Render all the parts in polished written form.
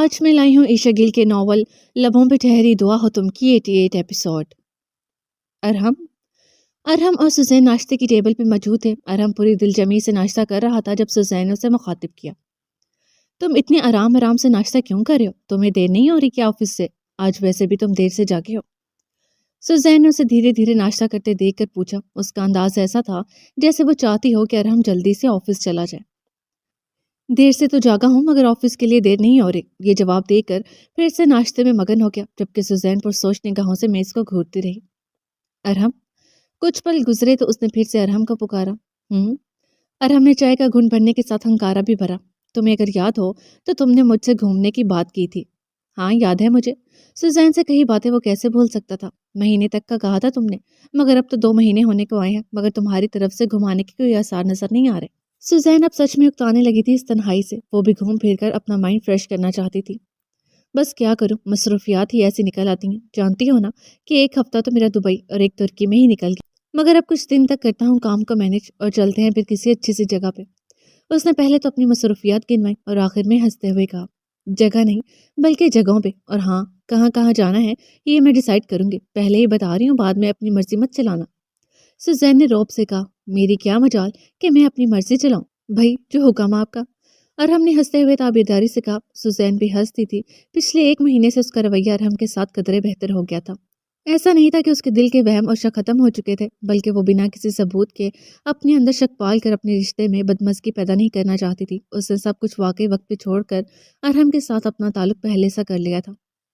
آج میں لائی ہوں عائشہ گل کے ناول لبوں پہ ٹھہری دعا ہو تم کی 88 ایپیسوڈ۔ ارہم اور سوزین ناشتے کی ٹیبل پہ موجود تھے۔ ارہم پوری دل جمی سے ناشتہ کر رہا تھا جب سوزین نے اسے مخاطب کیا۔ تم اتنے آرام سے ناشتہ کیوں کر رہے ہو؟ تمہیں دیر نہیں ہو رہی کیا آفس سے؟ آج ویسے بھی تم دیر سے جاگے ہو۔ سوزین نے اسے دھیرے دھیرے ناشتہ کرتے دیکھ کر پوچھا۔ اس کا انداز ایسا تھا جیسے وہ چاہتی ہو کہ ارہم جلدی سے آفس چلا جائے۔ دیر سے تو جاگا ہوں مگر آفس کے لیے دیر نہیں ہو رہی، یہ جواب دے کر پھر سے ناشتے میں مگن ہو گیا، جبکہ سوزین پر سوچ نگاہوں سے میز کو گھورتی رہی۔ ارہم۔ کچھ پل گزرے تو اس نے پھر سے ارہم کو پکارا۔ ارہم نے چائے کا گھونٹ بھرنے کے ساتھ ہنکارا بھی بھرا۔ تمہیں اگر یاد ہو تو تم نے مجھ سے گھومنے کی بات کی تھی۔ ہاں یاد ہے مجھے۔ سوزین سے کئی باتیں وہ کیسے بھول سکتا تھا؟ مہینے تک کا کہا تھا تم نے، مگر اب تو 2 مہینے ہونے کو آئے ہیں، مگر تمہاری طرف سے گھمانے کے کوئی آثار نظر نہیں آ رہے۔ سوزین اب سچ میں اکتانے لگی تھی اس تنہائی سے، وہ بھی گھوم پھر کر اپنا مائنڈ فریش کرنا چاہتی تھی۔ بس کیا کروں، مصروفیات ہی ایسی نکل آتی ہیں، جانتی ہو نا کہ ایک ہفتہ تو میرا دبئی اور ایک ترکی میں ہی نکل گیا، مگر اب کچھ دن تک کرتا ہوں کام کو مینج اور چلتے ہیں پھر کسی اچھی سی جگہ پہ۔ اس نے پہلے تو اپنی مصروفیات گنوائی اور آخر میں ہنستے ہوئے کہا، جگہ نہیں بلکہ جگہوں پہ، اور ہاں کہاں کہاں جانا ہے یہ میں ڈیسائیڈ کروں گی، پہلے ہی بتا رہی ہوں، بعد میں اپنی مرضی مت چلانا۔ سوزین نے روب سے کہا، میری کیا مجال کہ میں اپنی مرضی چلاؤں، بھائی جو حکم آپ کا۔ ارہم نے ہنستے ہوئے تابعداری سے کہا۔ سوزین بھی ہنستی تھی، پچھلے 1 مہینے سے اس کا رویہ ارہم کے ساتھ قدرے بہتر ہو گیا تھا۔ ایسا نہیں تھا کہ اس کے دل کے وہم اور شک ختم ہو چکے تھے، بلکہ وہ بنا کسی ثبوت کے اپنے اندر شک پال کر اپنے رشتے میں بدمزگی پیدا نہیں کرنا چاہتی تھی۔ اس نے سب کچھ واقعی وقت پہ چھوڑ کر ارہم کے ساتھ اپنا تعلق پہلے سا کر لیا تھا۔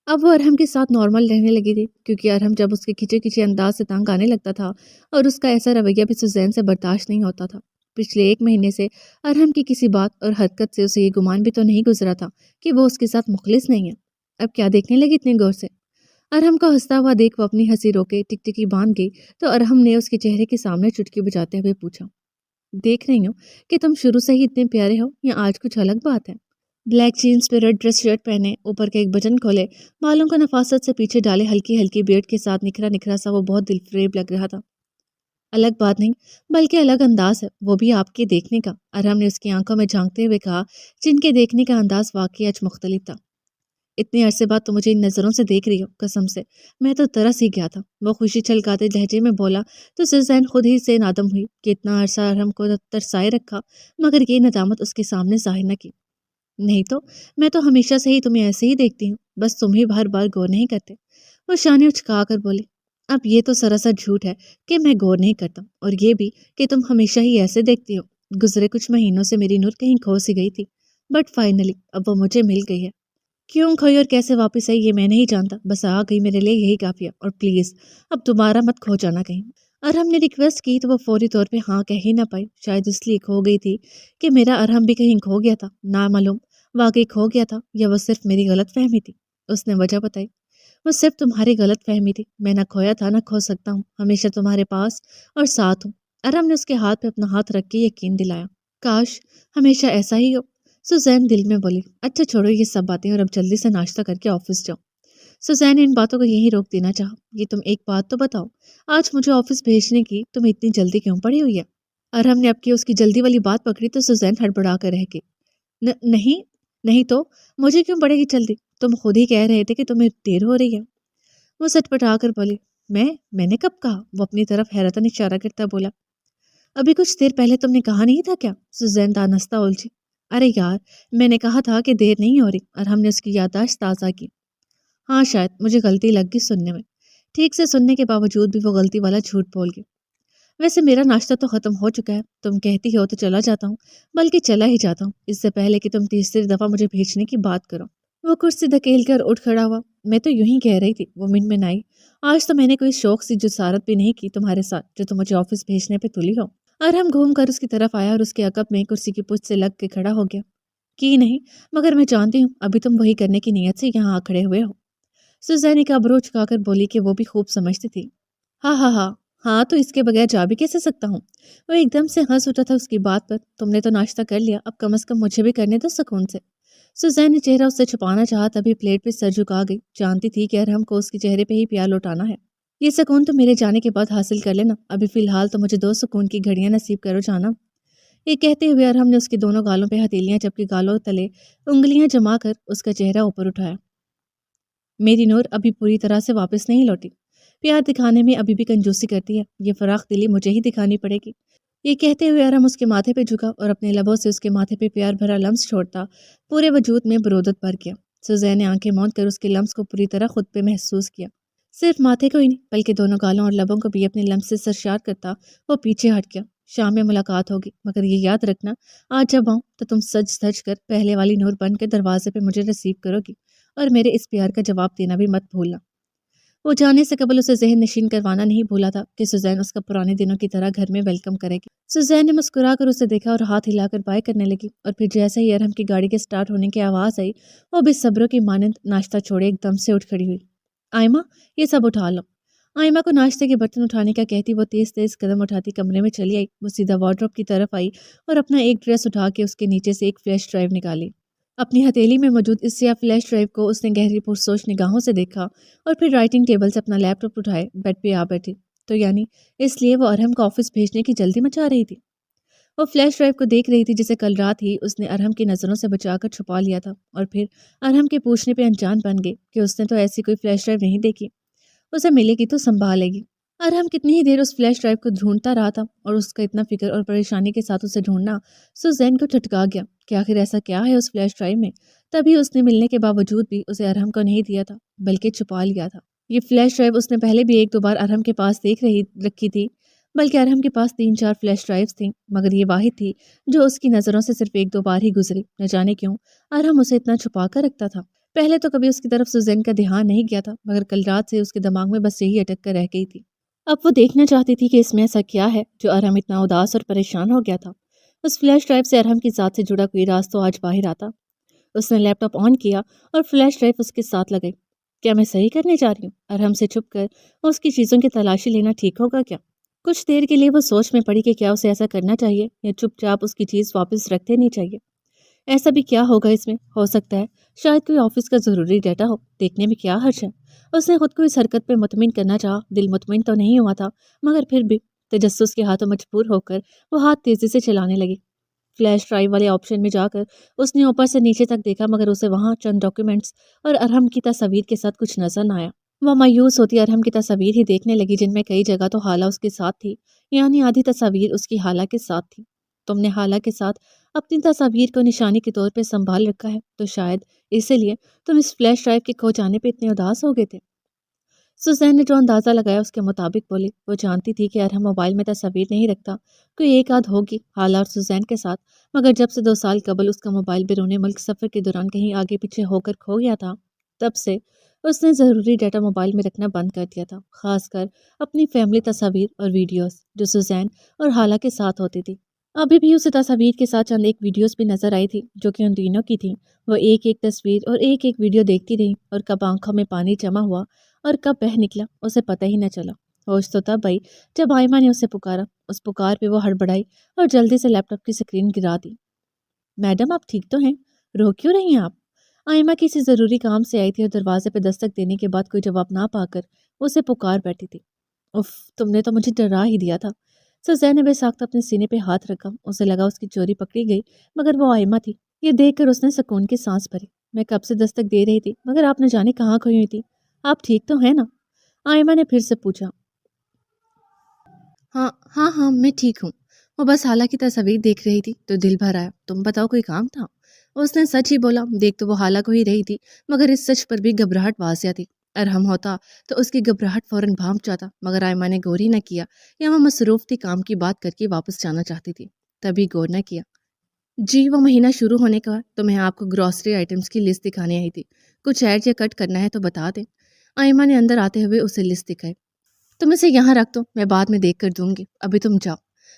اب وہ ارہم کے ساتھ نارمل رہنے لگی تھی، کیونکہ ارہم جب اس کے کھچے کھچے انداز سے تنگ آنے لگتا تھا اور اس کا ایسا رویہ بھی سوزین سے برداشت نہیں ہوتا تھا۔ پچھلے 1 مہینے سے ارہم کی کسی بات اور حرکت سے اسے یہ گمان بھی تو نہیں گزرا تھا کہ وہ اس کے ساتھ مخلص نہیں ہے۔ اب کیا دیکھنے لگی اتنے غور سے؟ ارہم کو ہنستا ہوا دیکھ وہ اپنی ہنسی روکے ٹکٹکی باندھ گئی تو ارہم نے اس کے چہرے کے سامنے چٹکی بجاتے ہوئے پوچھا، دیکھ رہی ہوں کہ تم شروع سے ہی اتنے پیارے ہو یا آج کچھ الگ بات ہے؟ بلیک جینز پہ ریڈ ڈریس شرٹ پہنے، اوپر کے ایک بٹن کھولے، بالوں کو نفاست سے پیچھے ڈالے، ہلکی ہلکی بیرڈ کے ساتھ نکھرا نکھرا سا وہ بہت دل فریب لگ رہا تھا۔ الگ بات نہیں بلکہ الگ انداز ہے، وہ بھی آپ کے دیکھنے کا، ارہم نے اس کی آنکھوں میں جھانکتے ہوئے کہا، جن کے دیکھنے کا انداز واقعی آج مختلف تھا۔ اتنے عرصے بعد تو مجھے ان نظروں سے دیکھ رہی ہو، قسم سے میں تو ترس ہی گیا تھا، وہ خوشی چھلکاتے لہجے میں بولا تو سوزین خود ہی سے نادم ہوئی کہ اتنا عرصہ ارہم کو ترسائے رکھا مگر یہ ندامت اس کے سامنے ظاہر نہ کی۔ نہیں تو میں تو ہمیشہ سے ہی تمہیں ایسے ہی دیکھتی ہوں، بس تم ہی ہر بار غور نہیں کرتے۔ وہ شانے اچکا کر بولی، اب یہ تو سراسر جھوٹ ہے کہ میں غور نہیں کرتا، اور یہ بھی کہ تم ہمیشہ ہی ایسے دیکھتی ہو۔ گزرے کچھ مہینوں سے میری نور کہیں کھو سی گئی تھی، بٹ فائنلی اب وہ مجھے مل گئی ہے۔ کیوں کھوئی اور کیسے واپس آئی یہ میں نہیں جانتا، بس آ گئی میرے لیے یہی کافی ہے، اور پلیز اب دوبارہ مت کھو جانا کہیں۔ ارہم نے ریکویسٹ کی تو وہ فوری طور پہ ہاں کہہ ہی نہ پائی، شاید اس لیے کھو گئی تھی کہ میرا ارہم بھی کہیں کھو گیا تھا، نامعلوم واقعی کھو گیا تھا یا وہ صرف میری غلط فہمی تھی۔ اس نے وجہ بتائی، وہ صرف تمہاری غلط فہمی تھی، میں نہ کھویا تھا نہ کھو سکتا ہوں، ہمیشہ تمہارے پاس اور ساتھ ہوں۔ ارہم نے اس کے ہاتھ پہ اپنا ہاتھ رکھ کے یقین دلایا، کاش ہمیشہ ایسا ہی ہو۔ سوزین دل میں بولی، اچھا چھوڑو یہ سب باتیں اور اب جلدی سے ناشتہ کر کے آفس جاؤ۔ سوزین نے ان باتوں کو یہیں روک دینا چاہا، یہ تم ایک بات تو بتاؤ، آج مجھے آفس بھیجنے کی تمہیں اتنی جلدی کیوں پڑی ہوئی ہے؟ ارہم نے اب کی اس کی جلدی والی بات پکڑی تو سوزین ہڑبڑا کر رہ گئی، نہیں تو مجھے کیوں پڑے گی جلدی؟ تم خود ہی کہہ رہے تھے کہ تمہیں دیر ہو رہی ہے۔ وہ سٹپٹا کر بولی، میں نے کب کہا؟ وہ اپنی طرف حیرتاً اشارہ کرتا بولا، ابھی کچھ دیر پہلے تم نے کہا نہیں تھا کیا؟ سوزین دانستہ الجھی، ارے یار میں نے کہا تھا کہ دیر نہیں ہو رہی۔ ارہم نے اس کی یادداشت تازہ کی، ہاں شاید مجھے غلطی لگ گئی سننے میں۔ ٹھیک سے سننے کے باوجود بھی وہ غلطی والا جھوٹ بول گئی۔ ویسے میرا ناشتہ تو ختم ہو چکا ہے، تم کہتی ہو تو چلا جاتا ہوں، بلکہ چلا ہی جاتا ہوں، اس سے پہلے کہ تم تیسری دفعہ مجھے بھیجنے کی بات کرو۔ وہ کرسی دھکیل کر اٹھ کھڑا ہوا، میں تو یوں ہی کہہ رہی تھی، وہ منمنائی، آج تو میں نے کوئی شوق سی جسارت بھی نہیں کی تمہارے ساتھ جو تم مجھے آفس بھیجنے پہ تلی ہو۔ ارہم گھوم کر اس کی طرف آیا اور اس کے عقب میں کرسی کی پشت سے لگ کے کھڑا ہو گیا، کی نہیں مگر میں جانتی ہوں ابھی تم وہی کرنے کی نیت سے یہاں آ کھڑے ہوئے ہو۔ سوزین کا ابرو چکا کر بولی کہ وہ بھی خوب سمجھتی تھی، ہاں تو اس کے بغیر جا بھی کیسے سکتا ہوں؟ وہ ایک دم سے ہنس اٹھا تھا اس کی بات پر، تم نے تو ناشتہ کر لیا، اب کم از کم مجھے بھی کرنے دو سکون سے۔ سوزین نے چہرہ اس سے چھپانا چاہا تبھی پلیٹ پہ سر جھکا گئی، جانتی تھی کہ ارہم کو اس کے چہرے پہ ہی پیار لوٹانا ہے۔ یہ سکون تو میرے جانے کے بعد حاصل کر لینا، ابھی فی الحال تو مجھے 2 سکون کی گھڑیاں نصیب کرو جانا۔ یہ کہتے ہوئے ارحم نے اس کی دونوں گالوں پہ ہتھیلیاں جبکہ گالوں تلے انگلیاں جما کر اس کا چہرہ اوپر اٹھایا۔ میری نور ابھی پوری طرح سے واپس نہیں لوٹی، پیار دکھانے میں ابھی بھی کنجوسی کرتی ہے، یہ فراخ دلی مجھے ہی دکھانی پڑے گی۔ یہ کہتے ہوئے ارحم اس کے ماتھے پہ جھکا اور اپنے لبوں سے اس کے ماتھے پہ پیار بھرا لمس چھوڑتا پورے وجود میں برودت بھر گیا۔ سوزین نے آنکھیں موند کر اس کے لمس کو پوری طرح خود پہ محسوس کیا، صرف ماتھے کو ہی نہیں بلکہ دونوں گالوں اور لبوں کو بھی اپنے لمس سے سرشار کرتا وہ پیچھے ہٹ گیا۔ شام میں ملاقات ہوگی، مگر یہ یاد رکھنا آج جب آؤں تو تم سج دھج کر پہلے والی نور بن کے دروازے پہ مجھے ریسیو کرو گی اور میرے اس پیار کا جواب دینا بھی مت بھولنا۔ وہ جانے سے قبل اسے ذہن نشین کروانا نہیں بھولا تھا کہ سوزین اس کا پرانے دنوں کی طرح گھر میں ویلکم کرے گی۔ سوزین نے مسکرا کر اسے دیکھا اور ہاتھ ہلا کر بائے کرنے لگی، اور پھر جیسے ہی ارحم کی گاڑی کے سٹارٹ ہونے کی آواز آئی وہ بے صبروں کی مانند ناشتہ چھوڑے ایک دم سے اٹھ کھڑی ہوئی۔ آئمہ یہ سب اٹھا لو۔ آئمہ کو ناشتے کے برتن اٹھانے کا کہتی وہ تیز تیز قدم اٹھاتی کمرے میں چلی آئی۔ وہ سیدھا وارڈروب کی طرف آئی اور اپنا ایک ڈریس اٹھا کے اس کے نیچے سے ایک فلیش ڈرائیو نکالی۔ اپنی ہتھیلی میں موجود اس سیاہ فلیش ڈرائیو کو اس نے گہری پرسوچ نگاہوں سے دیکھا اور پھر رائٹنگ ٹیبل سے اپنا لیپ ٹاپ اٹھائے بیڈ پہ آ بیٹھی۔ تو یعنی اس لیے وہ ارحم کو آفس بھیجنے کی جلدی مچا رہی تھی۔ وہ فلیش ڈرائیو کو دیکھ رہی تھی جسے کل رات ہی اس نے ارحم کی نظروں سے بچا کر چھپا لیا تھا، اور پھر ارحم کے پوچھنے پہ انجان بن گئی کہ اس نے تو ایسی کوئی فلیش ڈرائیو نہیں دیکھی، اسے ملے گی تو سنبھالے گی۔ ارحم کتنی ہی دیر اس فلیش ڈرائیو کو ڈھونڈتا رہا تھا، اور اس کا اتنا فکر اور پریشانی کے ساتھ اسے ڈھونڈنا سوزین کو ٹھٹکا گیا کہ آخر ایسا کیا ہے اس فلیش ڈرائیو میں۔ تبھی اس نے ملنے کے باوجود بھی اسے ارحم کو نہیں دیا تھا بلکہ چھپا لیا تھا۔ یہ فلیش ڈرائیو اس نے پہلے بھی ایک دو بار ارحم کے پاس رکھی تھی، بلکہ ارحم کے پاس 3-4 فلیش ڈرائیوز تھیں، مگر یہ واحد تھی جو اس کی نظروں سے صرف ایک دو بار ہی گزری۔ نہ جانے کیوں ارحم اسے اتنا چھپا کر رکھتا تھا۔ پہلے تو کبھی اس کی طرف سوزین کا دھیان نہیں گیا تھا، مگر کل رات سے اس کے دماغ میں بس یہی اٹک کر رہ گئی تھی۔ اب وہ دیکھنا چاہتی تھی کہ اس میں ایسا کیا ہے جو ارحم اتنا اداس اور پریشان ہو گیا تھا۔ اس فلیش ڈرائیو سے ارحم کی ذات سے جڑا کوئی راز تو آج باہر آتا۔ اس نے لیپ ٹاپ آن کیا اور فلیش ڈرائیو اس کے ساتھ لگائی۔ کیا میں صحیح کرنے جا رہی ہوں؟ ارحم سے چھپ کر اس کی چیزوں کی تلاشی لینا ٹھیک ہوگا کیا؟ کچھ دیر کے لیے وہ سوچ میں پڑی کہ کیا اسے ایسا کرنا چاہیے یا چپ چاپ اس کی چیز واپس رکھ دینی چاہیے۔ ایسا بھی کیا ہوگا اس میں؟ ہو سکتا ہے شاید کوئی آفس کا ضروری ڈیٹا ہو، دیکھنے میں کیا حرج ہے۔ اس نے خود کو اس حرکت پہ مطمئن کرنا چاہا، دل مطمئن تو نہیں ہوا تھا، مگر پھر بھی تجسس کے ہاتھوں مجبور ہو کر وہ ہاتھ تیزی سے چلانے لگی۔ فلیش ڈرائیو والے آپشن میں جا کر اس نے اوپر سے نیچے تک دیکھا، مگر اسے وہاں چند ڈاکیومنٹس اور ارحم کی تصاویر کے ساتھ کچھ نظر نہ آیا۔ وہ مایوس ہوتی ارحم کی تصاویر ہی دیکھنے لگی جن میں کئی جگہ تو حالہ اس کے ساتھ تھی، یعنی آدھی تصاویر اس کی حالہ کے ساتھ تھی۔ تم نے حالہ کے ساتھ اپنی تصاویر کو نشانی کے طور پہ سنبھال رکھا ہے، تو شاید اسی لیے تم اس فلیش ڈرائیو کے کھو جانے پہ اتنے اداس ہو گئے تھے۔ سوزین نے جو اندازہ لگایا اس کے مطابق بولی۔ وہ جانتی تھی کہ ارحم موبائل میں تصاویر نہیں رکھتا، کوئی ایک آدھ ہوگی حالہ اور سوزین کے ساتھ، مگر جب سے 2 سال قبل اس کا موبائل بیرون ملک سفر کے دوران کہیں آگے پیچھے ہو کر کھو گیا تھا، تب سے اس نے ضروری ڈیٹا موبائل میں رکھنا بند کر دیا تھا، خاص کر اپنی فیملی تصاویر اور ویڈیوز جو سوزین اور حالہ کے ساتھ ہوتی تھی۔ ابھی بھی اسے تصاویر کے ساتھ چند ایک ویڈیوز بھی نظر آئی تھی جو کہ ان دنوں کی تھیں۔ وہ ایک ایک تصویر اور ایک ایک ویڈیو دیکھتی رہی، اور کب آنکھوں میں پانی جمع ہوا اور کب بہہ نکلا اسے پتہ ہی نہ چلا۔ ہوش تو تب آئی جب آئمہ نے اسے پکارا۔ اس پکار پہ وہ ہڑبڑائی اور جلدی سے لیپ ٹاپ کی اسکرین گرا دی۔ میڈم آپ ٹھیک تو ہیں؟ رو کیوں رہی ہیں آپ؟ آئمہ کسی ضروری کام سے آئی تھی اور دروازے پہ دستک دینے کے بعد کوئی جواب نہ پا کر اسے پکار بیٹھی تھی۔ اف، تم نے تو مجھے ڈرا ہی دیا تھا۔ سوزین نے بے ساختہ اپنے سینے پہ ہاتھ رکھا، اسے لگا اس کی چوری پکڑی گئی، مگر وہ آئمہ تھی۔ یہ دیکھ کر اس نے سکون کی سانس بھری۔ میں کب سے دستک دے رہی تھی، مگر آپ نہ جانے کہاں کھوئی ہوئی تھی۔ آپ ٹھیک تو ہیں نا؟ آئمہ نے پھر سے پوچھا۔ ہاں ہاں ہاں میں ٹھیک ہوں، وہ بس حالہ کی تصاویر دیکھ رہی تھی تو دل بھر آیا۔ تم بتاؤ کوئی کام تھا؟ اس نے سچ ہی بولا۔ دیکھ تو وہ حالہ کو ہی رہی تھی، مگر اس سچ پر بھی گھبراہٹ واضح تھی۔ ارحم ہوتا تو اس کی گھبراہٹ فوراً بھانپ جاتا، مگر آئمہ نے غور ہی نہ کیا، یا وہ مصروف تھی کام کی بات کر کے واپس جانا چاہتی تھی، تبھی غور نہ کیا۔ جی وہ مہینہ شروع ہونے کا تو میں آپ کو گروسری آئٹمز کی لسٹ دکھانے آئی تھی، کچھ ایڈ یا کٹ کرنا ہے تو بتا دیں۔ آئمہ نے اندر آتے ہوئے اسے لسٹ دکھائی۔ تم اسے یہاں رکھ دو، میں بعد میں دیکھ کر دوں گی، ابھی تم جاؤ۔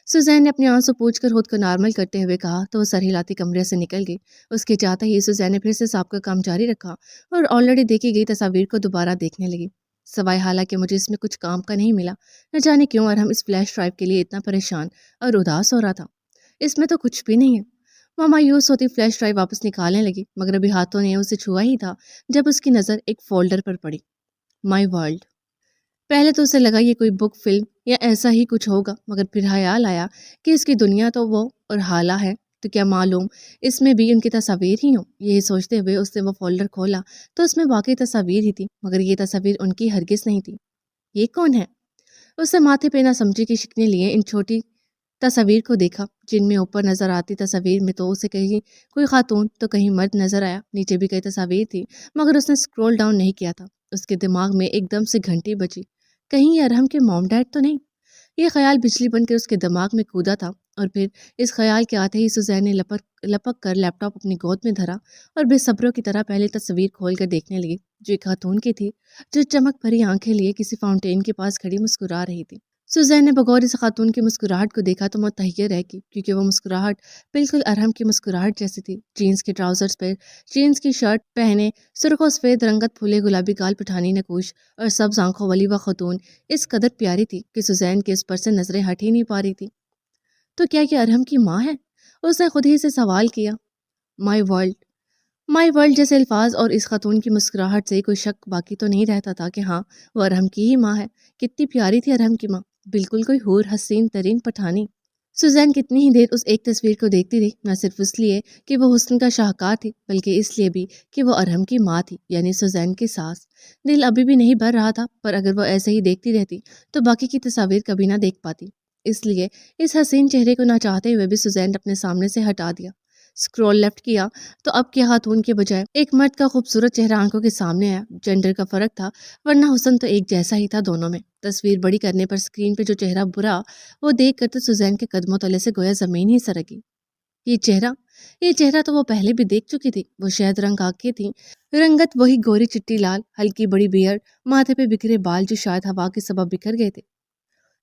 سوزین نے اپنی آنسو پوچھ کر خود کو نارمل کرتے ہوئے کہا تو وہ سر ہلاتی کمرے سے نکل گئی۔ اس کے جاتے ہی سوزین نے پھر سے سابقہ کام جاری رکھا اور آلریڈی دیکھی گئی تصاویر کو دوبارہ دیکھنے لگی۔ سوائے حالانکہ مجھے اس میں کچھ کام کا نہیں ملا، نہ جانے کیوں ارحم اس فلیش ڈرائیو کے لیے اتنا پریشان اور اداس ہو رہا تھا۔ اس میں تو کچھ بھی نہیں ہے۔ وہ مایوس ہوتی فلیش ڈرائیو واپس نکالنے لگی، مگر ابھی ہاتھوں نے اسے چھوا ہی تھا جب اس کی نظر ایک فولڈر پر پڑی۔ مائی ورلڈ۔ پہلے تو اسے لگا یہ کوئی بک، فلم یا ایسا ہی کچھ ہوگا، مگر پھر خیال آیا کہ اس کی دنیا تو وہ اور حالہ ہے تو کیا معلوم اس میں بھی ان کی تصاویر ہی ہوں۔ یہی سوچتے ہوئے اس نے وہ فولڈر کھولا تو اس میں واقعی تصاویر ہی تھی، مگر یہ تصاویر ان کی ہرگز نہیں تھی۔ یہ کون ہے؟ اس نے ماتھے پہ نہ سمجھی کی شکنیں لیے ان چھوٹی تصاویر کو دیکھا، جن میں اوپر نظر آتی تصاویر میں تو اسے کہیں کوئی خاتون تو کہیں مرد نظر آیا۔ نیچے بھی کئی تصاویر تھی، مگر اس نے اسکرول ڈاؤن نہیں کیا تھا۔ اس کے دماغ میں ایک دم سے گھنٹی بجی، کہیں یہ ارحم کے موم ڈیڈ تو نہیں؟ یہ خیال بجلی بن کر اس کے دماغ میں کودا تھا، اور پھر اس خیال کے آتے ہی سوزین نے لپک کر لیپ ٹاپ اپنی گود میں دھرا اور بے صبروں کی طرح پہلے تصویر کھول کر دیکھنے لگی، جو ایک خاتون کی تھی جو چمک بھری آنکھیں لیے کسی فاؤنٹین کے پاس کھڑی مسکرا رہی تھی۔ سوزین نے بغور اس خاتون کی مسکراہٹ کو دیکھا تو متحیر رہ گئی، کیونکہ وہ مسکراہٹ بالکل ارحم کی مسکراہٹ جیسی تھی۔ جینز کے ٹراؤزرز پر جینز کی شرٹ پہنے، سرخ و سفید رنگت پھولے گلابی گال پٹھانی نکوش اور سبز آنکھوں والی وہ خاتون اس قدر پیاری تھی کہ سوزین کے اس پر سے نظریں ہٹ ہی نہیں پا رہی تھی۔ تو کیا یہ ارحم کی ماں ہے؟ اس نے خود ہی سے سوال کیا۔ مائی ورلڈ جیسے الفاظ اور اس خاتون کی مسکراہٹ سے کوئی شک باقی تو نہیں رہتا تھا کہ ہاں وہ ارحم کی ہی ماں ہے۔ کتنی پیاری تھی ارحم کی ماں، بالکل کوئی حور حسین ترین پٹھانی۔ سوزین کتنی ہی دیر اس ایک تصویر کو دیکھتی رہی، نہ صرف اس لیے کہ وہ حسن کا شاہکار تھی، بلکہ اس لیے بھی کہ وہ ارحم کی ماں تھی، یعنی سوزین کی ساس۔ دل ابھی بھی نہیں بھر رہا تھا، پر اگر وہ ایسے ہی دیکھتی رہتی تو باقی کی تصاویر کبھی نہ دیکھ پاتی، اس لیے اس حسین چہرے کو نہ چاہتے ہوئے بھی سوزین اپنے سامنے سے ہٹا دیا۔ اسکرول لیفٹ کیا تو اب کیا خاتون کے بجائے ایک مرد کا خوبصورت چہرہ آنکھوں کے سامنے آیا۔ جینڈر کا فرق تھا، ورنہ حسن تو ایک جیسا ہی تھا دونوں میں۔ تصویر بڑی کرنے پر اسکرین پہ جو چہرہ برا وہ دیکھ کر تو سوزین کے قدموں تلے سے گویا زمین ہی سرکی۔ یہ چہرہ تو وہ پہلے بھی دیکھ چکی تھی۔ وہ شہد رنگ آنکھیں تھیں، رنگت وہی گوری چٹی لال، ہلکی بڑی بیئرڈ، ماتھے پہ بکھرے بال جو شاید ہوا کے سبب بکھر گئے تھے۔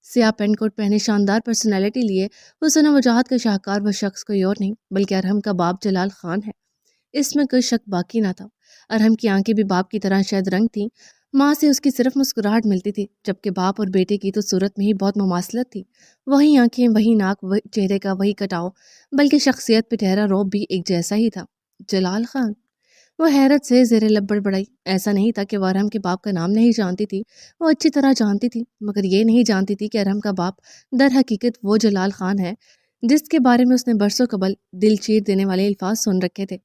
سیاہ پینٹ کوٹ پہنے، شاندار پرسنالٹی لیے حسن و وجاہت کا شاہکار وہ شخص کوئی اور نہیں بلکہ ارحم کا باپ جلال خان ہے۔ اس میں کوئی شک باقی نہ تھا۔ ارحم کی آنکھیں بھی باپ کی طرح شہد رنگ تھیں۔ ماں سے اس کی صرف مسکراہٹ ملتی تھی، جبکہ باپ اور بیٹے کی تو صورت میں ہی بہت مماثلت تھی۔ وہی آنکھیں، وہی ناک، وہی چہرے کا وہی کٹاؤ، بلکہ شخصیت پہ ٹھہرا روب بھی ایک جیسا ہی تھا۔ جلال خان! وہ حیرت سے زیر لب بڑبڑائی۔ ایسا نہیں تھا کہ وہ ارحم کے باپ کا نام نہیں جانتی تھی، وہ اچھی طرح جانتی تھی، مگر یہ نہیں جانتی تھی کہ ارحم کا باپ در حقیقت وہ جلال خان ہے جس کے بارے میں اس نے برسوں قبل دل چیر دینے والے الفاظ سن رکھے تھے۔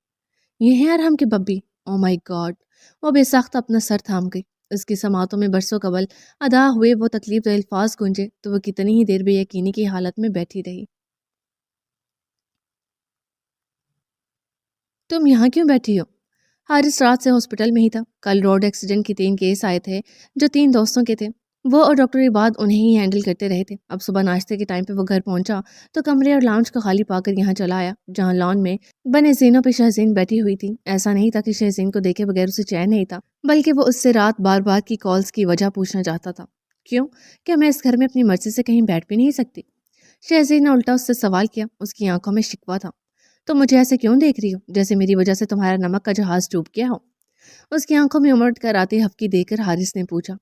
یہ ہیں ارحم کے ببی! او مائی گاڈ! وہ بے ساختہ اپنا سر تھام گئی۔ اس کی سماعتوں میں برسوں قبل ادا ہوئے وہ تکلیف دہ الفاظ گونجے تو وہ کتنی ہی دیر بے یقینی کی حالت میں بیٹھی رہی۔ تم یہاں کیوں بیٹھی ہو؟ حارث رات سے ہاسپٹل میں ہی تھا۔ کل روڈ ایکسیڈنٹ کی 3 کیس آئے تھے جو 3 دوستوں کے تھے۔ وہ اور ڈاکٹر عباد انہیں ہی ہینڈل کرتے رہے تھے۔ اب صبح ناشتے کے ٹائم پہ وہ گھر پہنچا تو کمرے اور لاؤنج کو خالی پا کر یہاں چلا آیا، جہاں لان میں بنے زینوں پہ شہزین بیٹھی ہوئی تھی۔ ایسا نہیں تھا کہ شہزین کو دیکھے بغیر اسے چین نہیں تھا، بلکہ وہ اس سے رات بار بار کی کالز کی وجہ پوچھنا چاہتا تھا۔ کیوں؟ کیا میں اس گھر میں اپنی مرضی سے کہیں بیٹھ بھی نہیں سکتی؟ شہزین نے الٹا اس سے سوال کیا۔ اس کی آنکھوں میں شکوہ تھا۔ تو مجھے ایسے کیوں دیکھ رہی ہو جیسے میری وجہ سے تمہارا نمک کا جہاز ڈوب گیا ہو؟ اس کی آنکھوں میں امڑ کر آتی ہفکی دے کر حارث نے پوچھا۔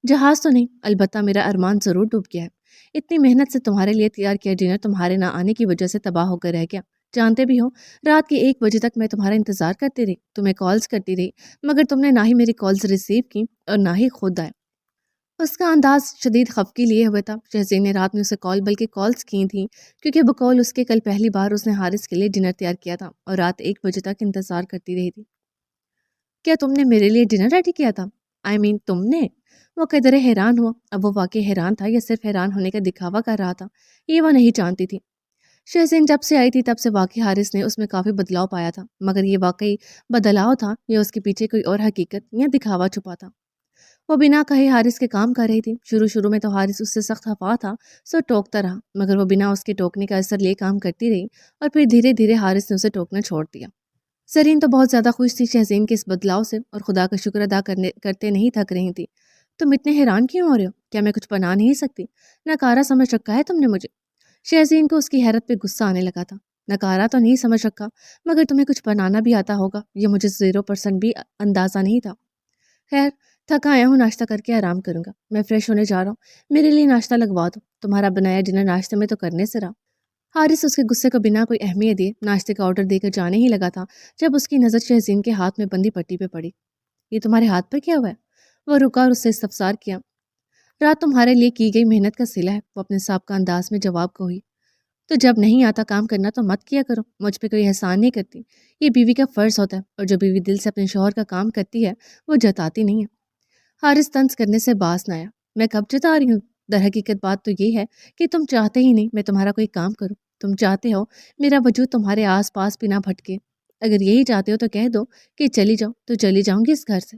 جہاز تو نہیں، البتہ میرا ارمان ضرور ڈوب گیا ہے۔ اتنی محنت سے تمہارے لیے تیار کیا ڈنر تمہارے نہ آنے کی وجہ سے تباہ ہو کر رہ گیا۔ جانتے بھی ہو رات کے 1 بجے تک میں تمہارا انتظار کرتی رہی، تمہیں کالز کرتی رہی، مگر تم نے نہ ہی میری کالز ریسیو کی اور نہ ہی خود آئے۔ اس کا انداز شدید خفگی لیے ہوئے تھا۔ شہزین نے رات میں اسے بلکہ کالز کی تھیں، کیونکہ بقول اس کے کل پہلی بار اس نے حارث کے لیے ڈنر تیار کیا تھا اور رات 1 بجے تک انتظار کرتی رہی تھی۔ کیا تم نے میرے لیے ڈنر ریڈی کیا تھا؟ تم نے؟ وہ قدرے حیران ہوا۔ اب وہ واقعی حیران تھا یا صرف حیران ہونے کا دکھاوا کر رہا تھا، یہ وہ نہیں جانتی تھی۔ شہزین جب سے آئی تھی تب سے واقعی حارث نے اس میں کافی بدلاؤ پایا تھا، مگر یہ واقعی بدلاؤ تھا یا اس کے پیچھے کوئی اور حقیقت یا دکھاوا چھپا تھا؟ وہ بنا کہے حارث کے کام کر رہی تھی۔ شروع میں تو حارث اس سے سخت خفا تھا، سو ٹوکتا رہا، مگر وہ بنا اس کے ٹوکنے کا اثر لے کام کرتی رہی اور پھر دھیرے دھیرے حارث نے اسے ٹوکنا چھوڑ دیا۔ زرین تو بہت زیادہ خوش تھی شہزین کے اس بدلاؤ سے اور خدا کا شکر ادا کرتے نہیں تھک رہی تھی۔ تم اتنے حیران کیوں ہو رہے ہو؟ کیا میں کچھ بنا نہیں سکتی؟ ناکارہ سمجھ رکھا ہے تم نے مجھے؟ شہزین کو اس کی حیرت پہ غصہ آنے لگا تھا۔ ناکارہ تو نہیں سمجھ رکھا، مگر تمہیں کچھ بنانا بھی آتا ہوگا، یہ مجھے 0% بھی اندازہ نہیں تھا۔ خیر، تھکا آیا ہوں، ناشتہ کر کے آرام کروں گا۔ میں فریش ہونے جا رہا ہوں، میرے لیے ناشتہ لگوا دو۔ تمہارا بنایا ڈنر ناشتے میں تو کرنے سے رہا۔ حارث اس کے غصے کو بنا کوئی اہمیت دیے ناشتے کا آرڈر دے کر جانے ہی لگا تھا جب اس کی نظر شہزین کے ہاتھ میں بندی پٹی پہ پڑی۔ یہ تمہارے ہاتھ پر کیا ہوا ہے؟ وہ رکا اور اس سے استفسار کیا۔ رات تمہارے لیے کی گئی محنت کا صلہ ہے، وہ اپنے سابقہ انداز میں جواب کو ہوئی۔ تو جب نہیں آتا کام کرنا تو مت کیا کرو، مجھ پہ کوئی احسان نہیں کرتی، یہ بیوی کا فرض ہوتا ہے، اور جو بیوی دل سے اپنے شوہر کا کام کرتی ہے وہ جتاتی نہیں ہے۔ حارث طنز کرنے سے باز نہ آیا۔ میں کب جتا رہی ہوں؟ در حقیقت بات تو یہ ہے کہ تم چاہتے ہی نہیں میں تمہارا کوئی کام کروں، تم چاہتے ہو میرا وجود تمہارے آس پاس بھی نہ بھٹکے۔ اگر یہی چاہتے ہو تو کہہ دو کہ چلی جاؤ، تو چلی جاؤں گی اس گھر سے۔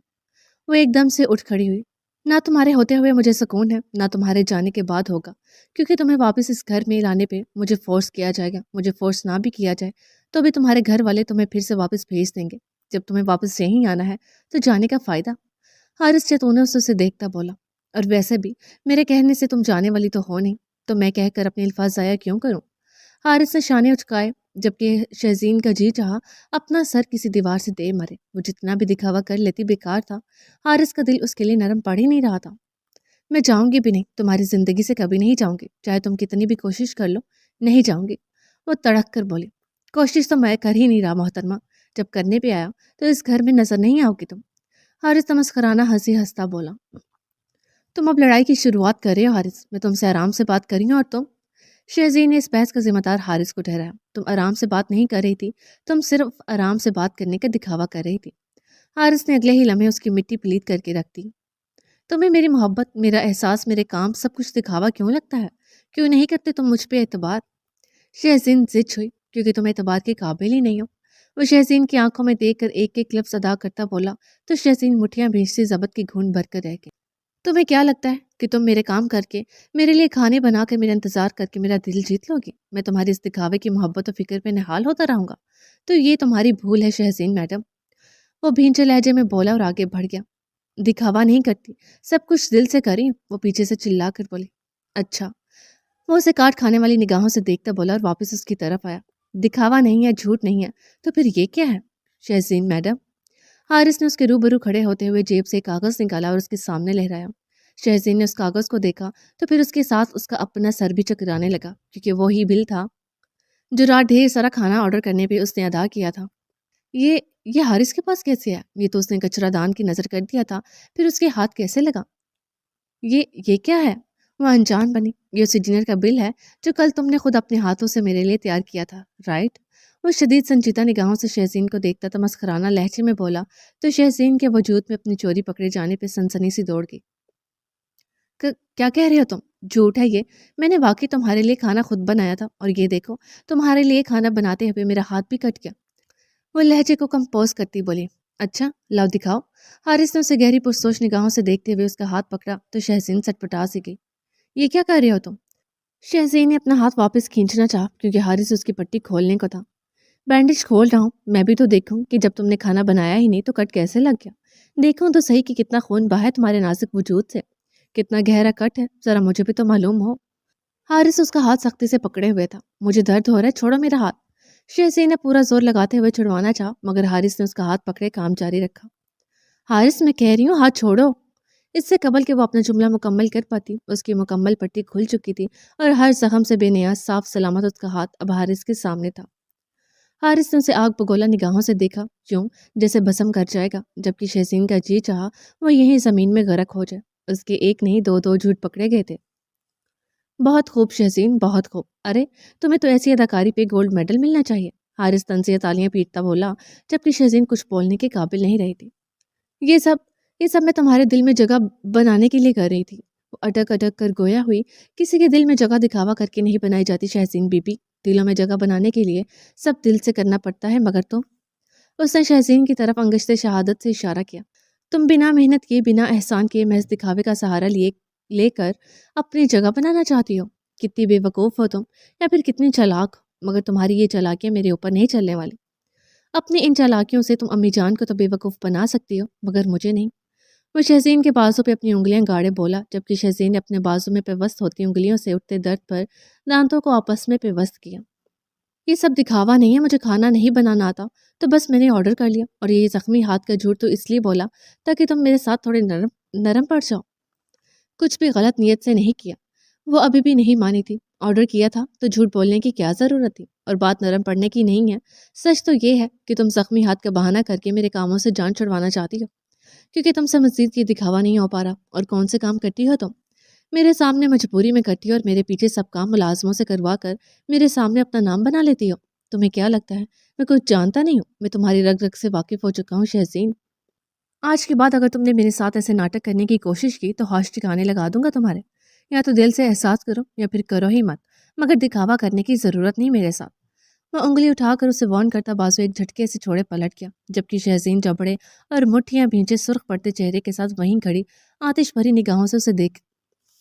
وہ ایک دم سے اٹھ کھڑی ہوئی۔ نہ تمہارے ہوتے ہوئے مجھے سکون ہے، نہ تمہارے جانے کے بعد ہوگا، کیونکہ تمہیں واپس اس گھر میں لانے پہ مجھے فورس کیا جائے گا۔ مجھے فورس نہ بھی کیا جائے تو بھی تمہارے گھر والے تمہیں پھر سے واپس بھیج دیں گے۔ جب تمہیں واپس یہیں آنا ہے تو جانے کا فائدہ؟ حارث چتونے اسے دیکھتا بولا، اور ویسے بھی میرے کہنے سے تم جانے والی تو ہو نہیں، تو میں کہہ کر اپنے الفاظ ضائع کیوں کروں؟ حارث نے شانے اچکائے، جبکہ شہزین کا جی چاہا اپنا سر کسی دیوار سے دے مرے۔ وہ جتنا بھی دکھاوا کر لیتی بیکار تھا، حارث کا دل اس کے لیے نرم پڑ ہی نہیں رہا تھا۔ میں جاؤں گی بھی نہیں، تمہاری زندگی سے کبھی نہیں جاؤں گی، چاہے تم کتنی بھی کوشش کر لو، نہیں جاؤں گی۔ وہ تڑک کر بولی، کوشش تو میں کر ہی نہیں رہا محترمہ، جب کرنے پہ آیا تو اس گھر میں نظر نہیں آؤ گی تم۔ حارث تمسخرانہ ہنسی ہنستا بولا، تم اب لڑائی کی شروعات کر رہے ہو حارث، میں تم سے آرام سے بات کر رہی ہوں اور تم۔ شہزین نے اس بحث کا ذمہ دار حارث کو ٹھہرایا۔ تم آرام سے بات نہیں کر رہی تھی، تم صرف آرام سے بات کرنے کا دکھاوا کر رہی تھی۔ حارث نے اگلے ہی لمحے اس کی مٹی پلیت کر کے رکھ دی۔ تمہیں میری محبت، میرا احساس، میرے کام سب کچھ دکھاوا کیوں لگتا ہے؟ کیوں نہیں کرتے تم مجھ پہ اعتبار؟ شہزین ضد ہوئی، کیونکہ تم اعتبار کے قابل ہی نہیں ہو۔ وہ شہزین کی آنکھوں میں دیکھ کر ایک ایک لفظ ادا کرتا بولا تو شہزین مٹھیاں بھیجتی ضبط کی گھونٹ بھر کر رہ گئی۔ تمہیں کیا لگتا ہے کہ تم میرے کام کر کے، میرے لیے کھانے بنا کر، میرا انتظار کر کے میرا دل جیت لو گی؟ میں تمہاری اس دکھاوے کی محبت و فکر پہ نہال ہوتا رہوں گا؟ تو یہ تمہاری بھول ہے شہزین میڈم۔ وہ بھینچے لہجے میں بولا اور آگے بڑھ گیا۔ دکھاوا نہیں کرتی، سب کچھ دل سے کری۔ وہ پیچھے سے چلا کر بولی، اچھا۔ وہ اسے کاٹ کھانے والی نگاہوں سے دیکھتا بولا اور واپس اس کی طرف آیا۔ دکھاوا نہیں ہے، جھوٹ نہیں ہے، تو پھر یہ کیا ہے شہزین میڈم؟ حارث نے اس کے روبرو کھڑے ہوتے ہوئے جیب سے ایک کاغذ نکالا اور اس کے سامنے لہرایا۔ شہزین نے اس کاغذ کو دیکھا تو پھر اس کے ساتھ اس کا اپنا سر بھی چکرانے لگا، کیونکہ وہی بل تھا جو رات ڈھیر سارا کھانا آرڈر کرنے پہ اس نے ادا کیا تھا۔ یہ حارث کے پاس کیسے ہے؟ یہ تو اس نے کچرا دان کی نظر کر دیا تھا، پھر اس کے ہاتھ کیسے لگا؟ یہ کیا ہے؟ وہ انجان بنی، یہ اسی ڈنر کا بل ہے جو کل تم نے خود اپنے ہاتھوں سے میرے لیے تیار کیا تھا، رائٹ؟ وہ شدید سنجیدہ نگاہوں سے شہزین کو دیکھتا تمسخرانہ لہجے میں بولا تو شہزین کے وجود میں اپنی چوری پکڑے جانے پہ سنسنی سی دوڑ گئی۔ کیا کہہ رہے ہو تم؟ جھوٹ ہے یہ، میں نے واقعی تمہارے لیے کھانا خود بنایا تھا، اور یہ دیکھو تمہارے لیے کھانا بناتے ہوئے میرا ہاتھ بھی کٹ گیا۔ وہ لہجے کو کمپوز کرتی بولی، اچھا لاؤ دکھاؤ۔ حارث نے اسے گہری پرسوچ نگاہوں سے دیکھتے ہوئے اس کا ہاتھ پکڑا تو شہزین سٹپٹا سی گئی۔ یہ کیا کر رہے ہو تم؟ شہزین نے اپنا ہاتھ واپس کھینچنا چاہا، کیونکہ حارث اس کی پٹی کھولنے کو تھا۔ بینڈیج کھول رہا ہوں، میں بھی تو دیکھوں کہ جب تم نے کھانا بنایا ہی نہیں تو کٹ کیسے لگ گیا۔ دیکھوں تو صحیح کہ کتنا خون بہا ہے تمہارے نازک وجود سے، کتنا گہرا کٹ ہے، ذرا مجھے بھی تو معلوم ہو۔ حارث اس کا ہاتھ سختی سے پکڑے ہوئے تھا۔ مجھے درد ہو رہا ہے، چھوڑو میرا ہاتھ۔ شہزین نے پورا زور لگاتے ہوئے چھڑوانا چاہا، مگر حارث نے اس کا ہاتھ پکڑے کام جاری رکھا۔ حارث میں کہہ رہی ہوں ہاتھ چھوڑو۔ اس سے قبل کہ وہ اپنا جملہ مکمل کر پاتی، اس کی مکمل پٹی کھل چکی تھی اور ہر زخم سے بے نیاز صاف سلامت اس کا ہاتھ اب حارث کے سامنے تھا۔ حارث نے اسے آگ بگولا نگاہوں سے دیکھا، یوں جیسے بھسم کر جائے گا، جبکہ شہزین کا جی چاہا وہ یہیں زمین میں غرق ہو جائے۔ اس کے ایک نہیں دو جھوٹ پکڑے گئے تھے۔ بہت خوب شہزین، بہت خوب، ارے تمہیں تو ایسی اداکاری پہ گولڈ میڈل ملنا چاہیے۔ حارث تنزیہ تالیاں پیٹتا بولا، جبکہ شہزین کچھ بولنے کے قابل نہیں رہی تھی۔ یہ سب میں تمہارے دل میں جگہ بنانے کے لیے کر رہی تھی۔ وہ اٹک اٹک کر گویا ہوئی، کسی کے دل میں جگہ دکھاوا کر کے نہیں بنائی جاتی شہزین بی بی، دلوں میں جگہ بنانے کے لیے سب دل سے کرنا پڑتا ہے، مگر تم۔ اس نے شہزین کی طرف انگشت شہادت سے اشارہ کیا، تم بنا محنت کیے، بنا احسان کیے، محض دکھاوے کا سہارا لے کر اپنی جگہ بنانا چاہتی ہو۔ کتنی بے وقوف ہو تم، یا پھر کتنی چالاک، مگر تمہاری یہ چالاکیاں میرے اوپر نہیں چلنے والی۔ اپنی ان چالاکیوں سے تم امی جان کو تو بے وقوف بنا سکتی ہو، مگر مجھے نہیں۔ وہ شہزین کے بازو پہ اپنی انگلیاں گاڑے بولا، جبکہ شہزین نے اپنے بازو میں پیوست ہوتی انگلیوں سے اٹھتے درد پر دانتوں کو آپس میں پیوست کیا۔ یہ سب دکھاوا نہیں ہے، مجھے کھانا نہیں بنانا آتا، تو بس میں نے آرڈر کر لیا، اور یہ زخمی ہاتھ کا جھوٹ تو اس لیے بولا تاکہ تم میرے ساتھ تھوڑے نرم پڑ جاؤ۔ کچھ بھی غلط نیت سے نہیں کیا۔ وہ ابھی بھی نہیں مانی تھی۔ آرڈر کیا تھا تو جھوٹ بولنے کی کیا ضرورت تھی؟ اور بات نرم پڑنے کی نہیں ہے، سچ تو یہ ہے کہ تم زخمی ہاتھ کا بہانہ کر کے میرے کاموں سے جان چھڑوانا چاہتی ہو، کیونکہ تم سے مزید یہ دکھاوا نہیں ہو پا رہا۔ اور کون سے کام کرتی ہو تم؟ میرے سامنے مجبوری میں کرتی ہو اور میرے پیچھے سب کام ملازموں سے کروا کر میرے سامنے اپنا نام بنا لیتی ہو۔ تمہیں کیا لگتا ہے میں کچھ جانتا نہیں ہوں؟ میں تمہاری رگ رگ سے واقف ہو چکا ہوں شہزین۔ آج کے بعد اگر تم نے میرے ساتھ ایسے ناٹک کرنے کی کوشش کی تو ہوش ٹھکانے لگا دوں گا تمہارے۔ یا تو دل سے احساس کرو یا پھر کرو ہی مت، مگر دکھاوا کرنے کی ضرورت نہیں میرے ساتھ۔ وہ انگلی اٹھا کر اسے وارن کرتا بازو ایک جھٹکے سے چھوڑے پلٹ گیا، جبکہ شہزین جبڑے اور مٹھیاں بھینچے سرخ پڑتے چہرے کے ساتھ وہیں کھڑی آتش بھری نگاہوں سے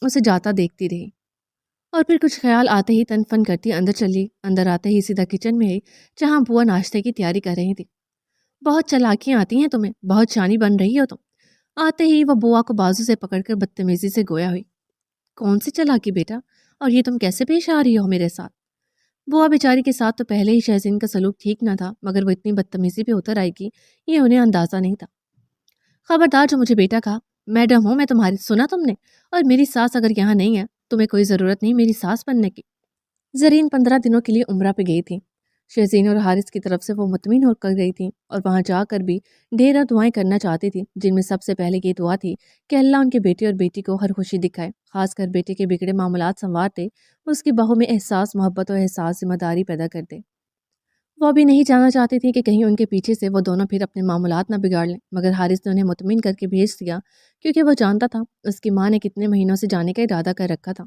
اسے جاتا دیکھتی رہی، اور پھر کچھ خیال آتے ہی تن فن کرتی اندر چلی۔ اندر آتے ہی سیدھا کچن میں گئی، جہاں بوا ناشتے کی تیاری کر رہی تھی۔ بہت چالاکیاں آتی ہیں تمہیں، بہت شانی بن رہی ہو تم۔ آتے ہی وہ بوا کو بازو سے پکڑ کر بدتمیزی سے گویا ہوئی۔ کون سی چالاکی بیٹا، اور یہ تم کیسے پیش آ رہی ہو میرے ساتھ؟ بوا بیچاری کے ساتھ تو پہلے ہی شہزین کا سلوک ٹھیک نہ تھا، مگر وہ اتنی بدتمیزی پہ اتر آئے گی یہ انہیں اندازہ نہیں تھا۔ خبردار جو مجھے بیٹا کہا، میڈم ہوں میں تمہاری، سنا تم نے؟ اور میری ساس اگر یہاں نہیں ہے تمہیں کوئی ضرورت نہیں میری ساس بننے کی۔ زرین 15 دنوں کے لیے عمرہ پہ گئی تھی۔ شہزین اور حارث کی طرف سے وہ مطمئن ہو کر گئی تھیں، اور وہاں جا کر بھی ڈھیروں دعائیں کرنا چاہتی تھی، جن میں سب سے پہلے یہ دعا تھی کہ اللہ ان کے بیٹے اور بیٹی کو ہر خوشی دکھائے، خاص کر بیٹے کے بگڑے معاملات سنوار دے، اس کی بہو میں احساس محبت اور احساس ذمہ داری پیدا کر دے۔ وہ بھی نہیں جانا چاہتی تھی کہ کہیں ان کے پیچھے سے وہ دونوں پھر اپنے معاملات نہ بگاڑ لیں، مگر حارث نے انہیں مطمئن کر کے بھیج دیا، کیونکہ وہ جانتا تھا اس کی ماں نے کتنے مہینوں سے جانے کا ارادہ کر رکھا تھا۔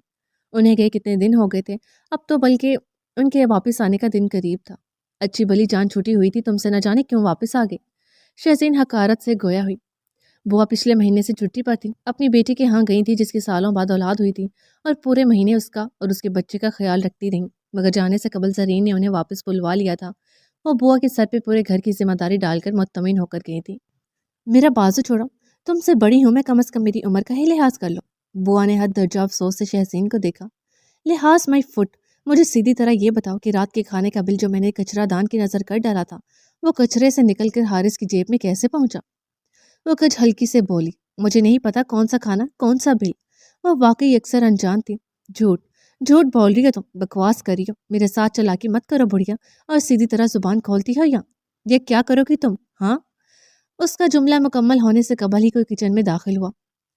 انہیں گئے کتنے دن ہو گئے تھے اب تو، بلکہ ان کے واپس آنے کا دن قریب تھا۔ اچھی بلی جان چھوٹی ہوئی تھی تم سے، نہ جانے کیوں واپس آ گئی؟ شہزین حقارت سے گویا ہوئی۔ بوا پچھلے مہینے سے چھٹی پر تھی، اپنی بیٹی کے ہاں گئی تھی جس کی سالوں بعد اولاد ہوئی تھی، اور پورے مہینے اس کا اور اس کے بچے کا خیال رکھتی رہیں، مگر جانے سے قبل زرین نے انہیں واپس بلوا لیا تھا۔ وہ بوا کے سر پہ پورے گھر کی ذمہ داری ڈال کر مطمئن ہو کر گئی تھی۔ میرا بازو چھوڑو، تم سے بڑی ہوں میں، کم از کم میری عمر کا ہی لحاظ کر لو۔ بوا نے حد درجہ افسوس سے شہزین کو دیکھا۔ لحاظ مائی فٹ، مجھے سیدھی طرح یہ بتاؤ کہ رات کے کھانے کا بل جو میں نے کچرا دان کی نظر کر ڈالا تھا، وہ کچرے سے نکل کر حارث کی جیب میں کیسے پہنچا؟ وہ کچھ ہلکی سے بولی، مجھے نہیں پتا کون سا کھانا کون سا بل۔ وہ واقعی اکثر انجان تھی۔ جھوٹ جھوٹ بول رہی ہو تم، بکواس کری ہو، میرے ساتھ چلاکی مت کرو بڑھیا، اور سیدھی طرح زبان کھولتی ہو یا یہ کیا کرو گی تم؟ ہاں؟ اس کا جملہ مکمل ہونے سے قبل ہی کوئی کچن میں داخل ہوا۔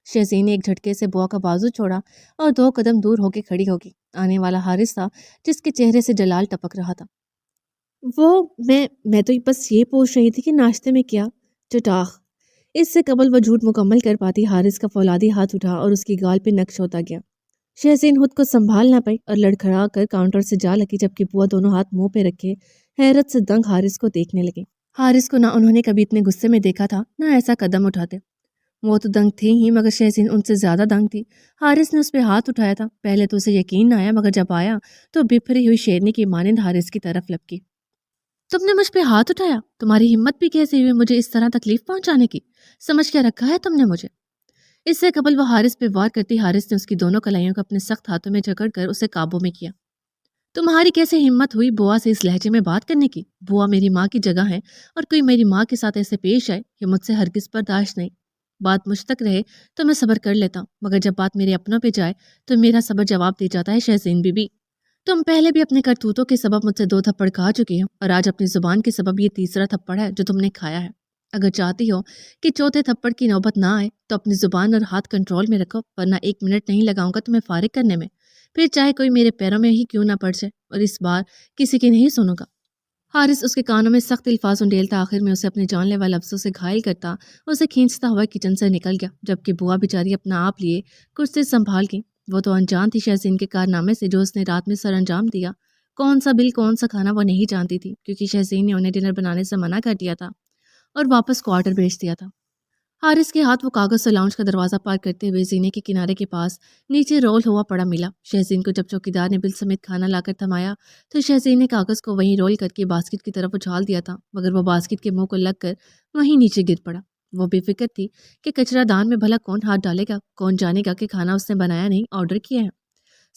شہزین نے ایک جھٹکے سے بوا کا بازو چھوڑا اور 2 قدم دور ہو کے کھڑی ہوگی۔ آنے والا حارث تھا جس کے چہرے سے جلال ٹپک رہا تھا۔ وہ میں تو بس یہ پوچھ رہی تھی کہ ناشتے میں کیا؟ چٹاخ! اس سے قبل وہ جھوٹ مکمل کر پاتی، حارث کا فولادی ہاتھ اٹھا اور اس کی گال پہ نقش ہوتا گیا۔ شہزین خود کو سنبھال نہ پائی اور لڑکھڑا کر کاؤنٹر سے جا لگی، جبکہ بوا دونوں ہاتھ منہ پہ رکھے حیرت سے دنگ حارث کو دیکھنے لگی۔ حارث کو نہ انہوں نے کبھی اتنے غصے میں دیکھا تھا، نہ ایسا قدم اٹھاتے۔ وہ تو دنگ تھی ہی، مگر شہزین ان سے زیادہ دنگ تھی۔ حارث نے اس پہ ہاتھ اٹھایا تھا، پہلے تو اسے یقین نہ آیا، مگر جب آیا تو بپھری ہوئی شیرنی کی مانند حارث کی طرف لپکی۔ تم نے مجھ پہ ہاتھ اٹھایا؟ تمہاری ہمت بھی کیسے ہوئی مجھے اس طرح تکلیف پہنچانے کی؟ سمجھ کیا رکھا ہے تم نے مجھے؟ اس سے قبل وہ حارث پہ وار کرتی، حارث نے اس کی دونوں کلائیوں کو اپنے سخت ہاتھوں میں جکڑ کر اسے قابو میں کیا۔ تمہاری کیسے ہمت ہوئی بوا سے اس لہجے میں بات کرنے کی؟ بوا میری ماں کی جگہ ہے، اور کوئی میری ماں کے ساتھ ایسے پیش آئے یہ مجھ سے ہرگز برداشت نہیں۔ بات مجھ تک رہے تو میں صبر کر لیتا ہوں، مگر جب بات میرے اپنوں پہ جائے تو میرا صبر جواب دے جاتا ہے۔ شہزین بی بی، تم پہلے بھی اپنے کرتوتوں کے سبب مجھ سے 2 تھپڑ کھا چکی ہو، اور آج اپنی زبان کے سبب یہ تیسرا تھپڑ ہے جو تم نے کھایا ہے۔ اگر چاہتی ہو کہ چوتھے تھپڑ کی نوبت نہ آئے تو اپنی زبان اور ہاتھ کنٹرول میں رکھو، ورنہ 1 منٹ نہیں لگاؤں گا تمہیں فارغ کرنے میں، پھر چاہے کوئی میرے پیروں میں ہی کیوں نہ پڑ جائے، اور اس بار کسی کی نہیں سنوں گا۔ حارث اس کے کانوں میں سخت الفاظ انڈیلتا، آخر میں اسے اپنے جان لیوا لفظوں سے گھائل کرتا اسے کھینچتا ہوا کچن سے نکل گیا، جبکہ بوا بیچاری اپنا آپ لیے کرسی سنبھال گئی۔ وہ تو انجان تھی شہزین کے کارنامے سے جو اس نے رات میں سر انجام دیا۔ کون سا بل کون سا کھانا وہ نہیں جانتی تھی، کیونکہ شہزین نے انہیں ڈنر بنانے سے منع کر دیا تھا اور واپس کوارٹر بھیج دیا تھا۔ حارث کے ہاتھ وہ کاغذ سے لاؤنج کا دروازہ پار کرتے ہوئے زینے کے کنارے کے پاس نیچے رول ہوا پڑا ملا۔ شہزین کو جب چوکیدار نے بل سمیت کھانا لا کر تھمایا تو شہزین نے کاغذ کو وہیں رول کر کے باسکٹ کی طرف اچھال دیا تھا، مگر وہ باسکٹ کے منہ کو لگ کر وہیں نیچے گر پڑا۔ وہ بے فکر تھی کہ کچرا دان میں بھلا کون ہاتھ ڈالے گا، کون جانے گا کہ کھانا اس نے بنایا نہیں، آرڈر کیا ہے۔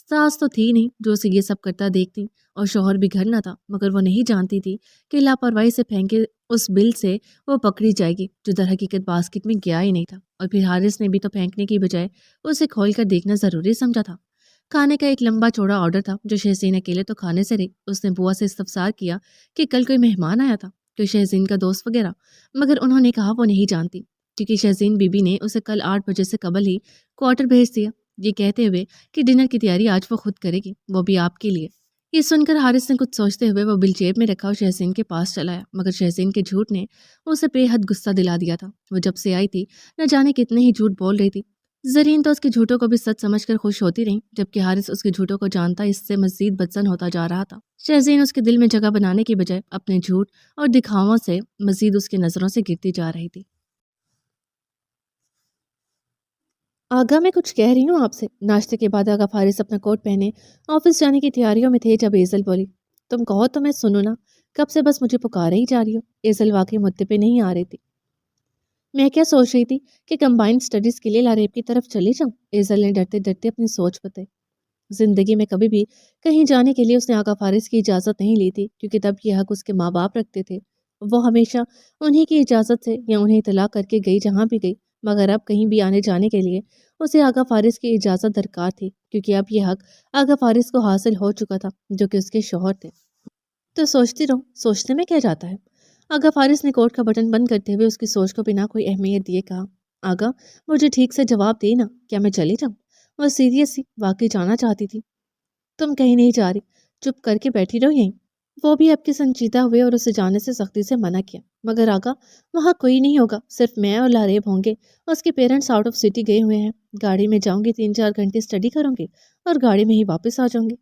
ساس تو تھی نہیں جو اسے یہ سب کرتا دیکھتی، اور شوہر بھی گھر نہ تھا، مگر وہ نہیں جانتی تھی کہ لاپرواہی سے پھینکے اس بل سے وہ پکڑی جائے گی جو در حقیقت باسکٹ میں گیا ہی نہیں تھا، اور پھر حارث نے بھی تو پھینکنے کی بجائے اسے کھول کر دیکھنا ضروری سمجھا تھا۔ کھانے کا ایک لمبا چوڑا آرڈر تھا جو شہزین اکیلے تو کھانے سے رہی۔ اس نے بوا سے استفسار کیا کہ کل کوئی مہمان آیا تھا، کوئی شہزین کا دوست وغیرہ، مگر انہوں نے کہا وہ نہیں جانتی، کیونکہ شہزین بی بی نے اسے کل 8 بجے سے قبل ہی کوارٹر بھیج دیا۔ یہ کہتے ہوئے کہ ڈنر کی تیاری آج وہ خود کرے گی، وہ بھی آپ کے لیے۔ یہ سن کر حارث نے کچھ سوچتے ہوئے وہ بل جیب میں رکھا اور شہزین کے پاس چلایا، مگر شہزین کے جھوٹ نے اسے بے حد غصہ دلا دیا تھا۔ وہ جب سے آئی تھی نہ جانے کتنے ہی جھوٹ بول رہی تھی۔ زرین تو اس کے جھوٹوں کو بھی سچ سمجھ کر خوش ہوتی رہی، جبکہ حارث اس کے جھوٹوں کو جانتا اس سے مزید بدزن ہوتا جا رہا تھا۔ شہزین اس کے دل میں جگہ بنانے کی بجائے اپنے جھوٹ اور دکھاووں سے مزید اس کے نظروں سے گرتی جا رہی تھی۔ آگا میں کچھ کہہ رہی ہوں آپ سے۔ ناشتے کے بعد آگا فارس اپنا کوٹ پہنے آفس جانے کی تیاریوں میں تھے جب ایزل بولی، تم کہو تو میں سنوں نا، کب سے بس مجھے پکارے ہی جا رہی ہو۔ ایزل واقعی مدے پہ نہیں آ رہی تھی۔ میں کیا سوچ رہی تھی کہ کمبائنڈ اسٹڈیز کے لیے لاریب کی طرف چلی جاؤں۔ ایزل نے ڈرتے ڈرتے اپنی سوچ بتائی۔ زندگی میں کبھی بھی کہیں جانے کے لیے اس نے آقا فارس کی اجازت نہیں لی تھی، کیونکہ تب یہ حق اس کے ماں باپ رکھتے تھے۔ وہ ہمیشہ انہی کی اجازت سے یا انہیں اطلاع کر کے گئی جہاں بھی گئی، مگر اب کہیں بھی آنے جانے کے لیے اسے آقا فارس کی اجازت درکار تھی، کیونکہ اب یہ حق آقا فارس کو حاصل ہو چکا تھا جو کہ اس کے شوہر تھے۔ تو سوچتی رہو، سوچنے میں کیا جاتا ہے؟ آگا فارس نے کوٹ کا بٹن بند کرتے ہوئے اس کی سوچ کو بنا کوئی اہمیت دیے کہا، آگا مجھے ٹھیک سے جواب دے نا، کیا میں چلی جاؤں؟ وہ سیریس سی واقعی جانا چاہتی تھی۔ تم کہیں نہیں جا رہی، چپ کر کے بیٹھی رہو یہیں۔ وہ بھی اب کی سنجیدہ ہوئے اور اسے جانے سے سختی سے منع کیا، مگر آگا وہاں کوئی نہیں ہوگا، صرف میں اور لاریب ہوں گے۔ اس کے پیرنٹس آؤٹ آف سٹی گئے ہوئے ہیں، گاڑی میں جاؤں گی، 3-4 گھنٹے اسٹڈی کروں گی اور گاڑی میں ہی واپس آ جاؤں گی۔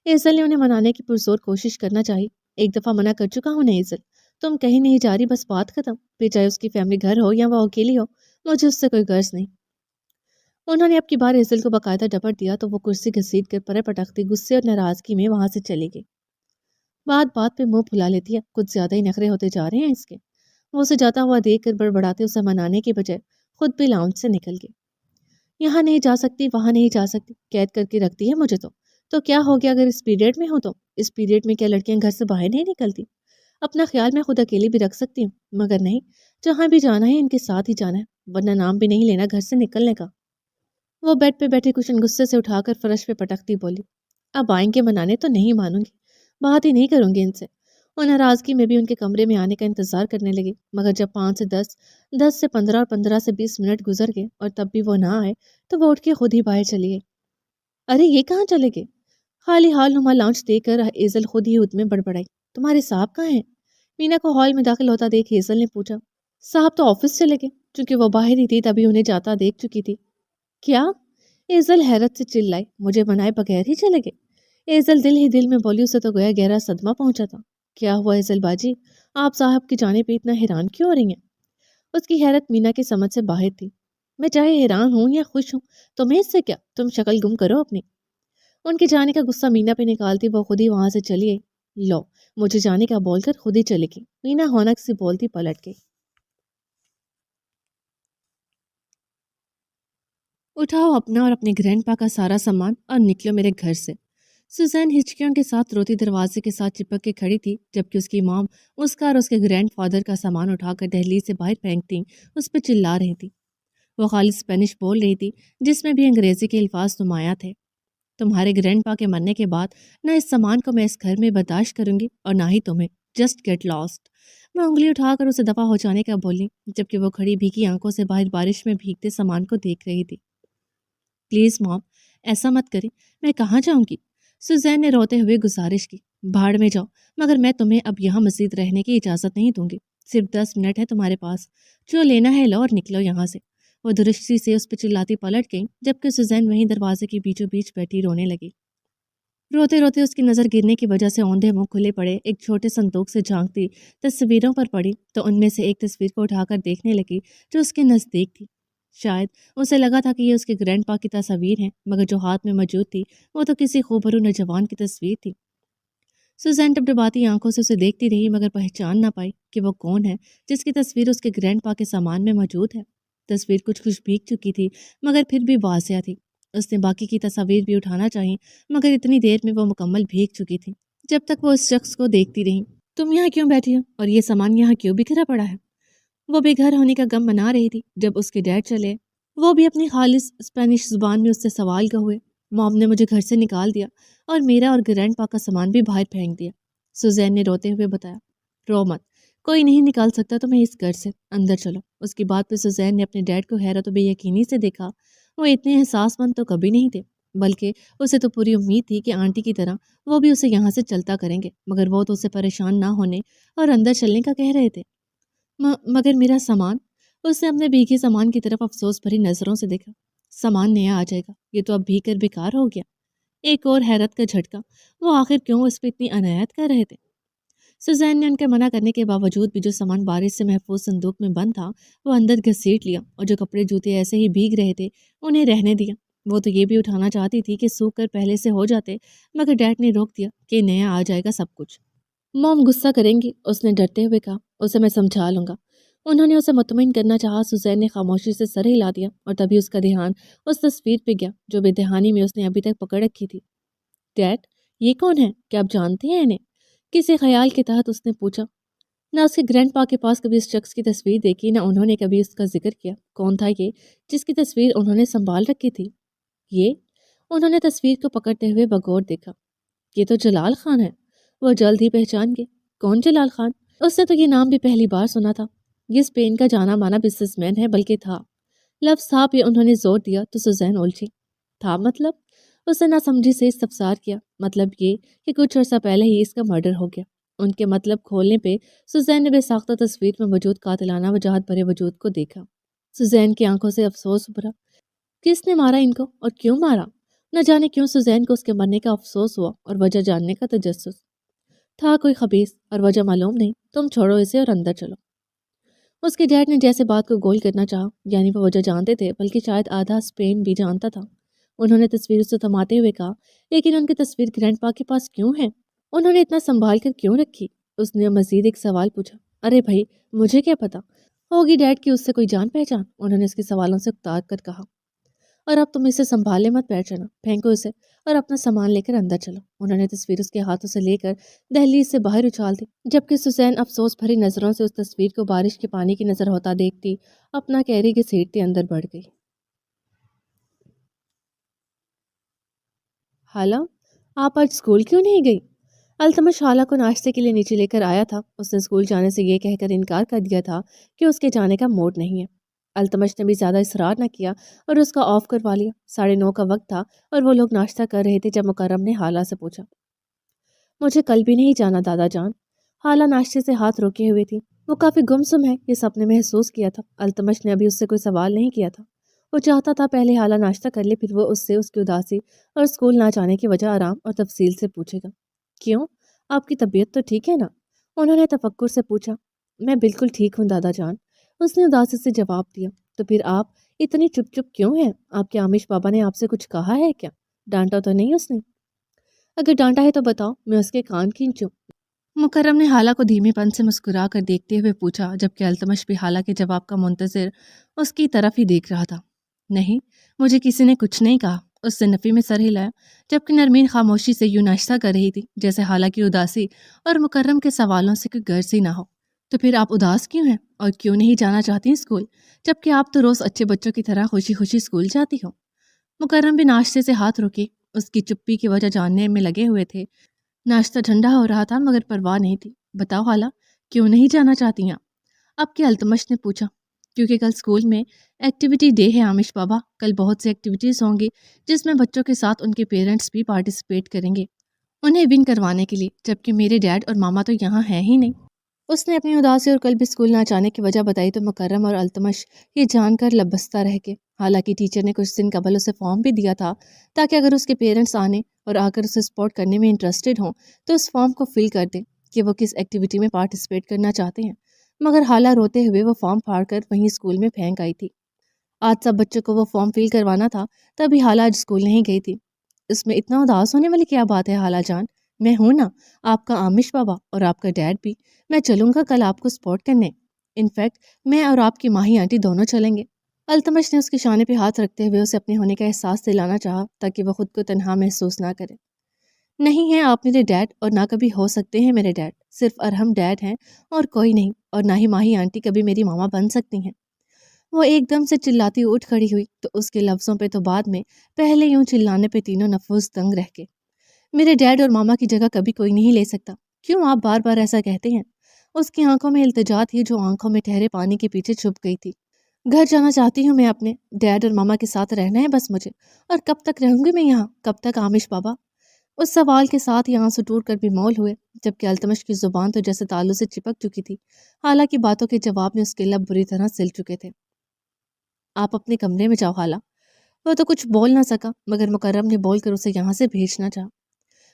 ایزل نے انہیں منانے کی پرزور کوشش کرنا چاہی۔ ایک دفعہ منع کر چکا ہوں ایزل، تم کہیں نہیں جا رہی، بس بات ختم، پھر چاہے اس کی فیملی گھر ہو یا وہ اکیلی ہو، مجھے اس سے کوئی غرض نہیں۔ انہوں نے اب کی بار ایزل کو باقاعدہ ڈپٹ دیا تو وہ کرسی گھسیٹ کر پرے پٹکتی غصے اور ناراضگی میں وہاں سے چلی گئی۔ بات بات پہ منہ پھلا لیتی ہے، کچھ زیادہ ہی نخرے ہوتے جا رہے ہیں اس کے۔ وہ اسے جاتا ہوا دیکھ کر بڑبڑاتے اسے منانے کی بجائے خود بھی لاؤنج سے نکل گئی۔ یہاں نہیں جا سکتی، وہاں نہیں جا سکتی، قید کر کے رکھتی ہے مجھے تو کیا ہو گیا اگر اس پیریڈ میں ہو تو؟ اس پیریڈ میں کیا لڑکیاں گھر سے باہر نہیں نکلتی؟ اپنا خیال میں خود اکیلی بھی رکھ سکتی ہوں، مگر نہیں، جہاں بھی جانا ہے ان کے ساتھ ہی جانا ہے، ورنہ نام بھی نہیں لینا گھر سے نکلنے کا۔ وہ بیڈ پہ بیٹھے کشن غصے سے اٹھا کر فرش پہ پٹکتی بولی، اب آئیں گے منانے تو نہیں مانوں گی، بات ہی نہیں کروں گی ان سے۔ اور ناراضگی میں بھی ان کے کمرے میں آنے کا انتظار کرنے لگی، مگر جب 5 سے 10، 10 سے 15 اور 15 سے 20 منٹ گزر گئے اور تب بھی وہ نہ آئے تو وہ اٹھ کے خود ہی باہر چلی گئی۔ ارے یہ کہاں چلے گئے؟ خالی ہال نما لاؤنج دیکھ کر ایزل خود ہی خود میں بڑبڑائی، تمہارے صاحب کہاں ہیں؟ مینا کو ہال میں داخل ہوتا دیکھ ایزل نے پوچھا۔ صاحب تو آفس چلے گئے، چونکہ وہ باہر ہی تھی تبھی انہیں جاتا دیکھ چکی تھی۔ کیا؟ ایزل حیرت سے چلائی، مجھے منائے بغیر ہی چلے گئے؟ ایزل دل ہی دل میں بولی، اسے تو گویا گہرا صدمہ پہنچا تھا۔ کیا ہوا ایزل باجی، آپ صاحب کی جانے پہ اتنا حیران کیوں ہو رہی ہیں؟ اس کی حیرت مینا کی سمجھ سے باہر تھی۔ میں چاہے حیران ہوں یا خوش ہوں، تمہیں اس سے کیا؟ تم شکل گم کرو اپنی۔ ان کے جانے کا غصہ مینا پہ نکالتی وہ خود ہی وہاں سے چلی گئی۔ لو، مجھے جانے کا بول کر خود ہی چلے گئی، مینا ہونک سے بولتی پلٹ گئی۔ اٹھاؤ اپنا اور اپنے گرینڈ پا کا سارا سامان اور نکلو میرے گھر سے۔ سوزین ہچکیوں کے ساتھ روتی دروازے کے ساتھ چپک کے کھڑی تھی، جبکہ اس کی مام اس کا اور اس کے گرینڈ فادر کا سامان اٹھا کر دہلیز سے باہر پھینکتی اس پہ چلا رہی تھی۔ وہ خالی اسپینش بول رہی تھی، جس میں بھی انگریزی کے الفاظ نمایاں تھے۔ تمہارے گرینڈ پا کے مرنے کے بعد نہ اس سامان کو میں اس گھر میں برداشت کروں گی اور نہ ہی تمہیں، جسٹ گیٹ لاسٹ۔ میں انگلی اٹھا کر اسے دفع ہو جانے کا بولی، جبکہ وہ کھڑی بھیگی آنکھوں سے باہر بارش میں بھیگتے سامان کو دیکھ رہی تھی۔ پلیز مام، ایسا مت کریں، میں کہاں جاؤں گی؟ سوزین نے روتے ہوئے گزارش کی۔ بھاڑ میں جاؤ، مگر میں تمہیں اب یہاں مزید رہنے کی اجازت نہیں دوں گی۔ صرف 10 منٹ ہے تمہارے پاس، جو لینا ہے لو اور نکلو یہاں سے۔ وہ درستی سے اس پہ چلاتی پلٹ گئی، جبکہ سوزین وہیں دروازے کے بیچوں بیچ بیٹھی رونے لگی۔ روتے روتے اس کی نظر گرنے کی وجہ سے اوندھے منہ کھلے پڑے ایک چھوٹے صندوق سے جھانکتی تصویروں پر پڑی تو ان میں سے ایک تصویر کو اٹھا کر دیکھنے لگی جو اس کے نزدیک تھی۔ شاید اسے لگا تھا کہ یہ اس کے گرینڈ پا کی تصویر ہے، مگر جو ہاتھ میں موجود تھی وہ تو کسی خوبرو نوجوان کی تصویر تھی۔ سوزین ٹپٹپاتی آنکھوں سے اسے دیکھتی رہی، مگر پہچان نہ پائی کہ وہ کون ہے جس کی تصویر اس کے گرینڈ پا کے سامان میں موجود ہے۔ تصویر کچھ کچھ بھیگ چکی تھی، مگر پھر بھی واضح تھی۔ اس نے باقی کی تصاویر بھی اٹھانا چاہی، مگر اتنی دیر میں وہ مکمل بھیگ چکی تھی۔ جب تک وہ اس شخص کو دیکھتی رہی۔ تم یہاں کیوں بیٹھی ہو اور یہ سامان یہاں کیوں بکھرا پڑا ہے؟ وہ بے گھر ہونے کا غم منا رہی تھی جب اس کے ڈیڈ چلے۔ وہ بھی اپنی خالص اسپینش زبان میں اس سے سوال کا ہوئے۔ موم نے مجھے گھر سے نکال دیا اور میرا اور گرینڈ پا کا سامان بھی باہر پھینک دیا، سوزین نے روتے ہوئے بتایا۔ رو مت، کوئی نہیں نکال سکتا تمہیں اس گھر سے، اندر چلو۔ اس کی بات پہ سوزین نے اپنے ڈیڈ کو حیرت و بے یقینی سے دیکھا وہ اتنے احساس مند تو کبھی نہیں تھے، بلکہ اسے تو پوری امید تھی کہ آنٹی کی طرح وہ بھی اسے یہاں سے چلتا کریں گے، مگر وہ تو اسے پریشان نہ ہونے اور اندر چلنے کا کہہ رہے تھے۔ مگر میرا سامان، اس نے اپنے بھیگے سامان کی طرف افسوس بھری نظروں سے دیکھا۔ سامان نیا آ جائے گا، یہ تو اب بھیگ کر بیکار ہو گیا۔ ایک اور حیرت کا جھٹکا، وہ آخر کیوں اس پہ اتنی عنایت کر رہے تھے؟ سوزین نے ان کے منع کرنے کے باوجود بھی جو سامان بارش سے محفوظ صندوق میں بند تھا وہ اندر گھسیٹ لیا، اور جو کپڑے جوتے ایسے ہی بھیگ رہے تھے انہیں رہنے دیا۔ وہ تو یہ بھی اٹھانا چاہتی تھی کہ سوکھ کر پہلے سے ہو جاتے، مگر ڈیڈ نے روک دیا کہ نیا آ جائے گا سب کچھ۔ موم غصہ کریں گی، اس نے ڈرتے ہوئے کہا، اسے میں سمجھا لوں گا۔ انہوں نے اسے مطمئن کرنا چاہا۔ سوزین نے خاموشی سے سر ہلا دیا، اور تبھی اس کا دھیان اس تصویر پہ گیا جو بے دہانی میں اس نے ابھی تک پکڑ رکھی تھی۔ ڈیڈ، یہ کون ہے؟ کیا آپ جانتے ہیں انہیں؟ کسی خیال کے تحت اس نے پوچھا۔ نہ اس کے گرینڈ پا کے پاس کبھی اس شخص کی تصویر دیکھی، نہ انہوں نے کبھی اس کا ذکر کیا۔ کون تھا یہ جس کی تصویر انہوں نے سنبھال رکھی تھی؟ یہ، انہوں نے تصویر کو پکڑتے ہوئے بغور دیکھا، یہ تو جلال خان ہے۔ وہ جلد ہی پہچان گئے۔ کون جلال خان؟ اس نے تو یہ نام بھی پہلی بار سنا تھا۔ یہ اسپین کا جانا مانا بزنس مین ہے، بلکہ تھا۔ لفظ تھا پہ انہوں نے زور دیا تو سوزین الجھی۔ تھا مطلب؟ اس نے نہ سمجھی سے استفسار کیا۔ مطلب یہ کہ کچھ عرصہ پہلے ہی اس کا مرڈر ہو گیا۔ ان کے مطلب کھولنے پہ سوزین نے بے ساختہ تصویر میں موجود قاتلانہ وجاہت بھرے وجود کو دیکھا۔ سوزین کی آنکھوں سے افسوس ابھرا۔ کس نے مارا ان کو اور کیوں مارا؟ نہ جانے کیوں سوزین کو اس کے مرنے کا افسوس ہوا اور وجہ جاننے کا تجسس تھا۔ کوئی خبیث اور وجہ معلوم نہیں، تم چھوڑو اسے اور اندر چلو۔ اس کے ڈیڈ نے جیسے بات کو گول کرنا چاہا، یعنی وہ وجہ جانتے تھے، بلکہ شاید آدھا اسپین بھی جانتا تھا۔ انہوں نے تصویر اسے تھماتے ہوئے کہا، لیکن ان کی تصویر گرینڈ پا کے پاس کیوں ہے؟ انہوں نے اتنا سنبھال کر کیوں رکھی؟ اس نے مزید ایک سوال پوچھا۔ ارے بھائی، مجھے کیا پتا، ہوگی ڈیڈ کی اس سے کوئی جان پہچان، انہوں نے اس کے سوالوں سے اکتا کر کہا۔ اور اب تم اسے سنبھالے مت بیٹھ جانا، پھینکو اسے اور اپنا سامان لے کر اندر چلو۔ انہوں نے تصویر اس کے ہاتھوں سے لے کر دہلیز سے باہر اچھال دی، جبکہ سوزین افسوس بھری نظروں سے اس تصویر کو بارش کے پانی کی نظر ہوتا دیکھتی اپنا کیری گھسیٹتی اندر بڑھ گئی۔ خالہ، آپ آج اسکول کیوں نہیں گئی؟ التمش خالہ کو ناشتے کے لیے نیچے لے کر آیا تھا۔ اس نے اسکول جانے سے یہ کہہ کر انکار کر دیا تھا کہ اس کے جانے کا موڈ نہیں ہے۔ التمش نے بھی زیادہ اصرار نہ کیا اور اس کا آف کروا لیا۔ 9:30 کا وقت تھا اور وہ لوگ ناشتہ کر رہے تھے جب مکرم نے خالہ سے پوچھا۔ مجھے کل بھی نہیں جانا دادا جان۔ خالہ ناشتے سے ہاتھ روکے ہوئے تھی۔ وہ کافی گمسم ہے، یہ سب نے محسوس کیا تھا۔ التمش نے ابھی اس سے کوئی سوال نہیں کیا تھا۔ وہ چاہتا تھا پہلے خالہ ناشتہ کر لے، پھر وہ اس سے اس کی اداسی اور اسکول نہ جانے کی وجہ آرام اور تفصیل سے پوچھے گا۔ کیوں، آپ کی طبیعت تو ٹھیک ہے نا؟ انہوں نے تفکر سے پوچھا۔ میں بالکل ٹھیک ہوں دادا جان، اس نے اداسی سے جواب دیا۔ تو پھر آپ اتنی چپ چپ کیوں ہیں؟ آپ کے عامش بابا نے آپ سے کچھ کہا ہے کیا؟ ڈانٹا تو نہیں اس نے؟ اگر ڈانٹا ہے تو بتاؤ، میں اس کے کان کھینچوں۔ مکرم نے خالہ کو دھیمی پن سے مسکرا کر دیکھتے ہوئے پوچھا، جبکہ التمش بھی خالہ کے جواب کا منتظر اس کی طرف ہی دیکھ رہا تھا۔ نہیں، مجھے کسی نے کچھ نہیں کہا، اس سے نفی میں سر ہلایا، جبکہ نرمین خاموشی سے یوں ناشتہ کر رہی تھی جیسے خالہ کی اداسی اور مکرم کے سوالوں سے کوئی غرض ہی نہ ہو۔ تو پھر آپ اداس کیوں ہیں اور کیوں نہیں جانا چاہتی اسکول، جبکہ آپ تو روز اچھے بچوں کی طرح خوشی خوشی اسکول جاتی ہو؟ مکرم بھی ناشتے سے ہاتھ روکے اس کی چپی کی وجہ جاننے میں لگے ہوئے تھے۔ ناشتہ ٹھنڈا ہو رہا تھا مگر پرواہ نہیں تھی۔ بتاؤ خالہ، کیوں نہیں جانا چاہتی ہیں آپ کی؟ التمش نے پوچھا۔ کیونکہ کل اسکول میں ایکٹیویٹی ڈے ہے عامش بابا، کل بہت سی ایکٹیویٹیز ہوں گی جس میں بچوں کے ساتھ ان کے پیرنٹس بھی پارٹیسپیٹ کریں گے، انہیں ون کروانے کے لیے، جبکہ میرے ڈیڈ اور ماما تو یہاں ہیں ہی نہیں۔ اس نے اپنی اداسی اور کل بھی اسکول نہ جانے کی وجہ بتائی تو مکرم اور التمش یہ جان کر لبستہ رہ گئے۔ حالانکہ ٹیچر نے کچھ دن قبل اسے فارم بھی دیا تھا تاکہ اگر اس کے پیرنٹس آنے اور آ کر اسے سپورٹ کرنے میں انٹرسٹڈ ہوں تو اس فارم کو فل کر دیں کہ وہ کس ایکٹیویٹی میں پارٹیسپیٹ کرنا چاہتے ہیں، مگر حالہ روتے ہوئے وہ فارم پھاڑ کر وہیں اسکول میں پھینک آئی تھی۔ آج سب بچوں کو وہ فارم فل کروانا تھا، تبھی حالہ آج اسکول نہیں گئی تھی۔ اس میں اتنا اداس ہونے والی کیا بات ہے حالہ جان؟ میں ہوں نا، آپ کا عامش بابا اور آپ کا ڈیڈ بھی، میں چلوں گا کل آپ کو سپورٹ کرنے۔ انفیکٹ میں اور آپ کی ماہی آنٹی دونوں چلیں گے۔ التمش نے اس کے شانے پہ ہاتھ رکھتے ہوئے اسے اپنے ہونے کا احساس دلانا چاہا تاکہ وہ خود کو تنہا محسوس نہ کرے۔ نہیں ہیں آپ میرے ڈیڈ اور نہ کبھی ہو سکتے ہیں میرے ڈیڈ، صرف ارحم ڈیڈ ہیں اور کوئی نہیں، اور نہ ہی ماہی آنٹی کبھی میری ماما بن سکتی ہیں۔ وہ ایک دم سے چلاتی اٹھ کھڑی ہوئی تو اس کے لفظوں پہ تو بعد میں پہلے یوں چلانے پہ تینوں نفوذ دنگ رہ گئے۔ میرے ڈیڈ اور ماما کی جگہ کبھی کوئی نہیں لے سکتا، کیوں آپ بار بار ایسا کہتے ہیں؟ اس کی آنکھوں میں التجا تھی جو آنکھوں میں ٹھہرے پانی کے پیچھے چھپ گئی تھی۔ گھر جانا چاہتی ہوں میں، اپنے ڈیڈ اور ماما کے ساتھ رہنا ہے بس مجھے۔ اور کب تک رہوں گی میں یہاں، کب تک عامش بابا؟ اس سوال کے ساتھ یہاں سے ٹوٹ کر بھی مول ہوئے، جبکہ التمش کی زبان تو جیسے تالو سے چپک چکی تھی، حالانکہ باتوں کے جواب میں اس کے لب بری طرح سل چکے تھے۔ آپ اپنے کمرے میں جاؤ خالہ۔ وہ تو کچھ بول نہ سکا، مگر مکرم نے بول کر اسے یہاں سے بھیجنا چاہا۔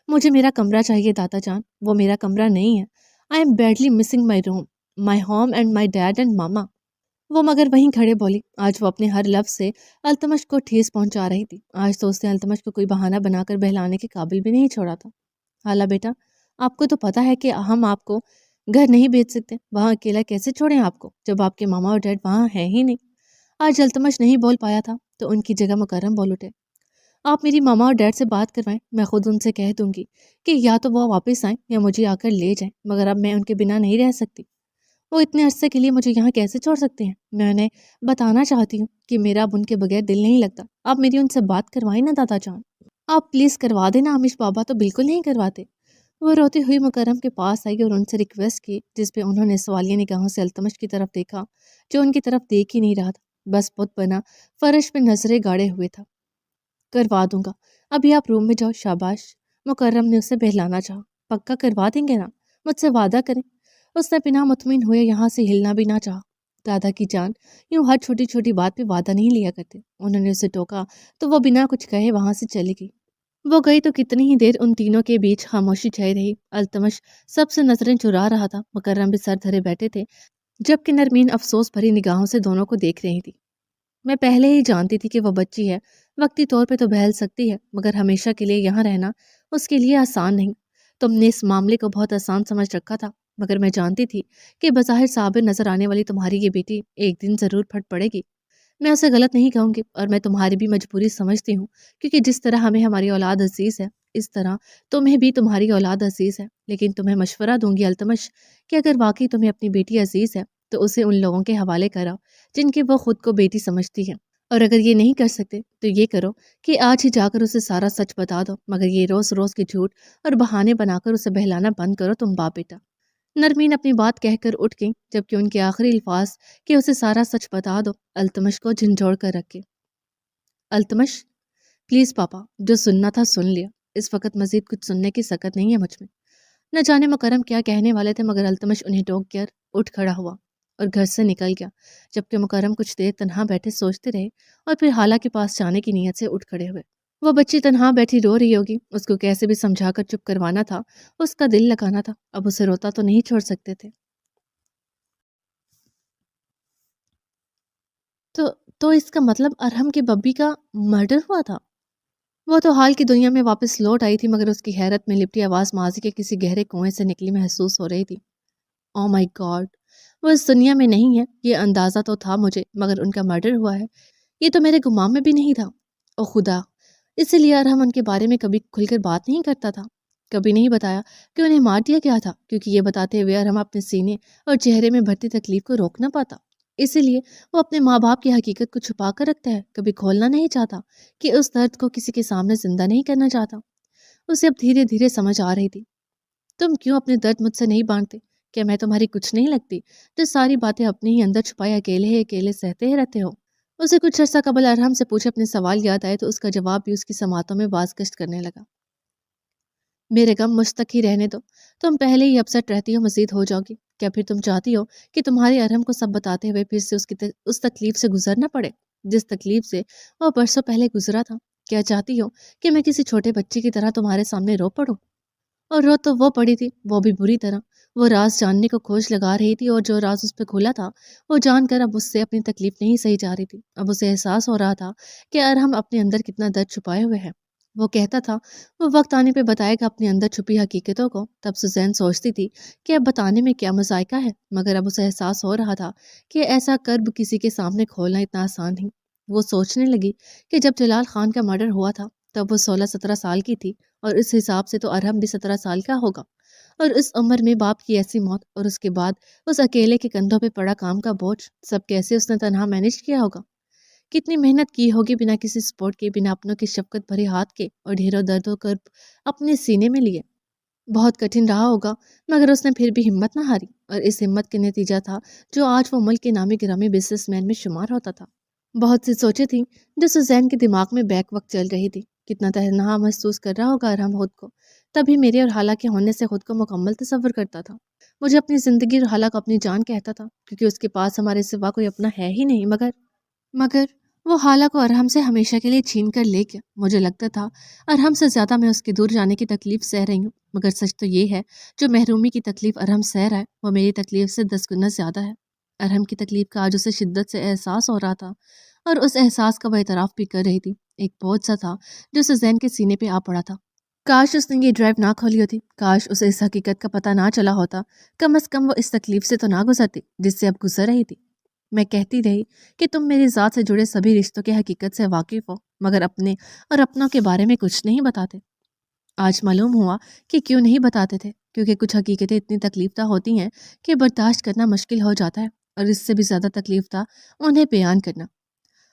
مجھے میرا کمرہ چاہیے دادا جان، وہ میرا کمرہ نہیں ہے۔ I am badly missing my room, my home and my dad and mama. وہ مگر وہیں کھڑے بولی۔ آج وہ اپنے ہر لفظ سے التمش کو ٹھیس پہنچا رہی تھی۔ آج تو اس نے التمش کو کوئی بہانہ بنا کر بہلانے کے قابل بھی نہیں چھوڑا تھا۔ خالہ بیٹا، آپ کو تو پتا ہے کہ ہم آپ کو گھر نہیں بھیج سکتے، وہاں اکیلا کیسے چھوڑیں آپ کو جب آپ کے ماما اور ڈیڈ وہاں ہیں ہی نہیں۔ آج التمش نہیں بول پایا تھا تو ان کی جگہ مکرم بول اٹھے۔ آپ میری ماما اور ڈیڈ سے بات کروائیں، میں خود ان سے کہہ دوں گی کہ یا تو وہ واپس آئیں یا مجھے آ کر لے جائیں، مگر اب میں ان کے بنا نہیں رہ سکتی۔ وہ اتنے عرصے کے لیے مجھے یہاں کیسے چھوڑ سکتے ہیں؟ میں انہیں بتانا چاہتی ہوں کہ میرا اب ان کے بغیر دل نہیں لگتا۔ آپ میری ان سے بات کروائیں نا دادا جان، آپ پلیز کروا دینا۔ عامش بابا تو بالکل نہیں کرواتے۔ وہ روتی ہوئی مکرم کے پاس آئی اور ان سے ریکویسٹ کی، جس پہ انہوں نے سوالیہ نگاہوں سے التمش کی طرف دیکھا، جو ان کی طرف دیکھ ہی نہیں رہا تھا، بس بت بنا فرش پہ نظریں گاڑے ہوئے تھا۔ کروا دوں گا، ابھی آپ روم میں جاؤ۔ شاباش، مکرم نے اسے بہلانا چاہا۔ پکا کروا دیں گے نا، مجھ سے وعدہ کریں۔ اس نے بنا مطمئن ہوئے یہاں سے ہلنا بھی نہ چاہا۔ دادا کی جان یوں ہر چھوٹی چھوٹی بات پہ وعدہ نہیں لیا کرتے۔ انہوں نے اسے ٹوکا تو وہ بنا کچھ کہے وہاں سے چلی گئی۔ وہ گئی تو کتنی ہی دیر ان تینوں کے بیچ خاموشی چھائی رہی۔ التمش سب سے نظریں چرا رہا تھا، مکرم بھی سر دھرے بیٹھے تھے، جبکہ نرمین افسوس بھری نگاہوں سے دونوں کو دیکھ رہی تھی۔ میں پہلے ہی جانتی تھی کہ وہ بچی ہے، وقتی طور پہ تو بہل سکتی ہے، مگر ہمیشہ کے لیے یہاں رہنا اس کے لیے آسان نہیں۔ تم نے اس معاملے کو بہت آسان سمجھ رکھا تھا، مگر میں جانتی تھی کہ بظاہر صابر نظر آنے والی تمہاری یہ بیٹی ایک دن ضرور پھٹ پڑے گی۔ میں اسے غلط نہیں کہوں گی، اور میں تمہاری بھی مجبوری سمجھتی ہوں، کیونکہ جس طرح ہمیں ہماری اولاد عزیز ہے، اس طرح تمہیں بھی تمہاری اولاد عزیز ہے۔ لیکن تمہیں مشورہ دوں گی التمش کہ اگر واقعی تمہیں اپنی بیٹی عزیز ہے تو اسے ان لوگوں کے حوالے کراؤ جن کی وہ خود کو بیٹی سمجھتی ہے، اور اگر یہ نہیں کر سکتے تو یہ کرو کہ آج ہی جا کر اسے سارا سچ بتا دو، مگر یہ روز روز کے جھوٹ اور بہانے بنا کر اسے بہلانا بند کرو تم باپ بیٹا۔ نرمین اپنی بات کہہ کر اٹھ گئی، جبکہ ان کے آخری الفاظ کہ اسے سارا سچ بتا دو التمش کو جھنجھوڑ کر رکھے۔ التمش پلیز پاپا، جو سننا تھا سن لیا، اس وقت مزید کچھ سننے کی سکت نہیں ہے مجھ میں۔ نہ جانے مکرم کیا کہنے والے تھے، مگر التمش انہیں ٹوک کر اٹھ کھڑا ہوا اور گھر سے نکل گیا، جبکہ مکرم کچھ دیر تنہا بیٹھے سوچتے رہے اور پھر خالہ کے پاس جانے کی نیت سے اٹھ کھڑے ہوئے۔ وہ بچی تنہا بیٹھی رو رہی ہوگی، اس کو کیسے بھی سمجھا کر چپ کروانا تھا، اس کا دل لگانا تھا، اب اسے روتا تو نہیں چھوڑ سکتے تھے۔ تو اس کا مطلب ارحم کے ببی کا مرڈر ہوا تھا؟ وہ تو حال کی دنیا میں واپس لوٹ آئی تھی، مگر اس کی حیرت میں لپٹی آواز ماضی کے کسی گہرے کنویں سے نکلی محسوس ہو رہی تھی۔ او مائی گاڈ، وہ اس دنیا میں نہیں ہے، یہ اندازہ تو تھا مجھے، مگر ان کا مرڈر ہوا ہے، یہ تو میرے گمان میں بھی نہیں تھا۔ او خدا، اسی لیے ارحم ان کے بارے میں کبھی کھل کر بات نہیں کرتا تھا، کبھی نہیں بتایا کہ انہیں مار دیا گیا تھا، کیونکہ یہ بتاتے ہوئے ارحم اپنے سینے اور چہرے میں بڑھتی تکلیف کو روک نہ پاتا۔ اسی لیے وہ اپنے ماں باپ کی حقیقت کو چھپا کر رکھتا ہے، کبھی کھولنا نہیں چاہتا، کہ اس درد کو کسی کے سامنے زندہ نہیں کرنا چاہتا۔ اسے اب دھیرے دھیرے سمجھ آ رہی تھی۔ تم کیوں اپنے درد مجھ سے نہیں بانٹتے؟ کیا میں تمہاری کچھ نہیں لگتی، جو ساری باتیں اپنے ہی اندر چھپائے اکیلے ہی اکیلے سہتے ہی رہتے ہو؟ اسے کچھ عرصہ قبل ارحم سے پوچھے اپنے سوال یاد آئے تو اس کا جواب بھی اس کی سماعتوں میں بازگشت کرنے لگا۔ میرے غم مجھ تک ہی رہنے دو، تم پہلے ہی اپسٹ رہتی ہو، مزید ہو جاؤ گی۔ کیا پھر تم چاہتی ہو کہ تمہارے ارحم کو سب بتاتے ہوئے پھر سے اس تکلیف سے گزرنا پڑے جس تکلیف سے وہ برسوں پہلے گزرا تھا؟ کیا چاہتی ہو کہ میں کسی چھوٹے بچے کی طرح تمہارے سامنے رو پڑوں؟ اور رو تو وہ پڑی تھی، وہ بھی بری طرح۔ وہ راز جاننے کو کھوج لگا رہی تھی، اور جو راز اس پہ کھلا تھا وہ جان کر اب اس سے اپنی تکلیف نہیں سہی جا رہی تھی۔ اب اسے احساس ہو رہا تھا کہ ارحم اپنے اندر کتنا درد چھپائے ہوئے ہے۔ وہ کہتا تھا وہ وقت آنے پہ بتائے گا اپنے اندر چھپی حقیقتوں کو، تب سوزین سوچتی تھی کہ اب بتانے میں کیا مذائقہ ہے، مگر اب اسے احساس ہو رہا تھا کہ ایسا کرب کسی کے سامنے کھولنا اتنا آسان نہیں۔ وہ سوچنے لگی کہ جب جلال خان کا مرڈر ہوا تھا تب وہ 16-17 سال کی تھی، اور اس حساب سے تو ارحم بھی 17 سال کا ہوگا، اور اس عمر میں باپ کی ایسی موت، اور اس کے بعد اس اکیلے کے کندھوں پہ پڑا کام کا بوجھ، سب کیسے اس نے تنہا مینج کیا ہوگا؟ کتنی محنت کی ہوگی بنا کسی سپورٹ کے، بنا اپنوں کی شفقت بھرے ہاتھ کے، اور ڈھیروں درد و کرب اپنے سینے میں لیے۔ بہت کٹھن رہا ہوگا، مگر اس نے پھر بھی ہمت نہ ہاری، اور اس ہمت کے نتیجہ تھا جو آج وہ ملک کے نامی گرامی بزنس مین میں شمار ہوتا تھا۔ بہت سی سوچیں تھیں جو سوزین کے دماغ میں بیک وقت چل رہی تھی۔ کتنا تنہا محسوس کر رہا ہوگا ارحم خود کو۔ تبھی میرے اور حالہ کے ہونے سے خود کو مکمل تصور کرتا تھا۔ مجھے اپنی زندگی اور حالہ کو اپنی جان کہتا تھا، کیونکہ اس کے پاس ہمارے سوا کوئی اپنا ہے ہی نہیں۔ مگر وہ حالہ کو ارحم سے ہمیشہ کے لیے چھین کر لے گیا۔ مجھے لگتا تھا ارحم سے زیادہ میں اس کے دور جانے کی تکلیف سہ رہی ہوں، مگر سچ تو یہ ہے جو محرومی کی تکلیف ارحم سہ رہا ہے وہ میری تکلیف سے 10 گنا زیادہ ہے۔ ارحم کی تکلیف کا آج اسے شدت سے احساس ہو رہا تھا، اور اس احساس کا وہ اعتراف بھی کر رہی تھی۔ ایک بوجھ سا تھا جو سوزین کے سینے پہ آ پڑا تھا۔ کاش اس نے یہ ڈرائیو نہ کھولی ہوتی، کاش اسے اس حقیقت کا پتہ نہ چلا ہوتا، کم از کم وہ اس تکلیف سے تو نہ گزرتی جس سے اب گزر رہی تھی۔ میں کہتی رہی کہ تم میری ذات سے جڑے سبھی رشتوں کے حقیقت سے واقف ہو، مگر اپنے اور اپنوں کے بارے میں کچھ نہیں بتاتے۔ آج معلوم ہوا کہ کیوں نہیں بتاتے تھے، کیونکہ کچھ حقیقتیں اتنی تکلیف دہ ہوتی ہیں کہ برداشت کرنا مشکل ہو جاتا ہے، اور اس سے بھی زیادہ تکلیف دہ انہیں بیان کرنا۔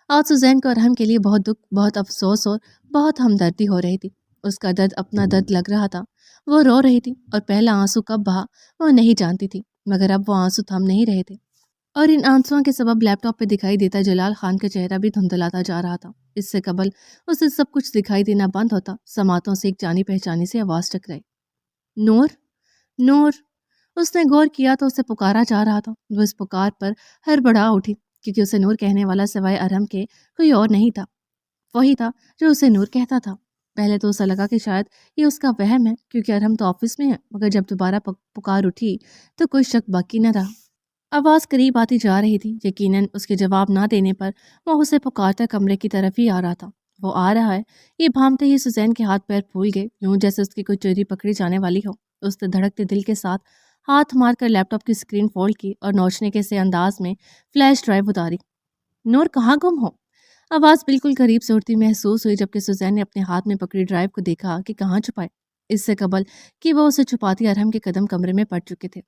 آج سوزین کو ارحم کے لیے بہت دکھ، بہت افسوس اور بہت ہمدردی ہو رہی تھی۔ اس کا درد اپنا درد لگ رہا تھا۔ وہ رو رہی تھی، اور پہلا آنسو کب بہا وہ نہیں جانتی تھی، مگر اب وہ آنسو تھم نہیں رہے تھے، اور ان آنسوؤں کے سبب لیپ ٹاپ پہ دکھائی دیتا جلال خان کا چہرہ بھی دھندلاتا جا رہا تھا۔ اس سے قبل اسے سب کچھ دکھائی دینا بند ہوتا، سماعتوں سے ایک جانی پہچانی سی آواز ٹکرائی، نور، نور۔ اس نے غور کیا تو اسے پکارا جا رہا تھا۔ وہ اس پکار پر ہڑبڑا اٹھی، کیونکہ اسے نور کہنے والا سوائے ارحم کے کوئی اور نہیں تھا۔ وہی تھا جو اسے نور کہتا تھا۔ پہلے تو اسے لگا کہ شاید یہ اس کا وہم ہے، کیونکہ ارحم تو آفس میں ہے، مگر جب دوبارہ پکار اٹھی تو کوئی شک باقی نہ رہا۔ آواز قریب آتی جا رہی تھی، یقیناً اس کے جواب نہ دینے پر وہ اسے پکارتا کمرے کی طرف ہی آ رہا تھا۔ وہ آ رہا ہے یہ بھانتے ہی سوزین کے ہاتھ پیر پھول گئے، یوں جیسے اس کی کوئی چوری پکڑی جانے والی ہو۔ اس نے دھڑکتے دل کے ساتھ ہاتھ مار کر لیپ ٹاپ کی اسکرین فولڈ کی اور نوچنے کے سے انداز میں فلیش ڈرائیو اتاری۔ نور کہاں گم ہو؟ آواز بالکل قریب سے اٹھتی محسوس ہوئی، جبکہ سوزین نے اپنے ہاتھ میں پکڑی ڈرائیو کو دیکھا کہ کہاں چھپائے۔ اس سے قبل کہ وہ اسے چھپاتی ارحم کے قدم کمرے میں پڑ چکے تھے۔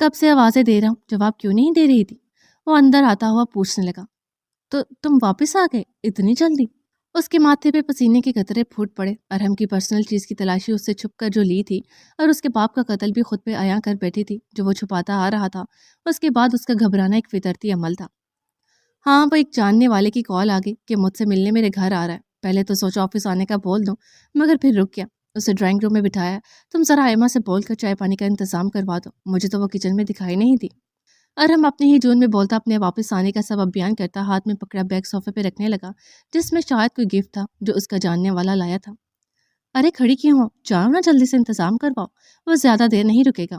کب سے آوازیں دے رہا ہوں، جواب کیوں نہیں دے رہی تھی؟ وہ اندر آتا ہوا پوچھنے لگا۔ تو تم واپس آ گئے اتنی جلدی؟ اس کے ماتھے پہ پسینے کے قطرے پھوٹ پڑے۔ ارحم کی پرسنل چیز کی تلاشی اس سے چھپ کر جو لی تھی، اور اس کے باپ کا قتل بھی خود پہ عیاں کر بیٹھی تھی جو وہ چھپاتا آ رہا تھا۔ اس کے بعد اس کا گھبرانا ایک فطرتی عمل تھا۔ ہاں، وہ ایک جاننے والے کی کال آ گئی کہ مجھ سے ملنے میرے گھر آ رہا ہے۔ پہلے تو سوچا آفس آنے کا بول دوں، مگر پھر رک گیا۔ اسے ڈرائنگ روم میں بٹھایا۔ تم ذرا ایما سے بول کر چائے پانی کا انتظام کروا دو، مجھے تو وہ کچن میں دکھائی نہیں دی۔ ارحم اپنے ہی جون میں بولتا اپنے واپس آنے کا سبب بیان کرتا ہاتھ میں پکڑا بیگ صوفے پہ رکھنے لگا، جس میں شاید کوئی گفٹ تھا جو اس کا جاننے والا لایا تھا۔ ارے کھڑی کیوں ہو؟ جاؤ نا، جلدی سے انتظام کرواؤ، وہ زیادہ دیر نہیں رکے گا۔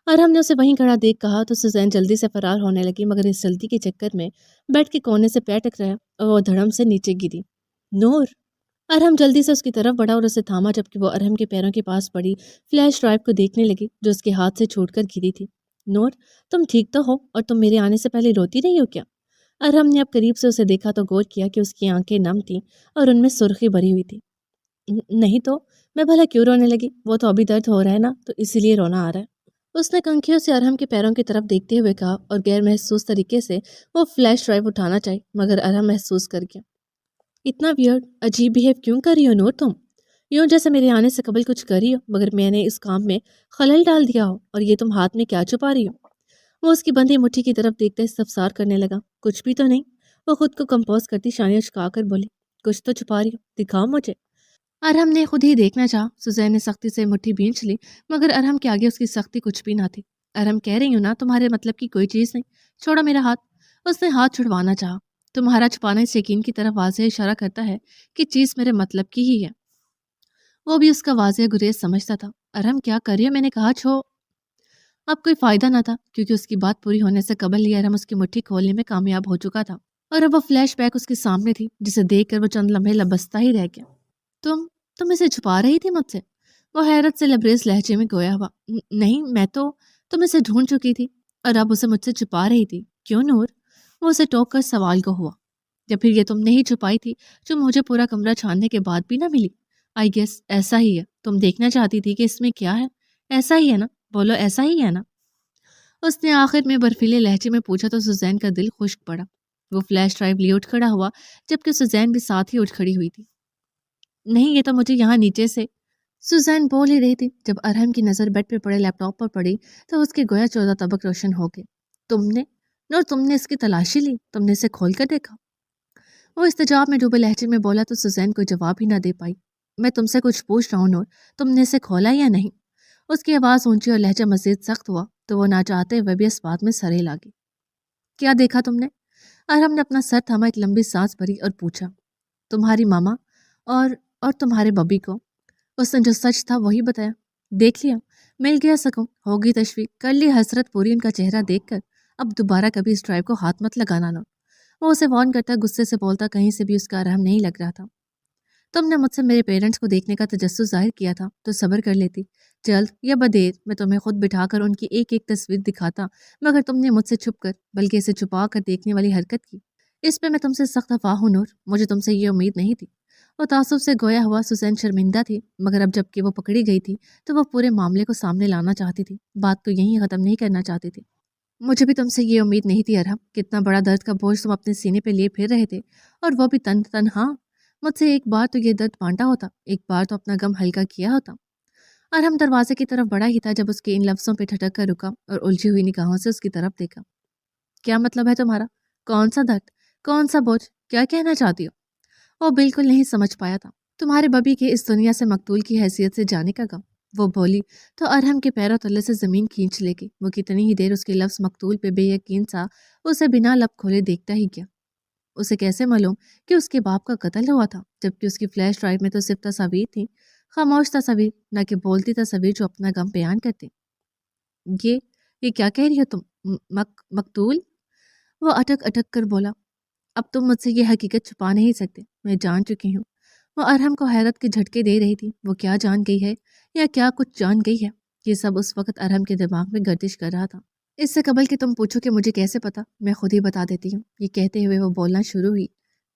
ارحم نے اسے وہیں کھڑا دیکھ کہا تو سوزین جلدی سے فرار ہونے لگی، مگر اس جلدی کے چکر میں بیڈ کے کونے سے پیر ٹکرایا اور وہ دھڑم سے نیچے گری۔ نور! ارحم جلدی سے اس کی طرف بڑھا اور اسے تھاما، جبکہ وہ ارحم کے پیروں کے پاس پڑی فلیش ڈرائیو کو دیکھنے لگی جو اس کے ہاتھ سے چھوٹ کر گری تھی۔ نور، تم ٹھیک تو ہو؟ اور تم میرے آنے سے پہلے روتی رہی ہو کیا؟ ارحم نے اب قریب سے اسے دیکھا تو غور کیا کہ اس کی آنکھیں نم تھیں اور ان میں سرخی بھری ہوئی تھی۔ نہیں تو میں بھلا کیوں رونے لگی؟ وہ تو ابھی درد ہو رہا ہے نا، تو اسی لیے رونا آ رہا ہے۔ اس نے کنکھیوں سے ارحم کے پیروں کی طرف دیکھتے ہوئے کہا، اور غیر محسوس طریقے سے وہ فلیش ڈرائیو اٹھانا چاہی، مگر ارحم محسوس کر گیا۔ اتنا ویئرڈ، عجیب بیہیو کیوں کر رہی ہو نور تم؟ یوں جیسے میرے آنے سے قبل کچھ کر رہی ہو، مگر میں نے اس کام میں خلل ڈال دیا ہو، اور یہ تم ہاتھ میں کیا چھپا رہی ہو؟ وہ اس کی بندھی مٹھی کی طرف دیکھتے استفسار کرنے لگا۔ کچھ بھی تو نہیں، وہ خود کو کمپوز کرتی شانیاں چکا کر بولی۔ کچھ تو چھپا رہی ہو، دکھاؤ مجھے۔ ارحم نے خود ہی دیکھنا چاہا۔ سوزین نے سختی سے مٹھی بھینچ لی، مگر ارحم کے آگے اس کی سختی کچھ بھی نہ تھی۔ ارحم کہہ رہی ہوں نا، تمہارے مطلب کی کوئی چیز نہیں، چھوڑو میرا ہاتھ۔ اس نے ہاتھ چھڑوانا چاہا۔ تمہارا چھپانا اس یقین کی طرف واضح اشارہ کرتا ہے کہ چیز میرے مطلب کی ہی ہے۔ وہ بھی اس کا واضح گریز سمجھتا تھا۔ ارحم کیا کر رہی ہو؟ میں نے کہا اب کوئی فائدہ نہ تھا، کیونکہ اس کی بات پوری ہونے سے قبل ہی ارحم اس کی مٹھی کھولنے میں کامیاب ہو چکا تھا، اور اب وہ فلیش بیک اس کے سامنے تھی، جسے دیکھ کر وہ چند لمحے لبستا ہی رہ گیا۔ تم اسے چھپا رہی تھی مجھ سے؟ وہ حیرت سے لبریز لہجے میں گویا ہوا۔ نہیں، میں تو تم اسے ڈھونڈ چکی تھی، اور اب اسے مجھ سے چھپا رہی تھی، کیوں نور؟ وہ اسے ٹوک کر سوال کو ہوا۔ یا پھر یہ تم نے ہی چھپائی تھی جو مجھے پورا کمرہ چھاننے کے بعد بھی نہ ملی؟ آئی گیس ایسا ہی ہے، تم دیکھنا چاہتی تھی کہ اس میں کیا ہے، ایسا ہی ہے نا؟ بولو ایسا ہی ہے نا؟ اس نے آخر میں برفیلے لہجے میں پوچھا تو سوزین کا دل خشک پڑا۔ وہ فلیش ڈرائیو لیے اٹھ کھڑا ہوا، جبکہ سوزین بھی ساتھ ہی اٹھ کھڑی ہوئی تھی۔ نہیں، یہ تو مجھے یہاں نیچے سے سوزین بول ہی رہی تھی جب ارحم کی نظر بیڈ پہ پڑے لیپ ٹاپ پر پڑی تو اس کے گویا 14 طبق روشن ہو گئے۔ تم نے اس کی تلاشی لی؟ تم نے اسے کھول کر دیکھا؟ وہ استجاب میں ڈوبے لہجے میں بولا تو سوزین کوئی جواب ہی نہ دے پائی۔ میں تم سے کچھ پوچھ رہا ہوں نور، تم نے اسے کھولا یا نہیں؟ اس کی آواز اونچی اور لہجہ مزید سخت ہوا تو وہ نہ چاہتے ہوئے بھی اس بات میں سرے لاگی۔ کیا دیکھا تم نے؟ ارحم نے اپنا سر تھاما، ایک لمبی سانس بھری اور پوچھا۔ تمہاری ماما اور تمہارے ببی کو۔ اس نے جو سچ تھا وہی بتایا۔ دیکھ لیا، مل گیا سکوں، ہوگی تشویق، کر لی حسرت پوری ان کا چہرہ دیکھ کر۔ اب دوبارہ کبھی اس ڈرائیو کو ہاتھ مت لگانا نور۔ وہ اسے وارن کرتا، غصے سے بولتا، کہیں سے بھی اس کا ارحم نہیں لگ رہا تھا۔ تم نے مجھ سے میرے پیرنٹس کو دیکھنے کا تجسس ظاہر کیا تھا تو صبر کر لیتی، جلد یا بدیر میں تمہیں خود بٹھا کر ان کی ایک ایک تصویر دکھاتا، مگر تم نے مجھ سے چھپ کر بلکہ اسے چھپا کر دیکھنے والی حرکت کی۔ اس پہ میں تم سے سخت خفا ہوں نور، مجھے تم سے یہ امید نہیں تھی۔ وہ تعصب سے گویا ہوا سوزین شرمندہ تھی، مگر اب جب کہ وہ پکڑی گئی تھی تو وہ پورے معاملے کو سامنے لانا چاہتی تھی، بات کو یہیں ختم نہیں کرنا چاہتی تھی۔ مجھے بھی تم سے یہ امید نہیں تھی ارحم، کتنا بڑا درد کا بوجھ تم اپنے سینے پہ لیے پھر رہے تھے، اور وہ بھی تنہا۔ مجھ سے ایک بار تو یہ درد بانٹا ہوتا، ایک بار تو اپنا غم ہلکا کیا ہوتا۔ ارحم دروازے کی طرف بڑھا ہی تھا جب اس کے ان لفظوں پہ ٹھٹک کر رکا اور الجھی ہوئی نگاہوں سے اس کی طرف دیکھا۔ کیا مطلب ہے تمہارا؟ کون سا درد؟ کون سا بوجھ؟ کیا کہنا چاہتی ہو؟ وہ بالکل نہیں سمجھ پایا تھا۔ تمہارے ببی کے اس دنیا سے مقتول کی حیثیت سے جانے کا غم، وہ بولی تو ارحم کے پیروں تلے سے زمین کھینچ لے گی۔ وہ کتنی ہی دیر اس کے لفظ مقتول پہ بے یقین سا اسے بنا لب کھولے دیکھتا ہی گیا۔ اسے کیسے معلوم کہ اس کے باپ کا قتل ہوا تھا، جبکہ اس کی فلیش ڈرائیو میں تو صرف تصاویر تھیں، خاموش تصاویر، نہ کہ بولتی تصاویر جو اپنا غم بیان کرتے۔ یہ کیا کہہ رہی ہو تم؟ مقتول؟ وہ اٹک اٹک کر بولا۔ اب تم مجھ سے یہ حقیقت چھپا نہیں سکتے، میں جان چکی ہوں۔ وہ ارحم کو حیرت کے جھٹکے دے رہی تھی، وہ کیا جان گئی ہے یا کیا کچھ جان گئی ہے؟ یہ سب اس وقت ارحم کے دماغ میں گردش کر رہا تھا۔ اس سے قبل کہ تم پوچھو کہ مجھے کیسے پتا، میں خود ہی بتا دیتی ہوں۔ یہ کہتے ہوئے وہ بولنا شروع ہوئی۔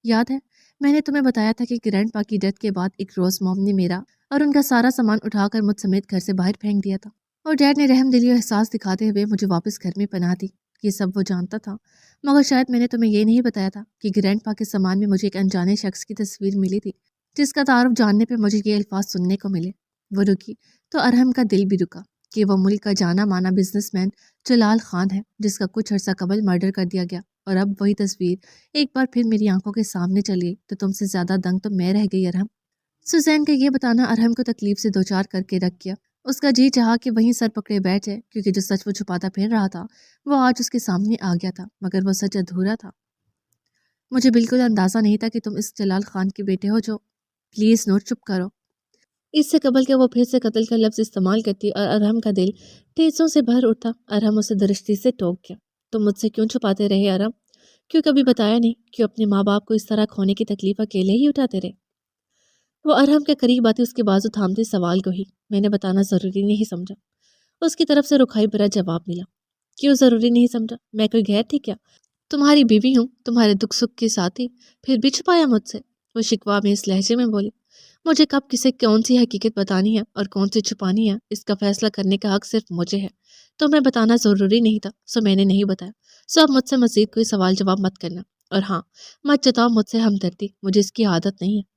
یاد ہے میں نے تمہیں بتایا تھا کہ گرینڈ پا کی ڈیتھ کے بعد ایک روز موم نے میرا اور ان کا سارا سامان اٹھا کر مجھ سمیت گھر سے باہر پھینک دیا تھا، اور ڈیڈ نے رحم دلی و احساس دکھاتے ہوئے مجھے واپس گھر میں پناہ دی۔ یہ سب وہ جانتا تھا، مگر شاید میں نے تمہیں یہ نہیں بتایا تھا کہ گرینڈ پا کے سامان میں مجھے ایک انجانے شخص کی تصویر ملی تھی، جس کا تعارف جاننے پہ مجھے یہ الفاظ سننے کو ملے۔ وہ رکی تو ارحم کا دل بھی رکا کہ وہ ملک کا جانا مانا بزنس مین جلال خان ہے، جس کا کچھ عرصہ قبل مرڈر کر دیا گیا، اور اب وہی تصویر ایک بار پھر میری آنکھوں کے سامنے چلی تو تم سے زیادہ دنگ تو میں رہ گئی ارحم۔ سوزین کا یہ بتانا ارحم کو تکلیف سے دوچار کر کے رکھ گیا۔ اس کا جی چاہا کہ وہیں سر پکڑے بیٹھ جائے، کیونکہ جو سچ وہ چھپاتا پھر رہا تھا وہ آج اس کے سامنے آ گیا تھا، مگر وہ سچ ادھورا تھا۔ مجھے بالکل اندازہ نہیں تھا کہ تم اس جلال خان کے بیٹے ہو جو… پلیز نور چپ کرو۔ اس سے قبل کہ وہ پھر سے قتل کا لفظ استعمال کرتی اور ارحم کا دل ٹھیسوں سے بھر اٹھا، ارحم اسے درشتی سے ٹوک گیا۔ تم مجھ سے کیوں چھپاتے رہے ارحم؟ کیوں کبھی بتایا نہیں؟ کیوں اپنے ماں باپ کو اس طرح کھونے کی تکلیف اکیلے ہی اٹھاتے رہے؟ وہ ارحم کے قریب آتی اس کے بازو تھامتے سوال کو ہی میں نے بتانا ضروری نہیں سمجھا۔ اس کی طرف سے رکھائی بھرا جواب ملا۔ کیوں ضروری نہیں سمجھا؟ میں کوئی غیر تھی کیا؟ تمہاری بیوی ہوں، تمہارے دکھ سکھ کی ساتھی، پھر بھی چھپایا مجھ سے؟ وہ شکوا میں اس لہجے میں بولی۔ مجھے کب کسے کون سی حقیقت بتانی ہے اور کون سی چھپانی ہے، اس کا فیصلہ کرنے کا حق صرف مجھے ہے۔ تمہیں بتانا ضروری نہیں تھا، سو میں نے نہیں بتایا۔ سو اب مجھ سے مزید کوئی سوال جواب مت کرنا، اور ہاں مت جتاؤ مجھ سے ہمدردی، مجھے اس کی عادت نہیں ہے۔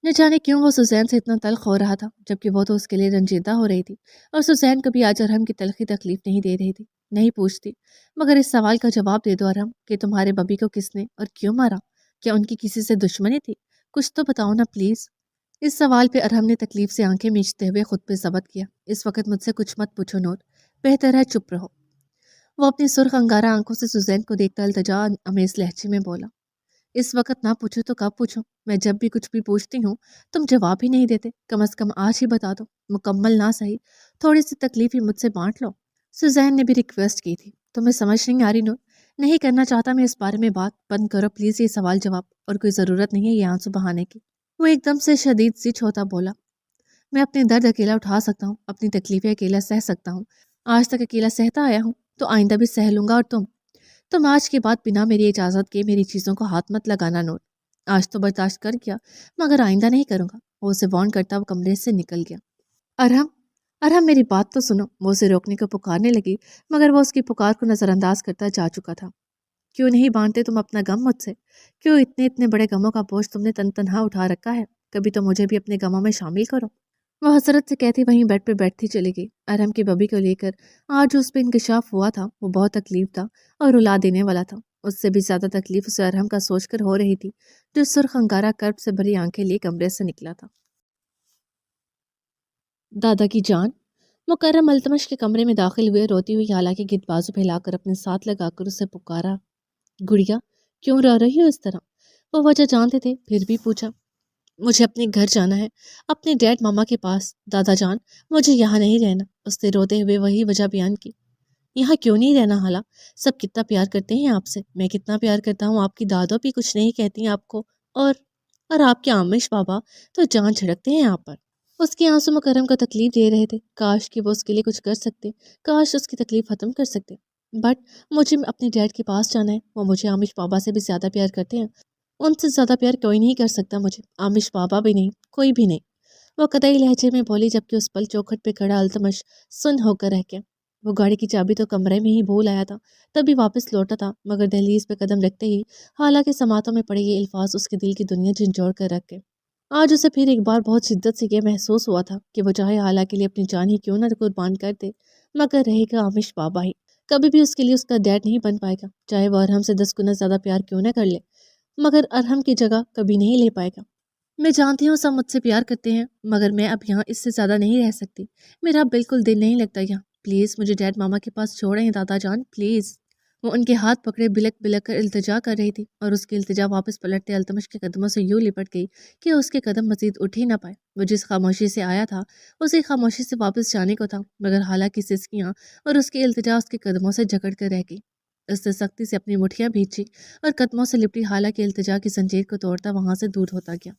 نہ جانے کیوں وہ سوزین سے اتنا تلخ ہو رہا تھا، جبکہ وہ تو اس کے لیے رنجیدہ ہو رہی تھی، اور سوزین کو بھی آج ارحم کی تلخی تکلیف نہیں دے رہی تھی۔ نہیں پوچھتی، مگر اس سوال کا جواب دے دو ارحم کہ تمہارے ببی کو کس نے اور کیوں مارا؟ کیا ان کی کسی سے دشمنی تھی؟ کچھ تو بتاؤ نا پلیز۔ اس سوال پہ ارحم نے تکلیف سے آنکھیں میچتے ہوئے خود پہ ضبط کیا۔ اس وقت مجھ سے کچھ مت پوچھو نور، بہتر ہے چپ رہو۔ وہ اپنی سرخ انگارہ آنکھوں سے سوزین کو دیکھتا التجا امیز لہجے میں بولا۔ اس وقت نہ پوچھو تو کب پوچھوں؟ میں جب بھی کچھ بھی پوچھتی ہوں تم جواب ہی نہیں دیتے، کم از کم آج ہی بتا دو، مکمل نہ صحیح تھوڑی سی تکلیف ہی مجھ سے بانٹ لو۔ سوزین نے بھی ریکویسٹ کی تھی۔ تمہیں سمجھ نہیں آ رہی نور؟ نہیں کرنا چاہتا میں اس بارے میں بات، بند کرو پلیز یہ سوال جواب، اور کوئی ضرورت نہیں ہے یہ آنسو بہانے کی۔ وہ ایک دم سے شدید سی ہوتا بولا۔ میں اپنے درد اکیلا اٹھا سکتا ہوں، اپنی تکلیفیں اکیلا سہ سکتا ہوں، آج تک اکیلا سہتا آیا ہوں تو آئندہ بھی سہ لوں گا، اور تم آج کے بعد بنا میری اجازت کے میری چیزوں کو ہاتھ مت لگانا نور۔ آج تو برداشت کر گیا، مگر آئندہ نہیں کروں گا۔ وہ اسے وارن کرتا وہ کمرے سے نکل گیا۔ ارحم میری بات تو سنو۔ وہ اسے روکنے کو پکارنے لگی، مگر وہ اس کی پکار کو نظر انداز کرتا جا چکا تھا۔ کیوں نہیں بانٹتے تم اپنا غم مجھ سے؟ کیوں اتنے بڑے غموں کا بوجھ تم نے تنہا اٹھا رکھا ہے؟ کبھی تو مجھے بھی اپنے غموں میں شامل کرو۔ وہ حسرت سے کہتی وہیں بیڈ پہ بیٹھتی چلی گئی۔ ارحم کی ببی کو لے کر آج جو اس پہ انکشاف ہوا تھا وہ بہت تکلیف تھا اور رلا دینے والا تھا۔ اس سے بھی زیادہ تکلیف اسے ارحم کا سوچ کر ہو رہی تھی، جو سرخ انگارہ کرب سے بھری آنکھیں لیے کمرے سے نکلا تھا۔ دادا کی جان، مکرم التمش کے کمرے میں داخل ہوئے، روتی ہوئی خالہ کے گرد بازو پھیلا کر اپنے ساتھ لگا کر اسے پکارا، گڑیا کیوں رو رہی ہو اس طرح؟ وہ وجہ جانتے تھے پھر بھی پوچھا۔ مجھے اپنے گھر جانا ہے، اپنے ڈیڈ ماما کے پاس۔ دادا جان مجھے یہاں نہیں رہنا، اس نے روتے ہوئے وہی وجہ بیان کی۔ یہاں کیوں نہیں رہنا خالہ؟ سب کتنا پیار کرتے ہیں آپ سے، میں کتنا پیار کرتا ہوں، آپ کی دادو بھی کچھ نہیں کہتی ہیں آپ کو، اور آپ کے آمش بابا تو جان چھڑکتے ہیں آپ پر۔ اس کے آنسو مکرم کو تکلیف دے رہے تھے، کاش کہ وہ اس کے لیے کچھ کر سکتے، کاش اس کی تکلیف ختم کر سکتے، بٹ مجھے اپنے ڈیڈ کے پاس جانا ہے، وہ مجھے آمش بابا سے بھی زیادہ پیار کرتے ہیں، ان سے زیادہ پیار کوئی نہیں کر سکتا مجھے، آمش بابا بھی نہیں، کوئی بھی نہیں، وہ قطعی لہجے میں بولی، جبکہ اس پل چوکھٹ پہ کھڑا التمش سن ہو کر رہ گیا۔ وہ گاڑی کی چابی تو کمرے میں ہی بھول آیا تھا، تبھی واپس لوٹا تھا، مگر دہلیز پہ قدم رکھتے ہی حالانکہ سماعتوں میں پڑے یہ الفاظ اس کے دل کی دنیا جھنجھوڑ کر رکھ گئے۔ آج اسے پھر ایک بار بہت شدت سے یہ محسوس ہوا تھا کہ وہ چاہے حالہ کے لیے اپنی جان ہی کیوں نہ قربان کر دے، مگر رہے گا آمش بابا ہی، کبھی بھی اس کے لیے اس کا ڈیڈ نہیں بن پائے گا، چاہے وہ ارحم سے 10 گنا زیادہ پیار کیوں نہ کر لے، مگر ارحم کی جگہ کبھی نہیں لے پائے گا۔ میں جانتی ہوں سب مجھ سے پیار کرتے ہیں، مگر میں اب یہاں اس سے زیادہ نہیں رہ سکتی، میرا بالکل دل نہیں لگتا یہاں، پلیز مجھے ڈیڈ ماما کے پاس چھوڑیں دادا جان، پلیز۔ وہ ان کے ہاتھ پکڑے بلک بلک کر التجا کر رہی تھی، اور اس کی التجا واپس پلٹتے التمش کے قدموں سے یوں لپٹ گئی کہ اس کے قدم مزید اٹھ ہی نہ پائے۔ وہ جس خاموشی سے آیا تھا اسی خاموشی سے واپس جانے کو تھا، مگر حالہ کی سسکیاں اور اس کی التجا اس کے قدموں سے جکڑ کر رہ گئی۔ اس نے سختی سے اپنی مٹھیاں بھینچی اور قدموں سے لپٹی حالہ کی التجا کی زنجیر کو توڑتا وہاں سے دور ہوتا گیا،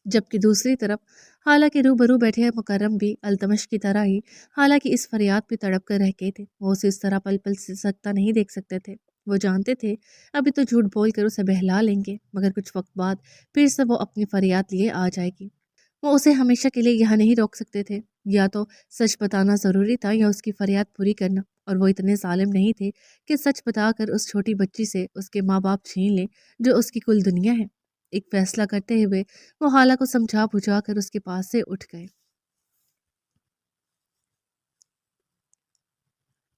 جبکہ دوسری طرف حالہ کے روبرو بیٹھے مکرم بھی التمش کی طرح ہی حالہ کی اس فریاد پہ تڑپ کر رہ گئے تھے۔ وہ اسے اس طرح پل پل سے سکتا نہیں دیکھ سکتے تھے، وہ جانتے تھے ابھی تو جھوٹ بول کر اسے بہلا لیں گے، مگر کچھ وقت بعد پھر سے وہ اپنی فریاد لیے آ جائے گی۔ وہ اسے ہمیشہ کے لیے یہاں نہیں روک سکتے تھے، یا تو سچ بتانا ضروری تھا یا اس کی فریاد پوری کرنا، اور وہ اتنے ظالم نہیں تھے کہ سچ بتا کر اس چھوٹی بچی سے اس کے ماں باپ چھین لیں جو اس کی کل دنیا ہے۔ ایک فیصلہ کرتے ہوئے وہ حالہ کو سمجھا بجھا کر اس کے پاس سے اٹھ گئے۔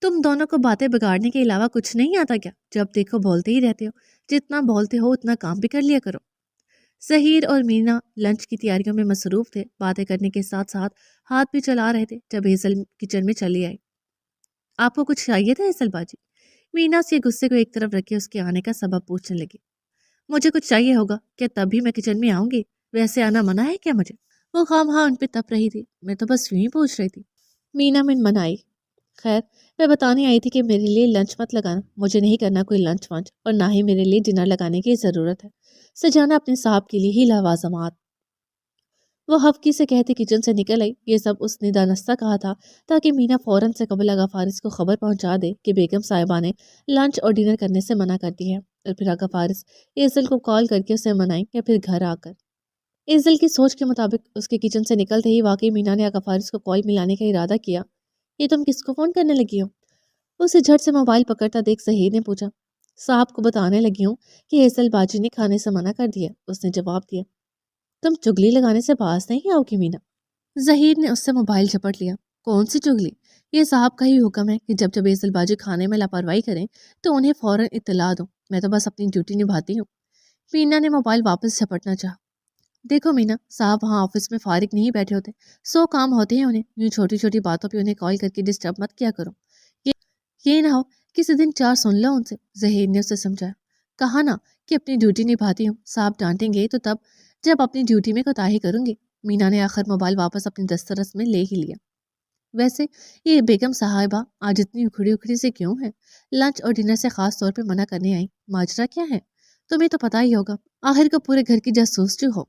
تم دونوں کو باتیں بگاڑنے کے علاوہ کچھ نہیں آتا کیا؟ جب دیکھو بولتے ہی رہتے ہو، جتنا بولتے ہو اتنا کام بھی کر لیا کرو۔ ظہیر اور مینا لنچ کی تیاریوں میں مصروف تھے، باتیں کرنے کے ساتھ ساتھ ہاتھ بھی چلا رہے تھے جب ہیزل کچن میں چلی آئی۔ آپ کو کچھ چاہیے تھا ہیزل باجی؟ مینا اس کے غصے کو ایک طرف رکھے اس کے آنے کا سبب پوچھنے لگی۔ مجھے کچھ چاہیے ہوگا کیا تبھی میں کچن میں آؤں گی؟ ویسے آنا منع ہے کیا مجھے؟ وہ خواہ ان پہ تپ رہی تھی۔ میں تو بس یوں ہی پوچھ رہی تھی، مینا من منائی۔ خیر میں بتانے آئی تھی کہ میرے لیے لنچ مت لگانا، مجھے نہیں کرنا کوئی لنچ ونچ، اور نہ ہی میرے لیے ڈنر لگانے کی ضرورت ہے۔ سجانا اپنے صاحب کے لیے ہی لوازمات۔ وہ ہفکی سے کہتے کچن سے نکل آئی۔ یہ سب اس نے دانستہ کہا تھا تاکہ مینا فوراً سے قبل آغا فارس کو خبر پہنچا دے کہ بیگم صاحبہ نے لنچ اور ڈنر کرنے سے منع کر دی ہے، اور پھر آغا فارس ایزل کو کال کر کے اسے منائیں یا پھر گھر آ کر۔ ایزل کی سوچ کے مطابق اس کے کچن سے نکلتے ہی واقعی مینا نے آغا فارس کو کال ملانے کا ارادہ کیا۔ یہ تم کس کو فون کرنے لگی ہو؟ اسے جھٹ سے موبائل پکڑتا دیکھ ظہیر نے پوچھا۔ صاحب کو بتانے لگی ہوں کہ ایزل باجی نے کھانے سے منع کر دیا، اس نے جواب دیا۔ تم چگلی لگانے سے باز نہیں آؤ گی مینا؟ ظہیر نے اس سے موبائل جھپٹ لیا۔ کون سی چگلی؟ یہ صاحب کا ہی حکم ہے کہ جب جب ایزل باجی کھانے میں لاپرواہی کریں تو انہیں فوراً اطلاع دو، میں تو بس اپنی ڈیوٹی نبھاتی ہوں۔ مینا نے موبائل واپس جھپٹنا چاہا۔ دیکھو مینا، صاحب وہاں آفس میں فارغ نہیں بیٹھے ہوتے، 100 کام ہوتے ہیں انہیں، یوں چھوٹی چھوٹی باتوں پہ انہیں کال کر کے ڈسٹرب مت کیا کرو، یہ نہ ہو کسی دن 4 سن لو ان سے، ظہیر نے اسے سمجھایا۔ کہا نا کہ اپنی ڈیوٹی نبھاتی ہوں، صاحب ڈانٹیں گے تو تب جب اپنی ڈیوٹی میں کوتاہی کروں گی۔ مینا نے آخر موبائل واپس اپنی دسترس میں لے ہی لیا۔ ویسے یہ بیگم صاحبہ آج اتنی اکھڑی اکھڑی سے کیوں ہے؟ لنچ اور ڈنر سے خاص طور پہ منع کرنے آئی، ماجرا کیا ہے؟ تمہیں تو پتہ ہی ہوگا، آخر کو پورے گھر کی جاسوس جو ہو۔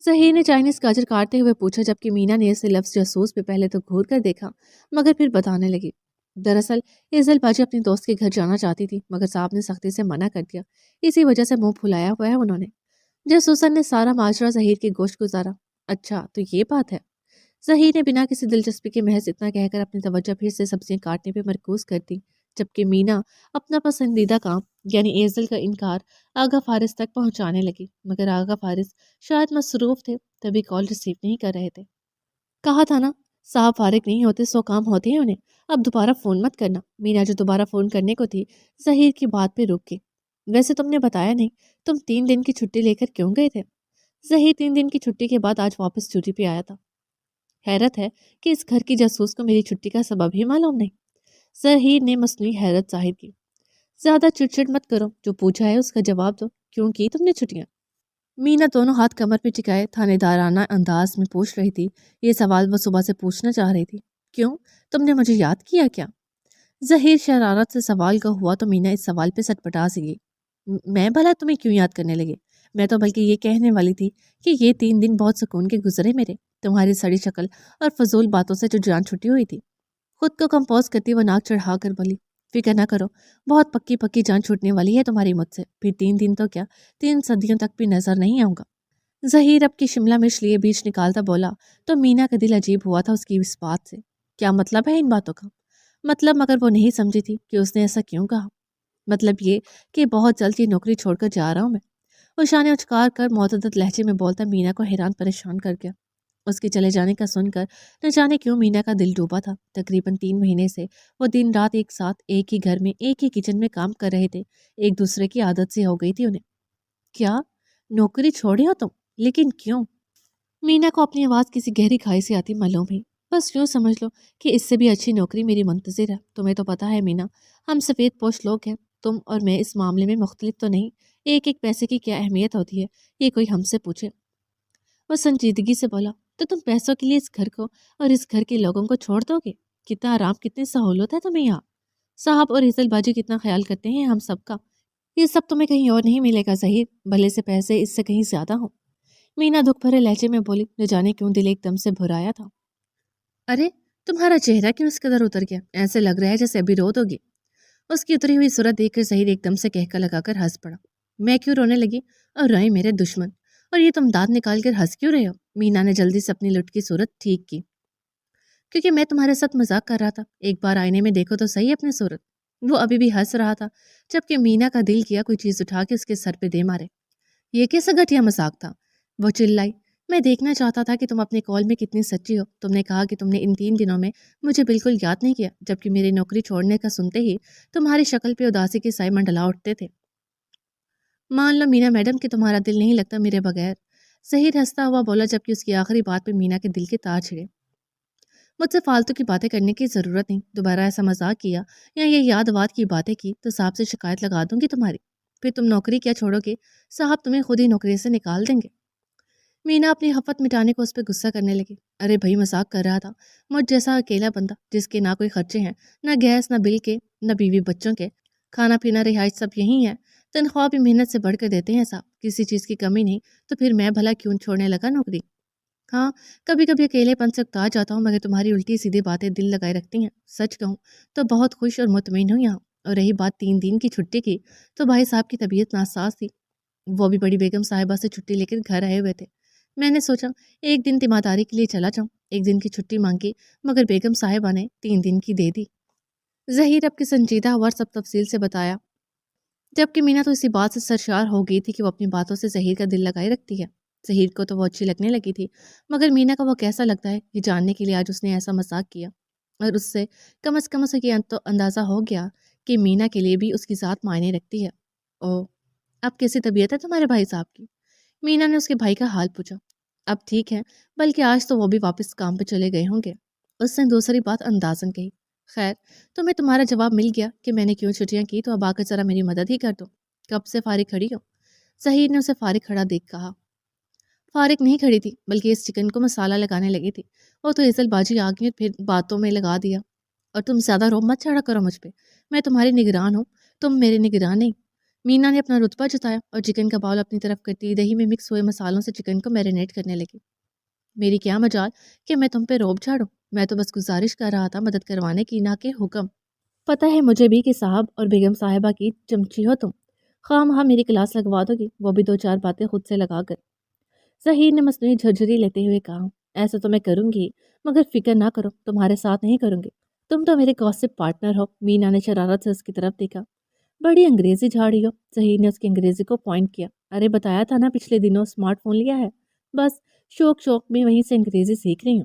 ظہیر نے چائنیز گاجر کاٹتے ہوئے پوچھا، جبکہ مینا نے اسے لفظ جاسوس پہ پہلے تو گھور کر دیکھا مگر پھر بتانے لگی۔ دراصل ایزل باجی اپنی دوست کے گھر جانا چاہتی تھی، مگر صاحب نے سختی سے منع کر دیا، اسی وجہ سے منہ پھلایا ہوا ہے انہوں نے۔ جاسوسن نے سارا ماجرا ظہیر کی گوشت گزارا۔ اچھا تو یہ بات ہے؟ ظہیر نے بنا کسی دلچسپی کے محض اتنا کہہ کر اپنی توجہ پھر سے سبزیاں کاٹنے پہ مرکوز کر دی، جبکہ مینا اپنا پسندیدہ کام یعنی ایزل کا انکار آغا فارس تک پہنچانے لگی، مگر آغا فارس شاید مصروف تھے تبھی کال ریسیو نہیں کر رہے تھے۔ کہا تھا نا، صاحب فارغ نہیں ہوتے 100 کام ہوتے ہیں انہیں، اب دوبارہ فون مت کرنا۔ مینا جو دوبارہ فون کرنے کو تھی ظہیر کی بات پہ رک گئی۔ ویسے تم نے بتایا نہیں، تم 3 دن کی چھٹی لے کر کیوں گئے تھے؟ ظہیر 3 دن کی چھٹی کے بعد آج واپس ڈیوٹی پہ آیا تھا۔ حیرت ہے کہ اس گھر کی جاسوس کو میری چھٹی کا سبب ہی معلوم نہیں۔ ظہیر نے مصنوعی حیرت ظاہر کی۔ زیادہ چڑچڑ مت کرو، جو پوچھا ہے اس کا جواب دو، کیوں کی تم نے چھٹیاں؟ مینا دونوں ہاتھ کمر پہ ٹکائے تھانے دارانہ انداز میں پوچھ رہی تھی۔ یہ سوال وہ صبح سے پوچھنا چاہ رہی تھی۔ کیوں؟ تم نے مجھے یاد کیا کیا؟ ظہیر شرارت سے سوال کا ہوا تو مینا اس سوال پہ سٹپٹا سی گئی۔ میں بھلا تمہیں کیوں یاد کرنے لگے؟ میں تو بلکہ یہ کہنے والی تھی کہ یہ 3 دن بہت سکون کے گزرے میرے، تمہاری سڑی شکل اور فضول باتوں سے جو جان چھٹی ہوئی تھی۔ خود کو کمپوز کرتی وہ ناک چڑھا کر بولی، فکر نہ کرو، بہت پکی پکی جان چھوٹنے والی ہے تمہاری مجھ سے، پھر 3 دن تو کیا 3 صدیوں تک بھی نظر نہیں آؤں گا۔ ظہیر اب کی شملہ مرچ لیے بیچ نکالتا بولا تو مینا کا دل عجیب ہوا تھا اس کی اس بات سے۔ کیا مطلب ہے ان باتوں کا؟ مطلب مگر وہ نہیں سمجھی تھی کہ اس نے ایسا کیوں کہا۔ مطلب یہ کہ بہت جلد یہ نوکری چھوڑ کر جا رہا ہوں میں۔ وہ شانے اچکار کر معتدل لہجے میں بولتا مینا کو حیران پریشان کر گیا۔ اس کے چلے جانے کا سن کر نہ جانے کیوں مینا کا دل ڈوبا تھا۔ تقریباً 3 مہینے سے وہ دن رات ایک ساتھ ایک ہی گھر میں ایک ہی کچن میں کام کر رہے تھے، ایک دوسرے کی عادت سے ہو گئی تھی انہیں۔ کیا نوکری چھوڑی ہو تم؟ لیکن کیوں؟ مینا کو اپنی آواز کسی گہری کھائی سے آتی معلوم ہوئی۔ بس یوں سمجھ لو کہ اس سے بھی اچھی نوکری میری منتظر ہے۔ تمہیں تو پتا ہے مینا، ہم سفید پوش لوگ ہیں، تم اور میں اس معاملے میں مختلف تو نہیں۔ ایک ایک پیسے کی کیا اہمیت ہوتی ہے، یہ کوئی ہم سے پوچھے؟ وہ سنجیدگی سے بولا، تو تم پیسوں کے لیے اس گھر کو اور اس گھر کے لوگوں کو چھوڑ دو گے؟ کتنا آرام، کتنی سہولت ہے تمہیں یہاں۔ صاحب اور حیصل باجی کتنا خیال کرتے ہیں ہم سب کا۔ یہ سب تمہیں کہیں اور نہیں ملے گا ظہیر، بھلے سے پیسے اس سے کہیں زیادہ ہوں۔ مینا دکھ بھرے لہجے میں بولی، نہ جانے کیوں دل ایک دم سے بھرایا تھا۔ ارے تمہارا چہرہ کیوں اس قدر اتر گیا؟ ایسے لگ رہا ہے جیسے ابھی رو دو گی۔ اس کی اتری ہوئی صورت دیکھ کر ظہیر ایک دم سے کہکا لگا کر ہنس پڑا۔ میں کیوں رونے لگی؟ اور روئے میرے دشمن؟ اور یہ تم دانت نکال کر ہنس کیوں رہے ہو؟ مینا نے جلدی سے اپنی لٹ کی صورت ٹھیک کی۔ کیونکہ میں تمہارے ساتھ مذاق کر رہا تھا، ایک بار آئینے میں دیکھو تو صحیح اپنی صورت۔ وہ ابھی بھی ہنس رہا تھا جبکہ مینا کا دل کیا کوئی چیز اٹھا کے اس کے سر پہ دے مارے۔ یہ کیسا گھٹیا مذاق تھا؟ وہ چلائی، میں دیکھنا چاہتا تھا کہ تم اپنے کال میں کتنی سچی ہو۔ تم نے کہا کہ تم نے ان 3 دنوں میں مجھے بالکل یاد نہیں کیا، جبکہ میری نوکری چھوڑنے کا سنتے ہی تمہاری شکل پہ اداسی کے سائے منڈلا اٹھتے تھے۔ مان لو مینا میڈم کہ تمہارا دل نہیں لگتا میرے بغیر۔ ظہیر ہنستا ہوا بولا جبکہ اس کی آخری بات پہ مینا کے دل کے تار چھڑے۔ مجھ سے فالتو کی باتیں کرنے کی ضرورت نہیں، دوبارہ ایسا مذاق کیا یا یہ یاد واد کی باتیں کی تو صاحب سے شکایت لگا دوں گی تمہاری، پھر تم نوکری کیا چھوڑو گے، صاحب تمہیں خود ہی نوکری سے نکال دیں گے۔ مینا اپنی حفت مٹانے کو اس پہ غصہ کرنے لگی۔ ارے بھائی مذاق کر رہا تھا، مجھ جیسا اکیلا بندہ جس کے نہ کوئی خرچے ہیں، نہ گیس، نہ بل کے، نہ بیوی بچوں کے، کھانا پینا رہائش سب یہی ہے، تنخواہ بھی محنت سے بڑھ کر دیتے ہیں صاحب، کسی چیز کی کمی نہیں، تو پھر میں بھلا کیوں چھوڑنے لگا نوکری؟ ہاں کبھی کبھی اکیلے پن سے اکتا جاتا ہوں، مگر تمہاری الٹی سیدھی باتیں دل لگائے رکھتی ہیں۔ سچ کہوں تو بہت خوش اور مطمئن ہوں یہاں۔ اور رہی بات 3 دن کی چھٹی کی تو بھائی صاحب کی طبیعت ناساز تھی، وہ بھی بڑی بیگم صاحبہ سے چھٹی لے کر گھر آئے ہوئے تھے۔ میں نے سوچا ایک دن تیمارداری کے لیے چلا جاؤں، ایک دن کی چھٹی مانگی مگر بیگم صاحبہ نے 3 دن کی دے دی۔ ظہیر اب کی سنجیدہ ہوا سب تفصیل سے بتایا، جبکہ مینا تو اسی بات سے سرشار ہو گئی تھی کہ وہ اپنی باتوں سے ظہیر کا دل لگائے رکھتی ہے۔ ظہیر کو تو وہ اچھی لگنے لگی تھی، مگر مینا کا وہ کیسا لگتا ہے یہ جاننے کے لیے آج اس نے ایسا مذاق کیا، اور اس سے کم از کم اسے یہ تو اندازہ ہو گیا کہ مینا کے لیے بھی اس کی ذات معنی رکھتی ہے۔ او اب کیسی طبیعت ہے تمہارے بھائی صاحب کی؟ مینا نے اس کے بھائی کا حال پوچھا۔ اب ٹھیک ہے، بلکہ آج تو وہ بھی واپس کام پہ چلے گئے ہوں گے۔ اس نے دوسری بات اندازن کہی۔ خیر تمہیں تمہارا جواب مل گیا کہ میں نے کیوں چھٹیاں کی، تو اب آ کر ذرا میری مدد ہی کر دو۔ کب سے فارغ کھڑی ہو؟ ظہیر نے اسے فارغ کھڑا دیکھ کہا۔ فارغ نہیں کھڑی تھی، بلکہ اس چکن کو مسالہ لگانے لگی تھی، وہ تو حیصل باجی آ گئی پھر باتوں میں لگا دیا۔ اور تم زیادہ روب مت چڑھا کرو مجھ پہ، میں تمہاری نگران ہوں، تم میرے نگران نہیں۔ مینا نے اپنا رتبہ جتایا اور چکن کا باؤل اپنی طرف کرتی دہی میں مکس ہوئے مسالوں سے چکن کو میرینیٹ کرنے لگی۔ میری کیا مجال کہ میں تم پہ روب جھاڑوں، میں تو بس گزارش کر رہا تھا مدد کروانے کی، نہ کہ حکم۔ پتہ ہے مجھے بھی کہ صاحب اور بیگم صاحبہ کی چمچی ہو تم، خواہ مہاں میری کلاس لگوا دو گی، وہ بھی 2 4 باتیں خود سے لگا کر۔ ظہیر نے مصنوعی جھرجھری لیتے ہوئے کہا، ایسا تو میں کروں گی، مگر فکر نہ کرو، تمہارے ساتھ نہیں کروں گی، تم تو میرے گوسپ پارٹنر ہو۔ مینا نے شرارت سے اس کی طرف دیکھا۔ بڑی انگریزی جھاڑی ہو۔ ظہیر نے اس کی انگریزی کو پوائنٹ کیا۔ ارے بتایا تھا نا پچھلے دنوں اسمارٹ فون لیا ہے، بس شوق میں وہیں سے انگریزی سیکھ رہی ہوں۔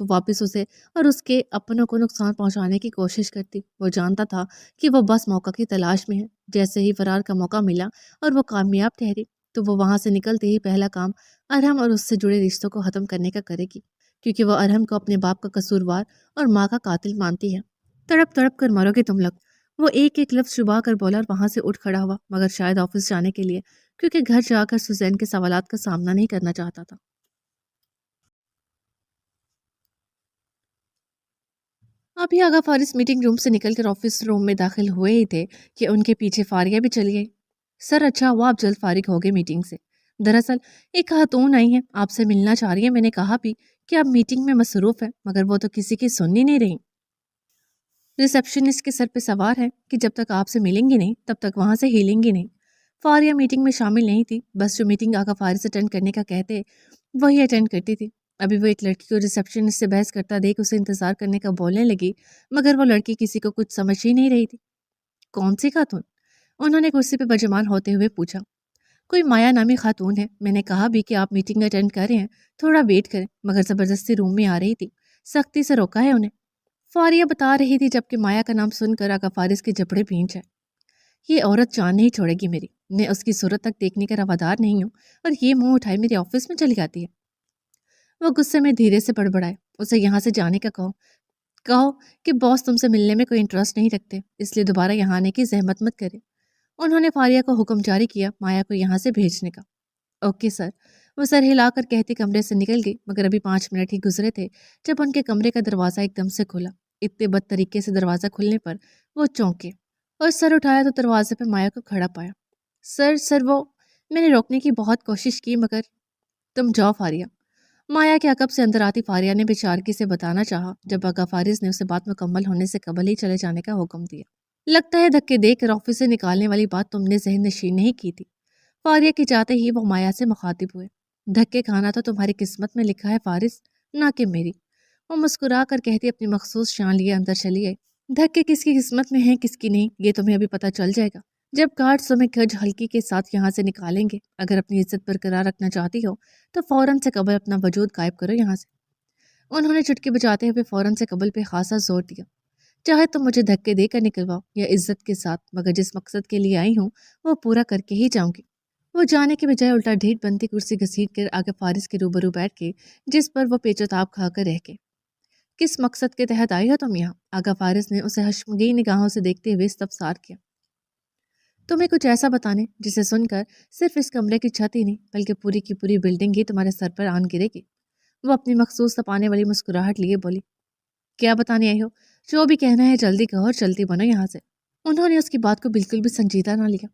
تو واپس اسے اور اس کے اپنوں کو نقصان پہنچانے کی کوشش کرتی۔ وہ جانتا تھا کہ وہ بس موقع کی تلاش میں ہے۔ جیسے ہی فرار کا موقع ملا اور وہ کامیاب ٹھہری تو وہ وہاں سے نکلتے ہی پہلا کام ارحم اور اس سے جڑے رشتوں کو ختم کرنے کا کرے گی، کیونکہ وہ ارحم کو اپنے باپ کا قصوروار اور ماں کا قاتل مانتی ہے۔ تڑپ تڑپ کر مرو گے تم لوگ، وہ ایک ایک لفظ چبا کر بولا اور وہاں سے اٹھ کھڑا ہوا، مگر شاید آفس جانے کے لیے، کیونکہ گھر جا کر سوزین کے سوالات کا سامنا نہیں کرنا چاہتا تھا۔ ابھی آغا فارس میٹنگ روم سے نکل کر آفس روم میں داخل ہوئے ہی تھے کہ ان کے پیچھے فاریہ بھی چلی گئی۔ سر اچھا ہوا آپ جلد فارغ ہو گئے میٹنگ سے۔ دراصل ایک خاتون آئی ہے، آپ سے ملنا چاہ رہی ہے۔ میں نے کہا بھی کہ آپ میٹنگ میں مصروف ہیں، مگر وہ تو کسی کی سن ہی نہیں رہی۔ ریسپشنسٹ کے سر پہ سوار ہے کہ جب تک آپ سے ملیں گی نہیں تب تک وہاں سے ہلیں گی نہیں۔ فاریہ میٹنگ میں شامل نہیں تھی، بس جو میٹنگ آغا فارس اٹینڈ کرنے کا کہتے وہی اٹینڈ کرتی تھی۔ ابھی وہ ایک لڑکی کو ریسپشنسٹ سے بحث کرتا دیکھ اسے انتظار کرنے کا بولنے لگی، مگر وہ لڑکی کسی کو کچھ سمجھ ہی نہیں رہی تھی۔ کون سی خاتون؟ انہوں نے کرسی پہ بجمان ہوتے ہوئے پوچھا۔ کوئی مایا نامی خاتون ہے۔ میں نے کہا بھی کہ آپ میٹنگ اٹینڈ کر رہے ہیں، تھوڑا ویٹ کریں، مگر زبردستی روم میں آ رہی تھی، سختی سے روکا ہے انہیں۔ فاریہ بتا رہی تھی جبکہ مایا کا نام سن کر آغا فارس کے جبڑے بھینچ ہے۔ یہ عورت جان نہیں چھوڑے گی میری، میں اس کی صورت تک دیکھنے کا روادار نہیں ہوں اور یہ منہ اٹھائے میرے آفس میں چلی جاتی ہے۔ وہ غصے میں دھیرے سے بڑبڑائے، اسے یہاں سے جانے کا کہو کہ باس تم سے ملنے میں کوئی انٹرسٹ نہیں رکھتے، اس لیے دوبارہ یہاں آنے کی زحمت مت کرے۔ انہوں نے فاریہ کو حکم جاری کیا مایا کو یہاں سے بھیجنے کا۔ اوکے سر، وہ سر ہلا کر کہتی کمرے سے نکل گئی، مگر ابھی 5 منٹ ہی گزرے تھے جب ان کے کمرے کا دروازہ ایک دم سے کھلا۔ اتنے بد طریقے سے دروازہ کھلنے پر وہ چونکے اور سر اٹھایا تو دروازے پہ مایا کو کھڑا پایا۔ سر وہ میں نے روکنے کی بہت کوشش کی مگر تم جاؤ فاریہ۔ مایا کے عقب سے اندر آتی فاریہ نے بےچارگی سے بتانا چاہا جب آغا فارس نے اسے بات مکمل ہونے سے قبل ہی چلے جانے کا حکم دیا۔ لگتا ہے دھکے دے کر آفس سے نکالنے والی بات تم نے ذہن نشین نہیں کی تھی۔ فاریہ کے جاتے ہی وہ مایا سے مخاطب ہوئے۔ دھکے کھانا تو تمہاری قسمت میں لکھا ہے فارس، نہ کہ میری۔ وہ مسکرا کر کہتی اپنی مخصوص شان لیے اندر چلی گئی۔ دھکے کس کی قسمت میں ہیں کس کی نہیں، یہ تمہیں ابھی پتہ چل جائے گا جب گارڈ تمہیں کھج ہلکی کے ساتھ یہاں سے نکالیں گے۔ اگر اپنی عزت برقرار رکھنا چاہتی ہو تو فوراً سے قبل اپنا وجود غائب کرو یہاں سے۔ انہوں نے چٹکی بجاتے ہوئے فوراً سے قبل پہ خاصا زور دیا۔ چاہے تم مجھے دھکے دے کر نکلواؤ یا عزت کے ساتھ، مگر جس مقصد کے لیے آئی ہوں وہ پورا کر کے ہی جاؤں گی۔ وہ جانے کے بجائے الٹا ڈھیٹ بنتی کرسی گھسیٹ کر آگے فارس کے روبرو بیٹھ کے، جس پر وہ پیچ و تاب کھا کر رہ کے۔ کس مقصد کے تحت آئی ہو تم یہاں؟ آغا فارس نے اسے حشمگین نگاہوں سے دیکھتے ہوئے استفسار کیا۔ تمہیں کچھ ایسا بتانے جسے سن کر صرف اس کمرے کی چھت ہی نہیں بلکہ پوری کی پوری بلڈنگ ہی تمہارے سر پر آن گرے گی۔ وہ اپنی مخصوص تپانے والی مسکراہٹ لیے بولی۔ کیا بتانے آئی ہو؟ جو بھی کہنا ہے جلدی کہو اور جلدی بنو یہاں سے۔ انہوں نے اس کی بات کو بالکل بھی سنجیدہ نہ لیا۔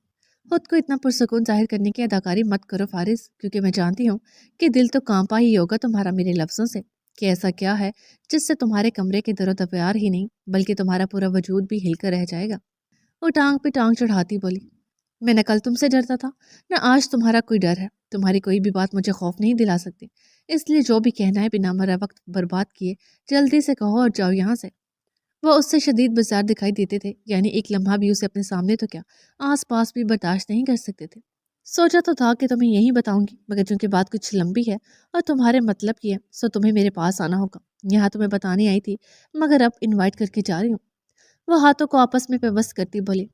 خود کو اتنا پرسکون ظاہر کرنے کی اداکاری مت کرو فارس، کیونکہ میں جانتی ہوں کہ دل تو کانپا ہی ہوگا تمہارا میرے لفظوں سے کہ ایسا کیا ہے جس سے تمہارے کمرے کے در و دیوار ہی نہیں بلکہ تمہارا پورا وجود بھی ہل کر رہ جائے گا۔ وہ ٹانگ پہ ٹانگ چڑھاتی بولی۔ میں نہ کل تم سے ڈرتا تھا نہ آج تمہارا کوئی ڈر ہے، تمہاری کوئی بھی بات مجھے خوف نہیں دلا سکتی، اس لیے جو بھی کہنا ہے بنا مرا وقت برباد کیے جلدی سے کہو اور جاؤ یہاں سے۔ وہ اس سے شدید بزار دکھائی دیتے تھے، یعنی ایک لمحہ بھی اسے اپنے سامنے تو کیا آس پاس بھی برداشت نہیں کر سکتے تھے۔ سوچا تو تھا کہ تمہیں یہی بتاؤں گی، مگر چونکہ بات کچھ لمبی ہے اور تمہارے مطلب کی ہے سو تمہیں میرے پاس آنا ہوگا۔ یہاں تمہیں بتانے آئی تھی مگر اب انوائٹ کر کے جا رہی ہوں۔ وہ ہاتھوں کو آپس میں پیوست کرتی بولی۔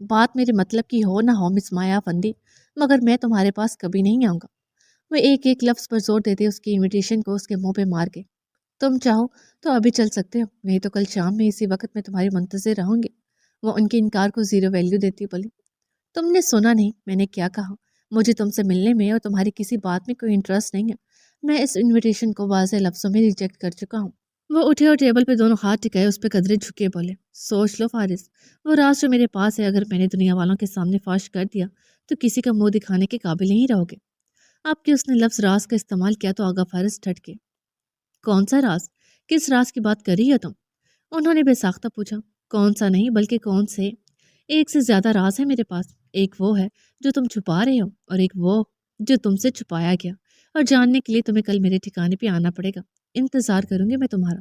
بات میرے مطلب کی ہو نہ ہو مس مایا افندی، مگر میں تمہارے پاس کبھی نہیں آؤں گا۔ وہ ایک ایک لفظ پر زور دیتے اس کی انویٹیشن کو اس کے منہ پہ مار کے۔ تم چاہو تو ابھی چل سکتے ہو، نہیں تو کل شام میں اسی وقت میں تمہاری منتظر رہوں گی۔ وہ ان کے انکار کو زیرو ویلیو دیتی بولی۔ تم نے سنا نہیں میں نے کیا کہا؟ مجھے تم سے ملنے میں اور تمہاری کسی بات میں کوئی انٹرسٹ نہیں ہے۔ میں اس انویٹیشن کو واضح لفظوں میں ریجیکٹ کر چکا ہوں۔ وہ اٹھے اور ٹیبل پہ دونوں ہاتھ ٹکائے اس پہ قدرے جھکے بولے۔ سوچ لو فارس، وہ راز جو میرے پاس ہے اگر میں نے دنیا والوں کے سامنے فاش کر دیا تو کسی کا منہ دکھانے کے قابل نہیں رہو گے۔ آپ کی اس نے لفظ راز کا استعمال کیا تو آغا فارس ڈٹ کے۔ کون سا راز؟ کس راز کی بات کر رہی ہو تم؟ انہوں نے بے ساختہ پوچھا۔ کون سا نہیں بلکہ کون سے؟ ایک سے زیادہ راز ہے میرے پاس، ایک وہ ہے جو تم چھپا رہے ہو اور ایک وہ جو تم سے چھپایا گیا، اور جاننے کے لیے تمہیں کل میرے ٹھکانے پہ آنا پڑے گا۔ انتظار کروں گی میں تمہارا۔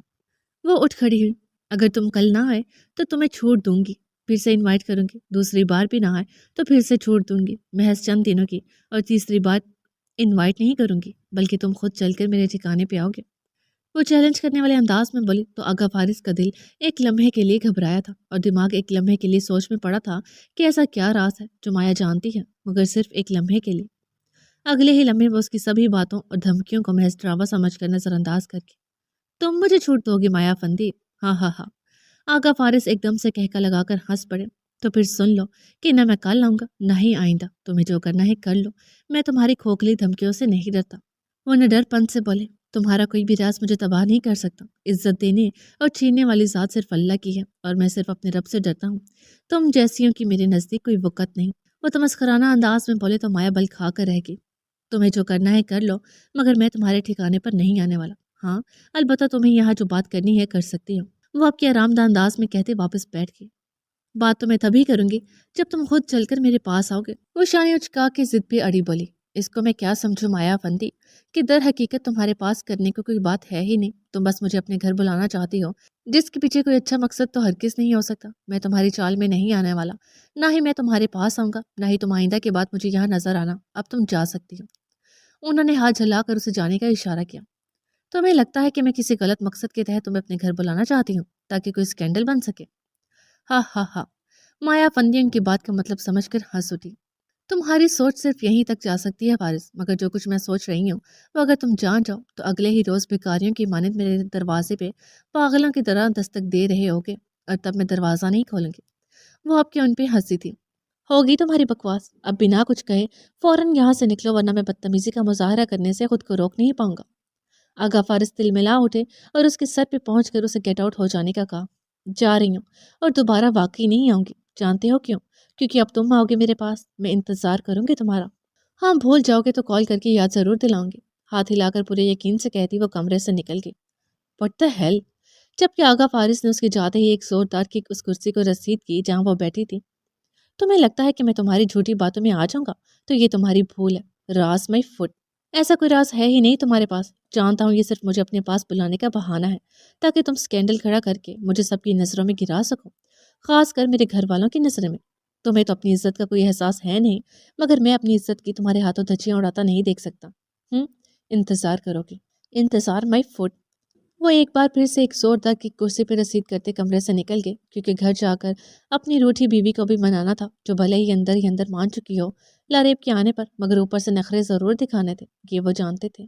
وہ اٹھ کھڑی ہوئی۔ اگر تم کل نہ آئے تو تمہیں چھوٹ دوں گی، پھر سے انوائٹ کروں گی، دوسری بار بھی نہ آئے تو پھر سے چھوٹ دوں گی محض چند دنوں کی، اور تیسری بار انوائٹ نہیں کروں گی بلکہ تم خود چل کر میرے ٹھکانے پہ آؤ گے۔ وہ چیلنج کرنے والے انداز میں بولی تو آغا فارس کا دل ایک لمحے کے لیے گھبرایا تھا اور دماغ ایک لمحے کے لیے سوچ میں پڑا تھا کہ ایسا کیا راز ہے جو مایا جانتی ہے مگر صرف ایک لمحے کے لیے۔ اگلے ہی لمحے وہ اس کی سبھی باتوں اور دھمکیوں کو محض ڈراوا سمجھ کر نظر انداز کر کے تم مجھے چھوٹ دو گی مایا فندی؟ ہاں ہاں ہاں۔ آغا فارس ایک دم سے کہکا لگا کر ہنس پڑے۔ تو پھر سن لو کہ نہ میں کل آؤں گا نہ ہی آئندہ، تمہیں جو کرنا ہے کر لو، میں تمہاری کھوکھلی دھمکیوں سے نہیں ڈرتا۔ وہ نڈر پن سے بولے تمہارا کوئی بھی راز مجھے تباہ نہیں کر سکتا، عزت دینے اور چھیننے والی ذات صرف اللہ کی ہے اور میں صرف اپنے رب سے ڈرتا ہوں، تم جیسیوں کی میرے نزدیک کوئی وقت نہیں۔ وہ تمسخرانہ انداز میں بولے تو مایا بل کھا کر رہ گئی۔ تمہیں جو کرنا ہے کر لو مگر میں تمہارے ٹھکانے پر نہیں آنے والا۔ ہاں البتہ تمہیں یہاں جو بات کرنی ہے کر سکتی ہو۔ وہ آپ کے آرام دہ انداز میں کہتے واپس بیٹھ گئی۔ بات تو میں تبھی کروں گی جب تم خود چل کر میرے پاس آؤ گے۔ وہ شانے اچکا کے ضد پہ اڑی بولی اس کو میں کیا سمجھوں مایا فندی کہ در حقیقت تمہارے پاس کرنے کو کوئی بات ہے ہی نہیں، تم بس مجھے اپنے گھر بلانا چاہتی ہو جس کے پیچھے کوئی اچھا مقصد تو ہرگز نہیں ہو سکتا۔ میں تمہاری چال میں نہیں آنے والا، نہ ہی میں تمہارے پاس آؤں گا، نہ ہی تم آئندہ کے بعد مجھے یہاں نظر آنا، اب تم جا سکتی ہو۔ انہوں نے ہاتھ جھلا کر اسے جانے کا اشارہ کیا۔ تمہیں لگتا ہے کہ میں کسی غلط مقصد کے تحت تمہیں اپنے گھر بلانا چاہتی ہوں تاکہ کوئی اسکینڈل بن سکے؟ ہاں ہاں ہاں۔ مایا فندی ان کی بات کا مطلب سمجھ کر ہنس اٹھی۔ تمہاری سوچ صرف یہیں تک جا سکتی ہے فارس، مگر جو کچھ میں سوچ رہی ہوں وہ اگر تم جان جاؤ تو اگلے ہی روز بھکاریوں کی مانند میرے دروازے پہ پاگلوں کی طرح دستک دے رہے ہوگے اور تب میں دروازہ نہیں کھولوں گی۔ وہ آپ کے ان پہ ہنسی تھی۔ ہوگی تمہاری بکواس، اب بنا کچھ کہے فوراً یہاں سے نکلو ورنہ میں بدتمیزی کا مظاہرہ کرنے سے خود کو روک نہیں پاؤں گا۔ آغا فارس دل ملا اٹھے اور اس کے سر پہ پہنچ کر اسے گیٹ آؤٹ ہو جانے کا کہا۔ جا رہی ہوں اور دوبارہ واقعی نہیں آؤں گی، جانتے ہو کیوں؟ کیونکہ اب تم آؤ گے میرے پاس، میں انتظار کروں گی تمہارا۔ ہاں بھول جاؤ گے تو کال کر کے یاد ضرور دلاؤں گی۔ ہاتھ ہلا کر پورے یقین سے کہتی وہ کمرے سے نکل گئی۔ What the hell? جبکہ آغا فارس نے اس کے جاتے ہی ایک زوردار کک اس کرسی کو رسید کی جہاں وہ بیٹھی تھی۔ تمہیں لگتا ہے کہ میں تمہاری جھوٹی باتوں میں آ جاؤں گا تو یہ تمہاری بھول ہے۔ راز مائی فٹ، ایسا کوئی راز ہے ہی نہیں تمہارے پاس۔ جانتا ہوں یہ صرف مجھے اپنے پاس بلانے کا بہانہ ہے تاکہ تم سکینڈل کھڑا کر کے مجھے سب کی نظروں میں گرا سکو، خاص کر میرے گھر والوں کی نظریں میں۔ تمہیں تو اپنی عزت کا کوئی احساس ہے نہیں، مگر میں اپنی عزت کی تمہارے ہاتھوں دھچیاں اڑاتا نہیں دیکھ سکتا۔ انتظار کرو گی؟ انتظار مائی فٹ۔ وہ ایک بار پھر سے ایک زوردار کی کرسی پہ رسید کرتے کمرے سے نکل گئے کیونکہ گھر جا کر اپنی روٹھی بیوی کو بھی منانا تھا جو بھلے ہی ہی اندر مان چکی ہو لاریب کے آنے پر، مگر اوپر سے نخرے ضرور دکھانے تھے، یہ وہ جانتے تھے۔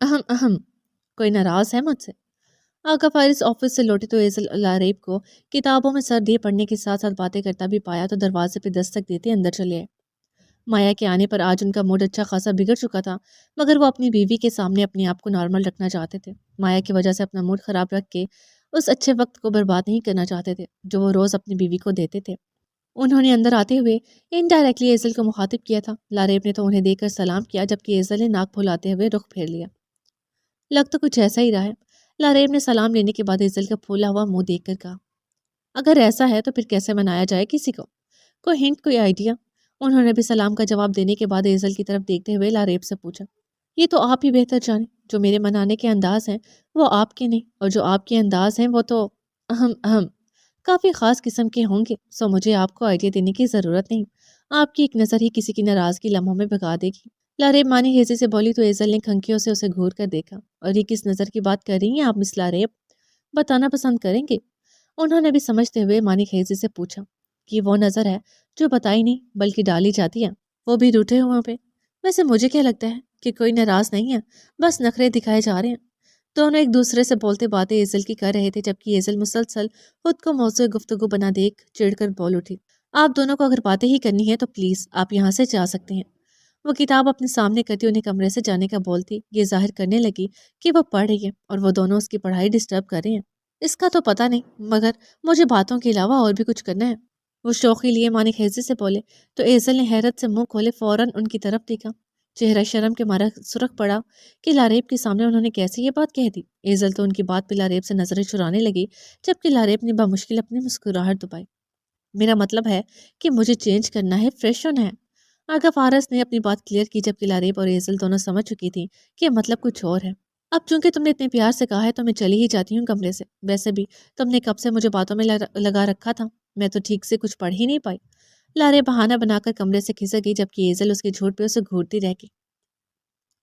اہم اہم، کوئی ناراض ہے مجھ سے؟ آغا فارس آفس سے لوٹے تو ایزل لاریب کو کتابوں میں سر دیے پڑھنے کے ساتھ ساتھ باتیں کرتا بھی پایا تو دروازے پہ دستک دیتے اندر چلے آئے۔ مایا کے آنے پر آج ان کا موڈ اچھا خاصا بگڑ چکا تھا، مگر وہ اپنی بیوی کے سامنے اپنے آپ کو نارمل رکھنا چاہتے تھے۔ مایا کی وجہ سے اپنا موڈ خراب رکھ کے اس اچھے وقت کو برباد نہیں کرنا چاہتے تھے جو وہ روز اپنی بیوی کو دیتے تھے۔ انہوں نے اندر آتے ہوئے انڈائریکٹلی ایزل کو مخاطب کیا تھا۔ لاریب نے تو انہیں دیکھ کر سلام کیا جبکہ ایزل نے ناک پھلاتے ہوئے رخ پھیر لیا۔ لگ تو کچھ ایسا ہی رہا ہے، لاریب نے سلام لینے کے بعد ایزل کا پھولا ہوا منہ دیکھ کر کہا۔ اگر ایسا ہے تو پھر کیسے منایا جائے کسی کو؟ کوئی ہنٹ، کوئی آئیڈیا؟ انہوں نے بھی سلام کا جواب دینے کے بعد ایزل کی طرف دیکھتے ہوئے لاریب سے پوچھا۔ یہ تو آپ ہی بہتر جانیں، جو میرے منانے کے انداز ہیں وہ آپ کے نہیں، اور جو آپ کے انداز ہیں وہ تو اہم اہم کافی خاص قسم کے ہوں گے، سو مجھے آپ کو آئیڈیا دینے کی ضرورت نہیں، آپ کی ایک نظر ہی کسی کی ناراضگی لمحوں میں بھگا دے گی۔ لاریب مانی ہیزی سے بولی تو ایزل نے کھنکیوں سے اسے گھور کر دیکھا۔ اور یہ کس نظر کی بات کر رہی ہیں آپ مس لاریب؟ بتانا پسند کریں گے؟ انہوں نے بھی سمجھتے ہوئے مانی ہیزی سے پوچھا کہ وہ نظر ہے جو بتائی نہیں بلکہ ڈالی جاتی ہے، وہ بھی روٹھے ہوئے پہ۔ ویسے مجھے کیا لگتا ہے کہ کوئی ناراض نہیں ہے، بس نخرے دکھائے جا رہے ہیں۔ دونوں ایک دوسرے سے بولتے باتیں ایزل کی کر رہے تھے جبکہ ایزل مسلسل خود کو موضوع گفتگو بنا دیکھ چڑ کر بول اٹھی۔ آپ دونوں کو اگر باتیں ہی کرنی ہے تو پلیز آپ یہاں سے جا سکتے ہیں۔ وہ کتاب اپنے سامنے کرتی انہیں کمرے سے جانے کا بولتی یہ ظاہر کرنے لگی کہ وہ پڑھ رہی ہے اور وہ دونوں اس کی پڑھائی ڈسٹرب کر رہے ہیں۔ اس کا تو پتہ نہیں، مگر مجھے باتوں کے علاوہ اور بھی کچھ کرنا ہے، وہ شوخی لیے مانی خیزی سے بولے تو ایزل نے حیرت سے منہ کھولے فوراً ان کی طرف دیکھا۔ چہرہ شرم کے مارا سرخ پڑا کہ لاریب کے سامنے انہوں نے کیسے یہ بات کہہ دی۔ ایزل تو ان کی بات پہ لاریب سے نظریں چرانے لگی جبکہ لاریب نے بمشکل اپنی مسکراہٹ دبائی۔ میرا مطلب ہے کہ مجھے چینج کرنا ہے، فریش ہونا ہے۔ آغا فارس نے اپنی بات کلیئر کی جبکہ لاریب اور ایزل دونوں سمجھ چکی تھی کہ مطلب کچھ اور ہے۔ اب چونکہ تم نے اتنے پیار سے کہا ہے تو میں چلی ہی جاتی ہوں کمرے سے، ویسے بھی تم نے کب سے مجھے باتوں میں لگا رکھا تھا، میں تو ٹھیک سے کچھ پڑھ ہی نہیں پائی۔ لاریب بہانہ بنا کر کمرے سے کھسک گئی جبکہ ایزل اس کے جھوٹ پہ اسے گھورتی رہ گئی۔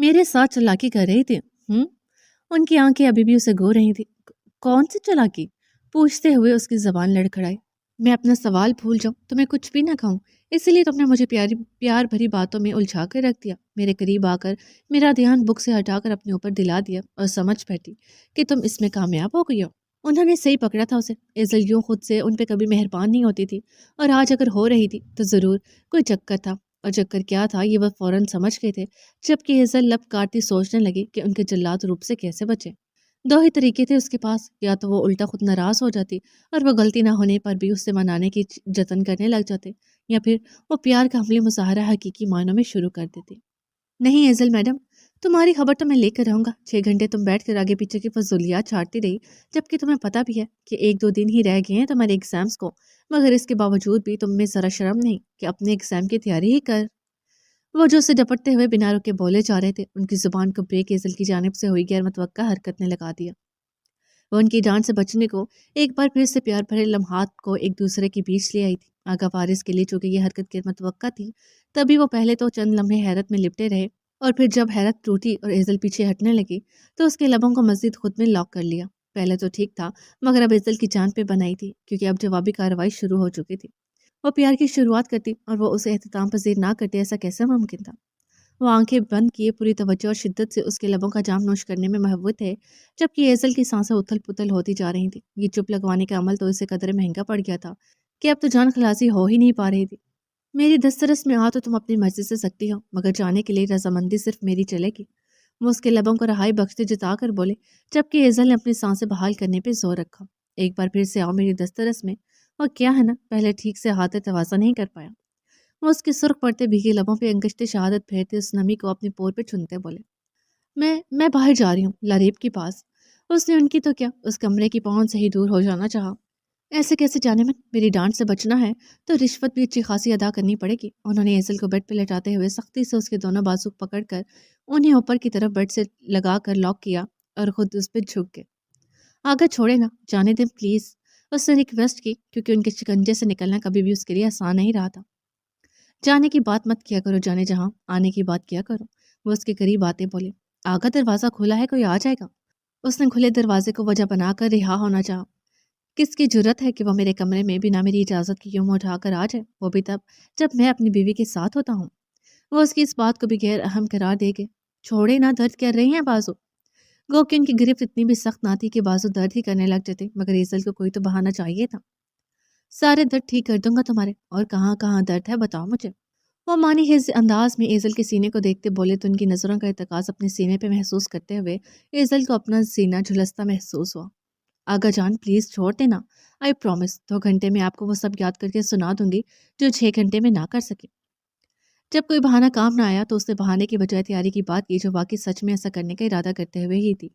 میرے ساتھ چالاکی کر رہی تھی؟ ہوں؟ ان کی آنکھیں ابھی بھی اسے گو رہی تھی۔ کون سی چالاکی؟ پوچھتے ہوئے اس کی زبان لڑکھڑائی۔ میں اپنا سوال بھول جاؤں تو میں کچھ بھی نہ کہوں، اسی لیے تم نے مجھے پیار بھری باتوں میں الجھا کر رکھ دیا، میرے قریب آ کر میرا دھیان بک سے ہٹا کر اپنے اوپر دلا دیا اور سمجھ بیٹھی کہ تم اس میں کامیاب ہو گئی ہو۔ انہوں نے صحیح پکڑا تھا اسے۔ ایزل یوں خود سے ان پہ کبھی مہربان نہیں ہوتی تھی، اور آج اگر ہو رہی تھی تو ضرور کوئی چکر تھا، اور چکر کیا تھا یہ وہ فوراً سمجھ گئے تھے، جبکہ ایزل لب کاٹتی سوچنے لگی کہ ان کے جلاد روپ سے کیسے بچے۔ دو ہی طریقے تھے اس کے پاس، یا تو وہ الٹا خود ناراض ہو جاتی اور وہ غلطی نہ ہونے پر بھی اس سے منانے کی جتن کرنے لگ جاتے، یا پھر وہ پیار کا عملی مظاہرہ حقیقی معنوں میں شروع کر دیتی۔ نہیں ایزل میڈم، تمہاری خبر تو میں لے کر رہوں گا۔ 6 گھنٹے تم بیٹھ کر آگے پیچھے کی فضولیات چھاڑتی رہی، جبکہ تمہیں پتہ بھی ہے کہ 1-2 دن ہی رہ گئے ہیں تمہارے ایگزامز کو، مگر اس کے باوجود بھی تم میں ذرا شرم نہیں کہ اپنے ایگزام کی تیاری ہی کر۔ وہ جو اسے ڈپٹتے ہوئے بنا رکے بولے جا رہے تھے، ان کی زبان کو بریک ایزل کی جانب سے ہوئی غیر متوقع حرکت نے لگا دیا۔ وہ ان کی ڈانٹ سے بچنے کو ایک بار پھر سے پیار بھرے لمحات کو ایک دوسرے کے بیچ لے آئی تھی۔ آگاہ وارث کے لیے چونکہ یہ حرکت غیر متوقع تھی، تبھی وہ پہلے تو چند لمحے حیرت میں لپٹے رہے، اور پھر جب حیرت ٹوٹی اور ایزل پیچھے ہٹنے لگی تو اس کے لبوں کو مزید خود میں لاک کر لیا۔ پہلے تو ٹھیک تھا، مگر اب ایزل کی جان پہ بنائی تھی، کیونکہ اب جوابی کارروائی شروع ہو چکی تھی۔ وہ پیار کی شروعات کرتی اور وہ اسے اختتام پذیر نہ کرتے، ایسا کیسے ممکن تھا؟ وہ آنکھیں بند کیے پوری توجہ اور شدت سے اس کے لبوں کا جام نوش کرنے میں محوط تھے، جبکہ ایزل کی سانسیں اتھل پتل ہوتی جا رہی تھیں۔ یہ چپ لگوانے کا عمل تو اسے قدرے مہنگا پڑ گیا تھا کہ اب تو جان خلاصی ہو ہی نہیں پا رہی تھی۔ میری دسترس میں آ تو تم اپنی مرضی سے سکتی ہو، مگر جانے کے لیے رضامندی صرف میری چلے گی۔ وہ اس کے لبوں کو رہائی بخشتے جتا کر بولے، جبکہ ایزل نے اپنی سانسیں بحال کرنے پہ زور رکھا۔ ایک بار پھر سے آؤ میری دسترس میں، اور کیا ہے نا، پہلے ٹھیک سے ہاتھ توازن نہیں کر پایا۔ وہ اس کے سرخ پڑتے بھیگے لبوں پہ انگشت شہادت پھیرتے اس نمی کو اپنے پور پہ چنتے بولے، میں باہر جا رہی ہوں، لریب کے پاس۔ اس نے ان کی تو کیا، اس کمرے کی پہنچ سے ہی دور ہو جانا چاہا۔ ایسے کیسے جانے من، میری ڈانٹ سے بچنا ہے تو رشوت بھی اچھی خاصی ادا کرنی پڑے گی۔ انہوں نے ایزل کو بیڈ پہ لٹاتے ہوئے سختی سے اس کے دونوں بازو پکڑ کر انہیں اوپر کی طرف بیڈ سے لگا کر لاک کیا اور خود اس پہ جھک گئے۔ آگے چھوڑے نا، جانے دیں پلیز، اس نے ریکویسٹ کی، کیونکہ ان کے شکنجے سے نکلنا کبھی بھی اس کے لیے آسان نہیں رہا تھا۔ جانے کی بات مت کیا کرو جانے جہاں، آنے کی بات کیا کرو۔ وہ اس کے قریب آتے بولے، آگا دروازہ کھلا ہے، کوئی آ جائے گا۔ اس نے کھلے دروازے کو وجہ بنا کر رہا ہونا چاہا۔ کس کی جرت ہے کہ وہ میرے کمرے میں بنا میری اجازت کے یوں اٹھا کر آ جائے، وہ بھی تب جب میں اپنی بیوی کے ساتھ ہوتا ہوں۔ وہ اس کی اس بات کو بھی غیر اہم قرار دے گئے۔ چھوڑے نہ، درد کر رہی ہیں بازو؟ گو کہ ان کی گرفت اتنی بھی سخت نہ تھی کہ بازو درد ہی کرنے لگ جاتے، مگر ایزل کو کوئی تو بہانہ چاہیے تھا۔ سارے درد ٹھیک کر دوں گا تمہارے، اور کہاں کہاں درد ہے بتاؤ مجھے۔ وہ مانی ہز انداز میں ایزل کے سینے کو دیکھتے بولے تو ان کی نظروں کا ارتکاز اپنے سینے پہ محسوس کرتے ہوئے ایزل کو اپنا سینہ جھلستا محسوس ہوا۔ آگا جان پلیز چھوڑ دینا، آئی پرومس 2 گھنٹے میں آپ کو وہ سب یاد کر کے سنا دوں گی جو 6 گھنٹے میں نہ کر سکے۔ جب کوئی بہانہ کام نہ آیا تو اس نے بہانے کی بجائے تیاری کی بات کی، جو واقعی سچ میں ایسا کرنے کا ارادہ کرتے ہوئے ہی تھی۔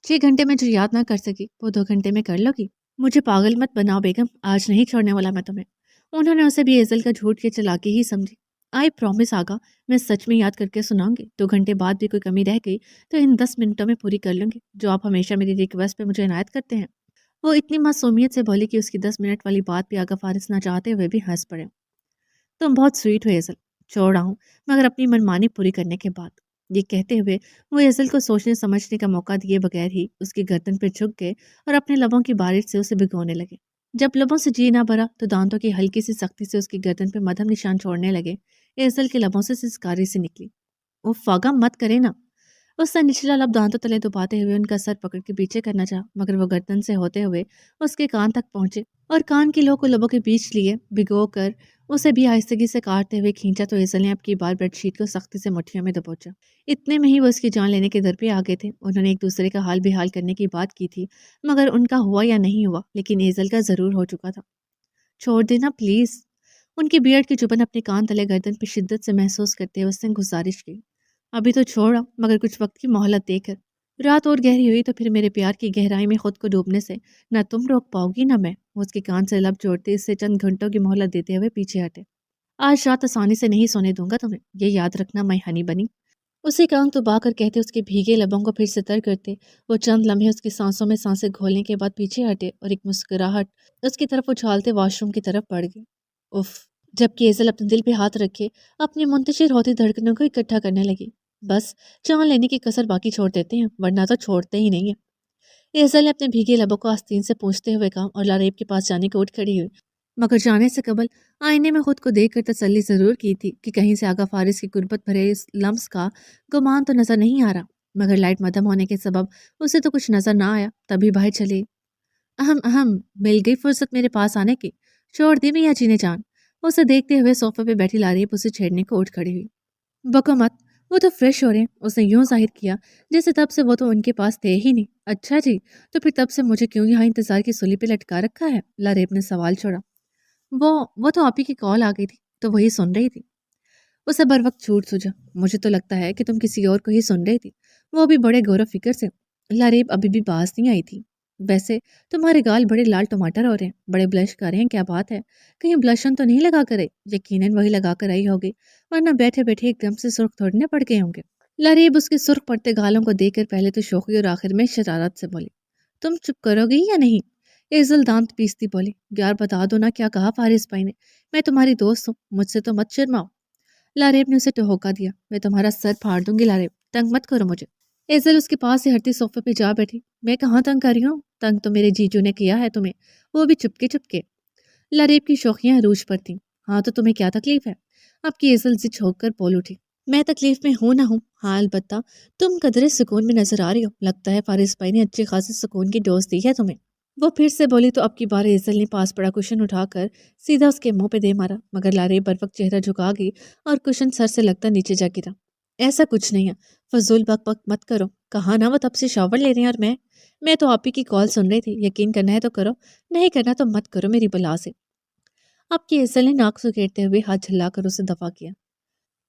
6 گھنٹے میں جو یاد نہ کر سکی وہ 2 گھنٹے میں کر لو گی؟ مجھے پاگل مت بناؤ بیگم، آج نہیں چھوڑنے والا میں تمہیں۔ انہوں نے اسے بھی ایزل کا جھوٹ کی چلاکی ہی سمجھی۔ آئی پرومس آگا، میں سچ میں یاد کر کے سناؤں گی۔ 2 گھنٹے بعد بھی کوئی کمی رہ گئی تو ان 10 منٹوں میں پوری کر لوں گی، جو آپ ہمیشہ میری ریکویسٹ پہ مجھے عنایت کرتے ہیں۔ وہ اتنی معصومیت سے بولی کہ اس کی 10 منٹ والی بات پہ آگا فارس نہ چاہتے ہوئے بھی ہنس پڑے۔ تم بہت سویٹ ہو ایزل، چھوڑ رہا ہوں مگر اپنی منمانی پوری کرنے کے بعد۔ یہ کہتے ہوئے وہ ایزل کو سوچنے سمجھنے کا موقع دیے بغیر ہی اس کی گردن پہ جھک گئے اور اپنے لبوں کی بارش سے اسے بھگونے لگے۔ جب لبوں سے جی نہ بھرا تو دانتوں کی ہلکی سی سختی سے اس کی گردن پہ مدھم نشان چھوڑنے لگے۔ ایزل کے لبوں سے سسکاری سی نکلی، وہ فاگا مت کرے نا۔ اس نے نچلا لب دانتوں تلے دباتے ہوئے ان کا سر پکڑ کے پیچھے کرنا چاہا، مگر وہ گردن سے ہوتے ہوئے اس کے کان تک پہنچے اور کان کی لو کو لبوں کے بیچ لیے بھگو کر اسے بھی آہستگی سے کاٹتے ہوئے کھینچا تو ایزل نے اب کی بار بیڈ شیٹ کو سختی سے مٹھیوں میں دبوچا۔ اتنے میں ہی وہ اس کی جان لینے کے در پہ آگے تھے۔ انہوں نے ایک دوسرے کا حال بحال کرنے کی بات کی تھی، مگر ان کا ہوا یا نہیں ہوا، لیکن ایزل کا ضرور ہو چکا تھا۔ چھوڑ دینا پلیز، ان کی بیئرڈ کی چبھن اپنے کان تلے گردن پہ شدت سے محسوس کرتے ہوئے اس نے گزارش کی۔ ابھی تو چھوڑا، مگر کچھ وقت کی مہلت دے کر۔ رات اور گہری ہوئی تو پھر میرے پیار کی گہرائی میں خود کو ڈوبنے سے نہ تم روک پاؤ گی نہ میں۔ وہ اس کے کان سے لب جوڑتے اس سے چند گھنٹوں کی مہلت دیتے ہوئے پیچھے ہٹے۔ آج رات آسانی سے نہیں سونے دوں گا تمہیں، یہ یاد رکھنا مائی ہنی بنی۔ اسی کا انگ دبا کر کہتے اس کے بھیگے لبوں کو پھر سے تر کرتے وہ چند لمحے اس کی سانسوں میں سانسیں گھولنے کے بعد پیچھے ہٹے اور ایک مسکراہٹ اس کی طرف اچھالتے واش روم کی طرف بڑھ گئے۔ اف! جبکہ ایزل اپنے دل پہ ہاتھ رکھے اپنی منتشر ہوتی دھڑکنوں کو اکٹھا کرنے لگی۔ بس جان لینے کی کسر باقی چھوڑ دیتے ہیں ورنہ تو چھوڑتے ہی نہیں ہیں۔ ایزل نے اپنے بھیگے لبوں کو آستین سے پوچھتے ہوئے کہا اور لاریب کے پاس جانے کو اٹھ کھڑی ہوئی، مگر جانے سے قبل آئینے میں خود کو دیکھ کر تسلی ضرور کی تھی کہ کہیں سے آغا فارس کی غربت بھرے اس لمس کا گمان تو نظر نہیں آ رہا، مگر لائٹ مدھم ہونے کے سبب اسے تو کچھ نظر نہ آیا۔ تبھی باہر چلے اہم اہم مل گئی فرصت میرے پاس آنے کی، چھوڑ دی میاں جی نے جان۔ اسے دیکھتے ہوئے صوفے پہ بیٹھی لاریب اسے چھیڑنے کو اٹھ کھڑی ہوئی۔ بکو مت، وہ تو فریش ہو رہے ہیں، اس نے یوں ظاہر کیا جیسے تب سے وہ تو ان کے پاس تھے ہی نہیں۔ اچھا جی، تو پھر تب سے مجھے کیوں یہاں انتظار کی سولی پہ لٹکا رکھا ہے؟ لاریب نے سوال چھوڑا۔ وہ تو آپ ہی کی کال آ گئی تھی تو وہی سن رہی تھی۔ اسے بر وقت چھوٹ سوجا، مجھے تو لگتا ہے کہ تم کسی اور کو ہی سن رہی تھی، وہ بھی بڑے غور و فکر سے۔ لاریب ابھی بھی باز نہیں آئی تھی۔ ویسے تمہارے گال بڑے لال ٹماٹر ہو رہے ہیں، بڑے بلش کر رہے ہیں، کیا بات ہے؟ کہیں بلشن تو نہیں لگا کر آئی؟ یقیناً وہی لگا کر آئی ہوگی، ورنہ بیٹھے بیٹھے ایک دم سے سرخ تھوڑنے پڑ گئے ہوں گے۔ لاریب اس کے سرخ پڑتے گالوں کو دیکھ کر پہلے تو شوخی اور آخر میں شرارت سے بولی، تم چپ کرو گی یا نہیں؟ ایزل دانت پیستی بولی، یار بتا دو نا کیا کہا فارس بھائی نے، میں تمہاری دوست ہوں، مجھ سے تو مت شرماؤ۔ لاریب نے اسے ٹہوکا دیا، میں تمہارا سر پھاڑ دوں گی لاریب، تنگ مت کرو مجھے۔ ایزل اس کے پاس سے ہٹتی صوفے پہ جا بیٹھی، میں کہاں تنگ کر رہی ہوں؟ تنگ تو میرے جیجو نے کیا ہے تمہیں، وہ بھی چپکے چپکے۔ لاریب کی شوخیاں عروج پر تھیں۔ ہاں تو تمہیں کیا تکلیف ہے؟ اب کی ایزل سے چھوک کر بول اٹھی، میں تکلیف میں ہوں نہ ہوں، ہاں البتہ تم قدرے سکون میں نظر آ رہی ہو، لگتا ہے فارس بھائی نے اچھی خاصی سکون کی ڈوز دی ہے تمہیں۔ وہ پھر سے بولی تو اب کی بار ایزل نے پاس پڑا کشن اٹھا کر سیدھا اس کے منہ پہ دے مارا، مگر لاریب بر وقت چہرہ جھکا گئی اور کشن سر سے لگتا نیچے جا گرا۔ ایسا کچھ نہیں ہے، فضول بک بک مت کرو، کہا نا وہ تب سے شاور لے رہے ہیں اور میں تو آپ ہی کی کال سن رہی تھی، یقین کرنا ہے تو کرو، نہیں کرنا تو مت کرو میری بلا سے۔ اب کی ایزل نے ناک سکیڑتے ہوئے ہاتھ جھلا کر اسے دفع کیا۔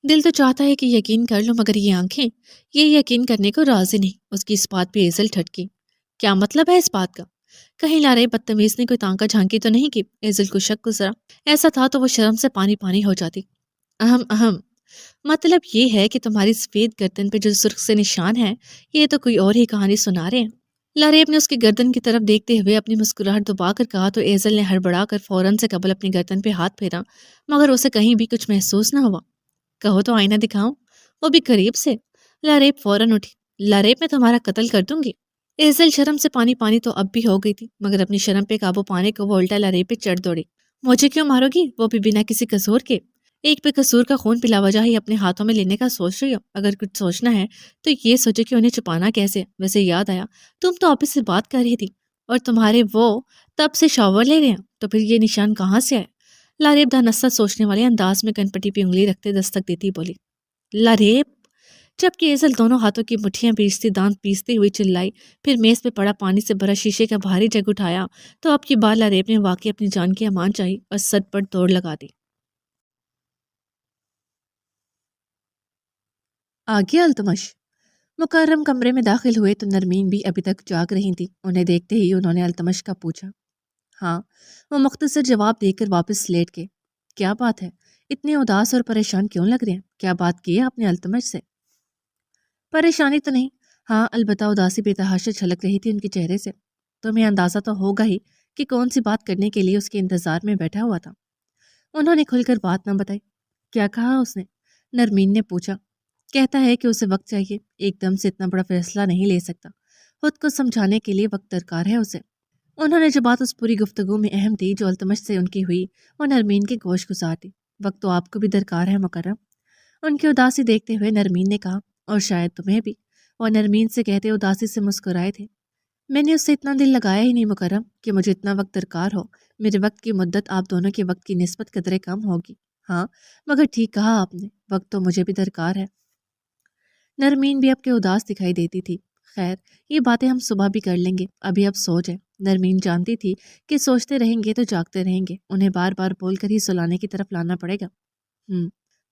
دل تو چاہتا ہے کہ یقین کر لو، مگر یہ آنکھیں یہ یقین کرنے کو راضی نہیں۔ اس کی اس بات پہ ایزل ٹھٹکی، کیا مطلب ہے اس بات کا؟ کہیں لا رہے بدتمیز نے کوئی تانکا جھانکی تو نہیں کی؟ ایزل کو شک گزرا، ایسا تھا تو وہ شرم سے پانی پانی ہو جاتی۔ اہم اہم مطلب یہ ہے کہ تمہاری سفید گردن پہ جو سرخ سے نشان ہے، یہ تو کوئی اور ہی کہانی سنا رہے ہیں۔ لاریب نے اس کی گردن کی طرف دیکھتے ہوئے اپنی مسکراہٹ دبا کر کہا تو ایزل نے ہڑبڑا کر فوراً سے قبل اپنی گردن پہ ہاتھ پھیرا، مگر اسے کہیں بھی کچھ محسوس نہ ہوا۔ کہو تو آئینہ دکھاؤں، وہ بھی قریب سے۔ لاریب فوراً اٹھی، لاریب میں تمہارا قتل کر دوں گی۔ ایزل شرم سے پانی پانی تو اب بھی ہو گئی تھی، مگر اپنی شرم پہ قابو پانے کو وہ الٹا لاریب پہ چڑھ دوڑی۔ مجھے کیوں مارو گی، وہ بھی بنا کسی قصور کے؟ ایک بے قصور کا خون بلا وجہ ہی اپنے ہاتھوں میں لینے کا سوچ رہی ہو؟ اگر کچھ سوچنا ہے تو یہ سوچے کہ انہیں چھپانا کیسے۔ ویسے یاد آیا، تم تو آپس سے بات کر رہی تھی اور تمہارے وہ تب سے شاور لے رہے ہیں، تو پھر یہ نشان کہاں سے آئے؟ لاریب دانستہ سوچنے والے انداز میں کنپٹی پہ انگلی رکھتے دستک دیتی بولی، لاریب۔ جبکہ ایزل دونوں ہاتھوں کی مٹھیاں پیستی دانت پیستی ہوئی چلائی، پھر میز پہ پڑا پانی سے بھرا شیشے کا بھاری جگ اٹھایا تو اب کی بار لاریب نے واقعی اپنی جان کی امان چاہی اور سٹ پر دوڑ لگا دی۔ آگے التمش مکرم کمرے میں داخل ہوئے تو نرمین بھی ابھی تک جاگ رہی تھی۔ انہیں دیکھتے ہی انہوں نے التمش کا پوچھا۔ ہاں، وہ مختصر جواب دے کر واپس لیٹ گئے۔ کیا بات ہے، اتنے اداس اور پریشان کیوں لگ رہے ہیں؟ کیا بات کی ہے اپنے التمش سے؟ پریشانی تو نہیں، ہاں البتہ اداسی بے تحاشا چھلک رہی تھی ان کے چہرے سے۔ تمہیں اندازہ تو ہوگا ہی کہ کون سی بات کرنے کے لیے اس کے انتظار میں بیٹھا ہوا تھا۔ انہوں نے کھل کر بات نہ بتائی۔ کیا کہا اس نے؟ نرمین نے پوچھا۔ کہتا ہے کہ اسے وقت چاہیے، ایک دم سے اتنا بڑا فیصلہ نہیں لے سکتا، خود کو سمجھانے کے لیے وقت درکار ہے اسے۔ انہوں نے جو بات اس پوری گفتگو میں اہم تھی جو التمش سے ان کی ہوئی، وہ نرمین کے گوش گزار دی۔ وقت تو آپ کو بھی درکار ہے مکرم۔ ان کی اداسی دیکھتے ہوئے نرمین نے کہا، اور شاید تمہیں بھی۔ وہ نرمین سے کہتے اداسی سے مسکرائے تھے۔ میں نے اس سے اتنا دل لگایا ہی نہیں مکرم کہ مجھے اتنا وقت درکار ہو۔ میرے وقت کی مدت آپ دونوں کے وقت کی نسبت قدرے کم ہوگی۔ ہاں مگر ٹھیک کہا آپ نے، وقت تو مجھے بھی درکار ہے۔ نرمین بھی اب کے اداس دکھائی دیتی تھی۔ خیر یہ باتیں ہم صبح بھی کر لیں گے، ابھی اب سو جائے۔ نرمین جانتی تھی کہ سوچتے رہیں گے تو جاگتے رہیں گے، انہیں بار بار بول کر ہی سلانے کی طرف لانا پڑے گا۔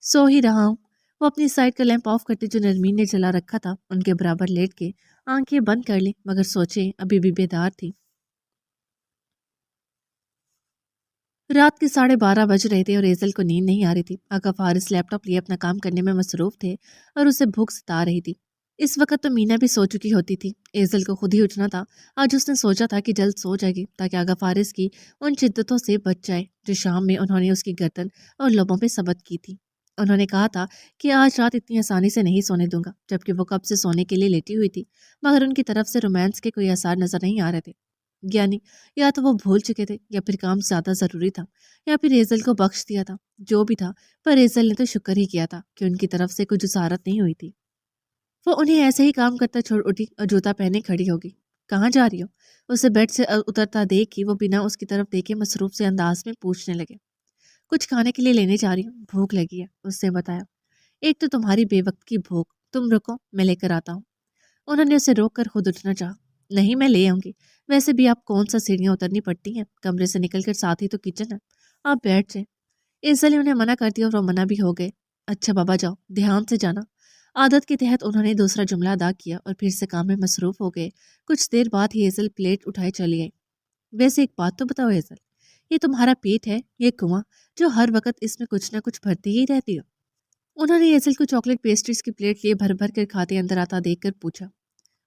سو ہی رہا ہوں۔ وہ اپنی سائڈ کا لیمپ آف کرتے جو نرمین نے جلا رکھا تھا ان کے برابر لیٹ کے آنکھیں بند کر لی، مگر سوچے ابھی بھی بیدار تھی۔ رات کے 12:30 بج رہے تھے اور ایزل کو نیند نہیں آ رہی تھی۔ آقا فارس لیپ ٹاپ لیے اپنا کام کرنے میں مصروف تھے اور اسے بھوک ستا رہی تھی۔ اس وقت تو مینا بھی سو چکی ہوتی تھی، ایزل کو خود ہی اٹھنا تھا۔ آج اس نے سوچا تھا کہ جلد سو جائے گی تاکہ آقا فارس کی ان شدتوں سے بچ جائے جو شام میں انہوں نے اس کی گردن اور لبوں پہ ثبت کی تھی۔ انہوں نے کہا تھا کہ آج رات اتنی آسانی سے نہیں سونے دوں گا، جبکہ وہ کب سے سونے کے لیے لیٹی ہوئی تھی، مگر ان کی طرف سے رومانس کے کوئی آثار نظر نہیں آ رہے تھے۔ یعنی یا تو وہ بھول چکے تھے، یا پھر کام زیادہ ضروری تھا، یا پھر ایزل کو بخش دیا تھا۔ جو بھی تھا، پر ایزل نے تو شکر ہی کیا تھا کہ ان کی طرف سے کوئی جسارت نہیں ہوئی تھی۔ وہ انہیں ایسے ہی کام کرتا چھوڑ اٹھی اور جوتا پہنے کھڑی ہوگی۔ کہاں جا رہی ہو؟ اسے بیڈ سے اترتا دیکھ کے وہ بنا اس کی طرف دیکھے مصروف سے انداز میں پوچھنے لگے۔ کچھ کھانے کے لیے لینے جا رہی ہوں، بھوک لگی ہے، اس نے بتایا۔ ایک تو تمہاری بے وقت کی بھوک، تم رکو میں لے کر آتا ہوں۔ انہوں نے اسے روک کر خود اٹھنا چاہا۔ نہیں، میں لے آؤں گی، ویسے بھی آپ کون سا سیڑھیاں اترنی پڑتی ہیں، کمرے سے نکل کر ساتھ ہی تو کچن ہے، آپ بیٹھ جائیں۔ ایزل نے انہیں منع کر دیا اور وہ منع بھی ہو گئے۔ اچھا بابا جاؤ، دھیان سے جانا۔ عادت کے تحت انہوں نے دوسرا جملہ ادا کیا اور پھر سے کام میں مصروف ہو گئے۔ کچھ دیر بعد ہی ایزل پلیٹ اٹھائے چلی آئی۔ ویسے ایک بات تو بتاؤ ایزل، یہ تمہارا پیٹ ہے، یہ کنواں جو ہر وقت اس میں کچھ نہ کچھ بھرتی ہی رہتی ہو؟ انہوں نے ایزل کو چاکلیٹ پیسٹریز کی پلیٹ لیے بھر بھر کر کھاتے اندر آتا دیکھ کر پوچھا۔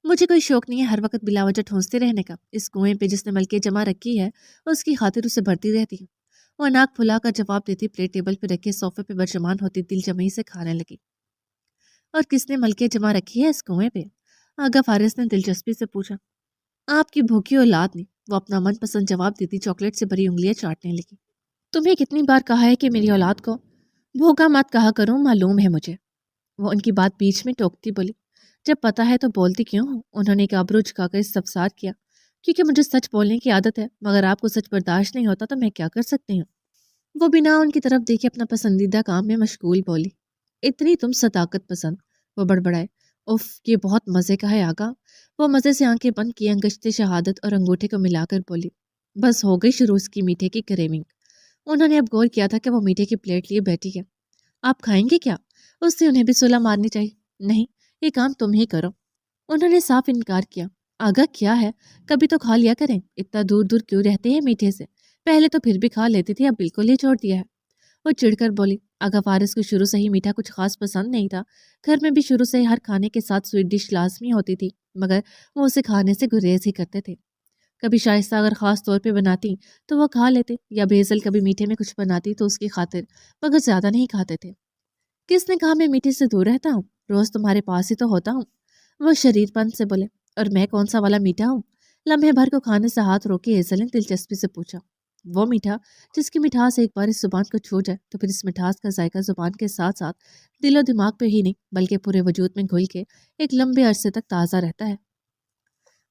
مجھے کوئی شوق نہیں ہے ہر وقت بلا وجہ ٹھونستے رہنے کا، اس کنویں پہ جس نے ملکے جمع رکھی ہے اس کی خاطر اسے بھرتی رہتی ہوں۔ وہ ناک پھلا کر جواب دیتی پلیٹ ٹیبل پہ رکھے صوفے پہ برجمان ہوتی دل جمعی سے کھانے لگی۔ اور کس نے ملکے جمع رکھی ہے اس کنویں پہ؟ آغا فارس نے دلچسپی سے پوچھا۔ آپ کی بھوکی اولاد نے، وہ اپنا من پسند جواب دیتی چاکلیٹ سے بری انگلیاں چاٹنے لگی۔ تمہیں کتنی بار کہا ہے کہ میری اولاد کو بھوکا مت کہا کروں، معلوم ہے مجھے۔ وہ ان کی بات بیچ میں ٹوکتی بولی۔ جب پتا ہے تو بولتی کیوں ہوں؟ انہوں نے ایک ابرو جھکا کر استفسار کیا۔ کیونکہ مجھے سچ بولنے کی عادت ہے، مگر آپ کو سچ برداشت نہیں ہوتا تو میں کیا کر سکتی ہوں؟ وہ بنا ان کی طرف دیکھے اپنا پسندیدہ کام میں مشغول بولی۔ اتنی تم صداقت پسند، وہ بڑبڑائے۔ اف، یہ بہت مزے کا ہے آقا۔ وہ مزے سے آنکھیں بند کی انگشت شہادت اور انگوٹھے کو ملا کر بولی۔ بس ہو گئی شروع اس کی میٹھے کی کریونگ۔ انہوں نے اب غور کیا تھا کہ وہ میٹھے کی پلیٹ لیے بیٹھی ہے۔ آپ کھائیں گے کیا؟ اس سے انہیں بھی صلہ مارنی چاہیے۔ نہیں، یہ کام تم ہی کرو۔ انہوں نے صاف انکار کیا۔ آگا کیا ہے، کبھی تو کھا لیا کریں، اتنا دور دور کیوں رہتے ہیں میٹھے سے؟ پہلے تو پھر بھی کھا لیتی تھی، اب بالکل ہی چھوڑ دیا ہے۔ وہ چڑھ کر بولی۔ آغا فارس کو شروع سے ہی میٹھا کچھ خاص پسند نہیں تھا۔ گھر میں بھی شروع سے ہی ہر کھانے کے ساتھ سویٹ ڈش لازمی ہوتی تھی، مگر وہ اسے کھانے سے گریز ہی کرتے تھے۔ کبھی شائستہ اگر خاص طور پہ بناتی تو وہ کھا لیتے، یا بیزل کبھی میٹھے میں کچھ بناتی تو اس کی خاطر، مگر زیادہ نہیں کھاتے تھے۔ کس نے کہا میں میٹھے سے دور رہتا ہوں؟ روز تمہارے پاس ہی تو ہوتا ہوں، وہ شریر پن سے بولے۔ اور میں کون سا والا میٹھا ہوں؟ لمحے بھر کو کھانے سے ہاتھ روکے ایزل نے دلچسپی سے پوچھا۔ وہ میٹھا جس کی مٹھاس ایک بار اس زبان کو چھو جائے تو پھر اس مٹھاس کا ذائقہ زبان کے ساتھ ساتھ دل و دماغ پہ ہی نہیں بلکہ پورے وجود میں گھل کے ایک لمبے عرصے تک تازہ رہتا ہے۔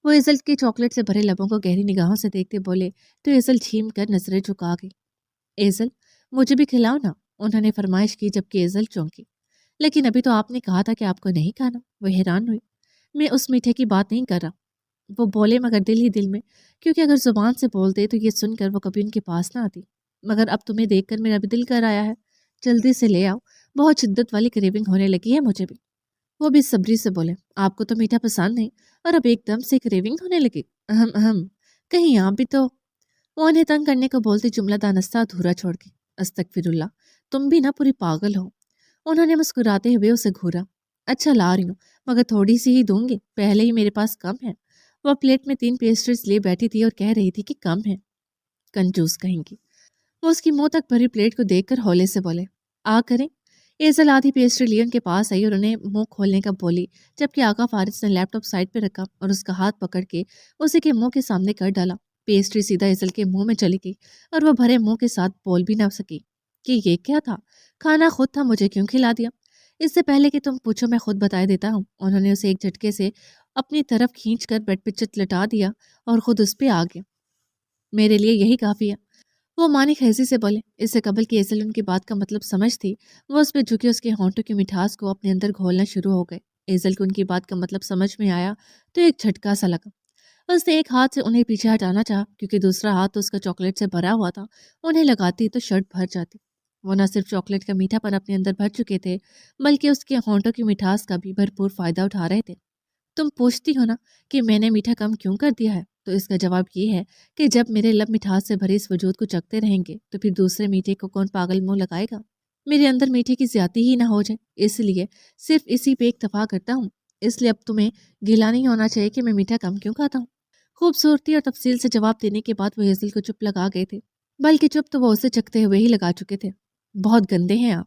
وہ ایزل کے چاکلیٹ سے بھرے لبوں کو گہری نگاہوں سے دیکھتے بولے تو ایزل جھیم کر نظریں جھکا گئی۔ ایزل، مجھے بھی کھلاؤ نا، انہوں نے فرمائش کی جبکہ ایزل چونکی۔ لیکن ابھی تو آپ نے کہا تھا کہ آپ کو نہیں کھانا، وہ حیران ہوئی۔ میں اس میٹھے کی بات نہیں کر رہا، وہ بولے مگر دل ہی دل میں، کیونکہ اگر زبان سے بولتے تو یہ سن کر وہ کبھی ان کے پاس نہ آتی۔ مگر اب تمہیں دیکھ کر میرا بھی دل کر آیا ہے، جلدی سے لے آؤ، بہت شدت والی کریونگ ہونے لگی ہے مجھے بھی۔ وہ بھی صبری سے بولے۔ آپ کو تو میٹھا پسند نہیں اور اب ایک دم سے کریونگ ہونے لگی؟ اہم اہم، کہیں آپ بھی تو۔ وہ انہیں تنگ کرنے کو بولتے جملہ دانستہ ادھورا چھوڑ کے۔ استغفر اللہ، تم بھی نہ پوری پاگل ہو۔ انہوں نے مسکراتے ہوئے اسے گھورا۔ اچھا لا رہی ہوں، مگر تھوڑی سی ہی دوں گی، پہلے ہی میرے پاس کم ہے۔ وہ پلیٹ میں 3 پیسٹریز لے بیٹھی تھی اور کہہ رہی تھی کہ کم ہے، کنجوس کہیں گی۔ وہ اس کی منہ تک بھری پلیٹ کو دیکھ کر ہولے سے بولے۔ آ کریں۔ ایزل آدھی پیسٹری لی ان کے پاس آئی اور انہیں منہ کھولنے کا بولی، جبکہ آقا فارس نے لیپ ٹاپ سائڈ پہ رکھا اور اس کا ہاتھ پکڑ کے اسے کے منہ کے سامنے کر ڈالا۔ پیسٹری سیدھا ایزل کے منہ میں چلی گئی اور وہ بھرے منہ کے ساتھ بول بھی نہ سکی کہ یہ کیا تھا، کھانا خود تھا، مجھے کیوں کھلا دیا؟ اس سے پہلے کہ تم پوچھو میں خود بتا دیتا ہوں۔ انہوں نے اسے ایک جھٹکے سے اپنی طرف کھینچ کر بیڈ پہ چت لٹا دیا اور خود اس پہ آ گیا۔ میرے لیے یہی کافی ہے، وہ مانی خیزی سے بولے۔ اس سے قبل کہ ایزل ان کی بات کا مطلب سمجھ تھی، وہ اس پہ جھکے اس کے ہونٹوں کی مٹھاس کو اپنے اندر گھولنا شروع ہو گئے۔ ایزل کو ان کی بات کا مطلب سمجھ میں آیا تو ایک جھٹکا سا لگا۔ اس نے ایک ہاتھ سے انہیں پیچھے ہٹانا چاہا کیونکہ دوسرا ہاتھ تو اس کا چاکلیٹ سے بھرا ہوا تھا، انہیں لگاتی تو شرٹ بھر جاتی۔ وہ نہ صرف چاکلیٹ کا میٹھا پن اپنے اندر بھر چکے تھے بلکہ اس کے ہونٹوں کی مٹھاس کا بھی بھرپور فائدہ اٹھا رہے تھے۔ تم پوچھتی ہو نا کہ میں نے میٹھا کم کیوں کر دیا ہے، تو اس کا جواب یہ ہے کہ جب میرے لب مٹھاس سے بھرے اس وجود کو چکھتے رہیں گے تو پھر دوسرے میٹھے کو کون پاگل منہ لگائے گا؟ میرے اندر میٹھے کی زیادتی ہی نہ ہو جائے، اس لیے صرف اسی پہ اکتفا کرتا ہوں۔ اس لیے اب تمہیں گلا نہیں ہونا چاہیے کہ میں میٹھا کم کیوں کھاتا ہوں۔ خوبصورتی اور تفصیل سے جواب دینے کے بعد وہ ایزل کو چپ لگا گئے تھے، بلکہ چپ تو وہ اسے چکھتے ہوئے ہی لگا چکے تھے۔ بہت گندے ہیں آپ،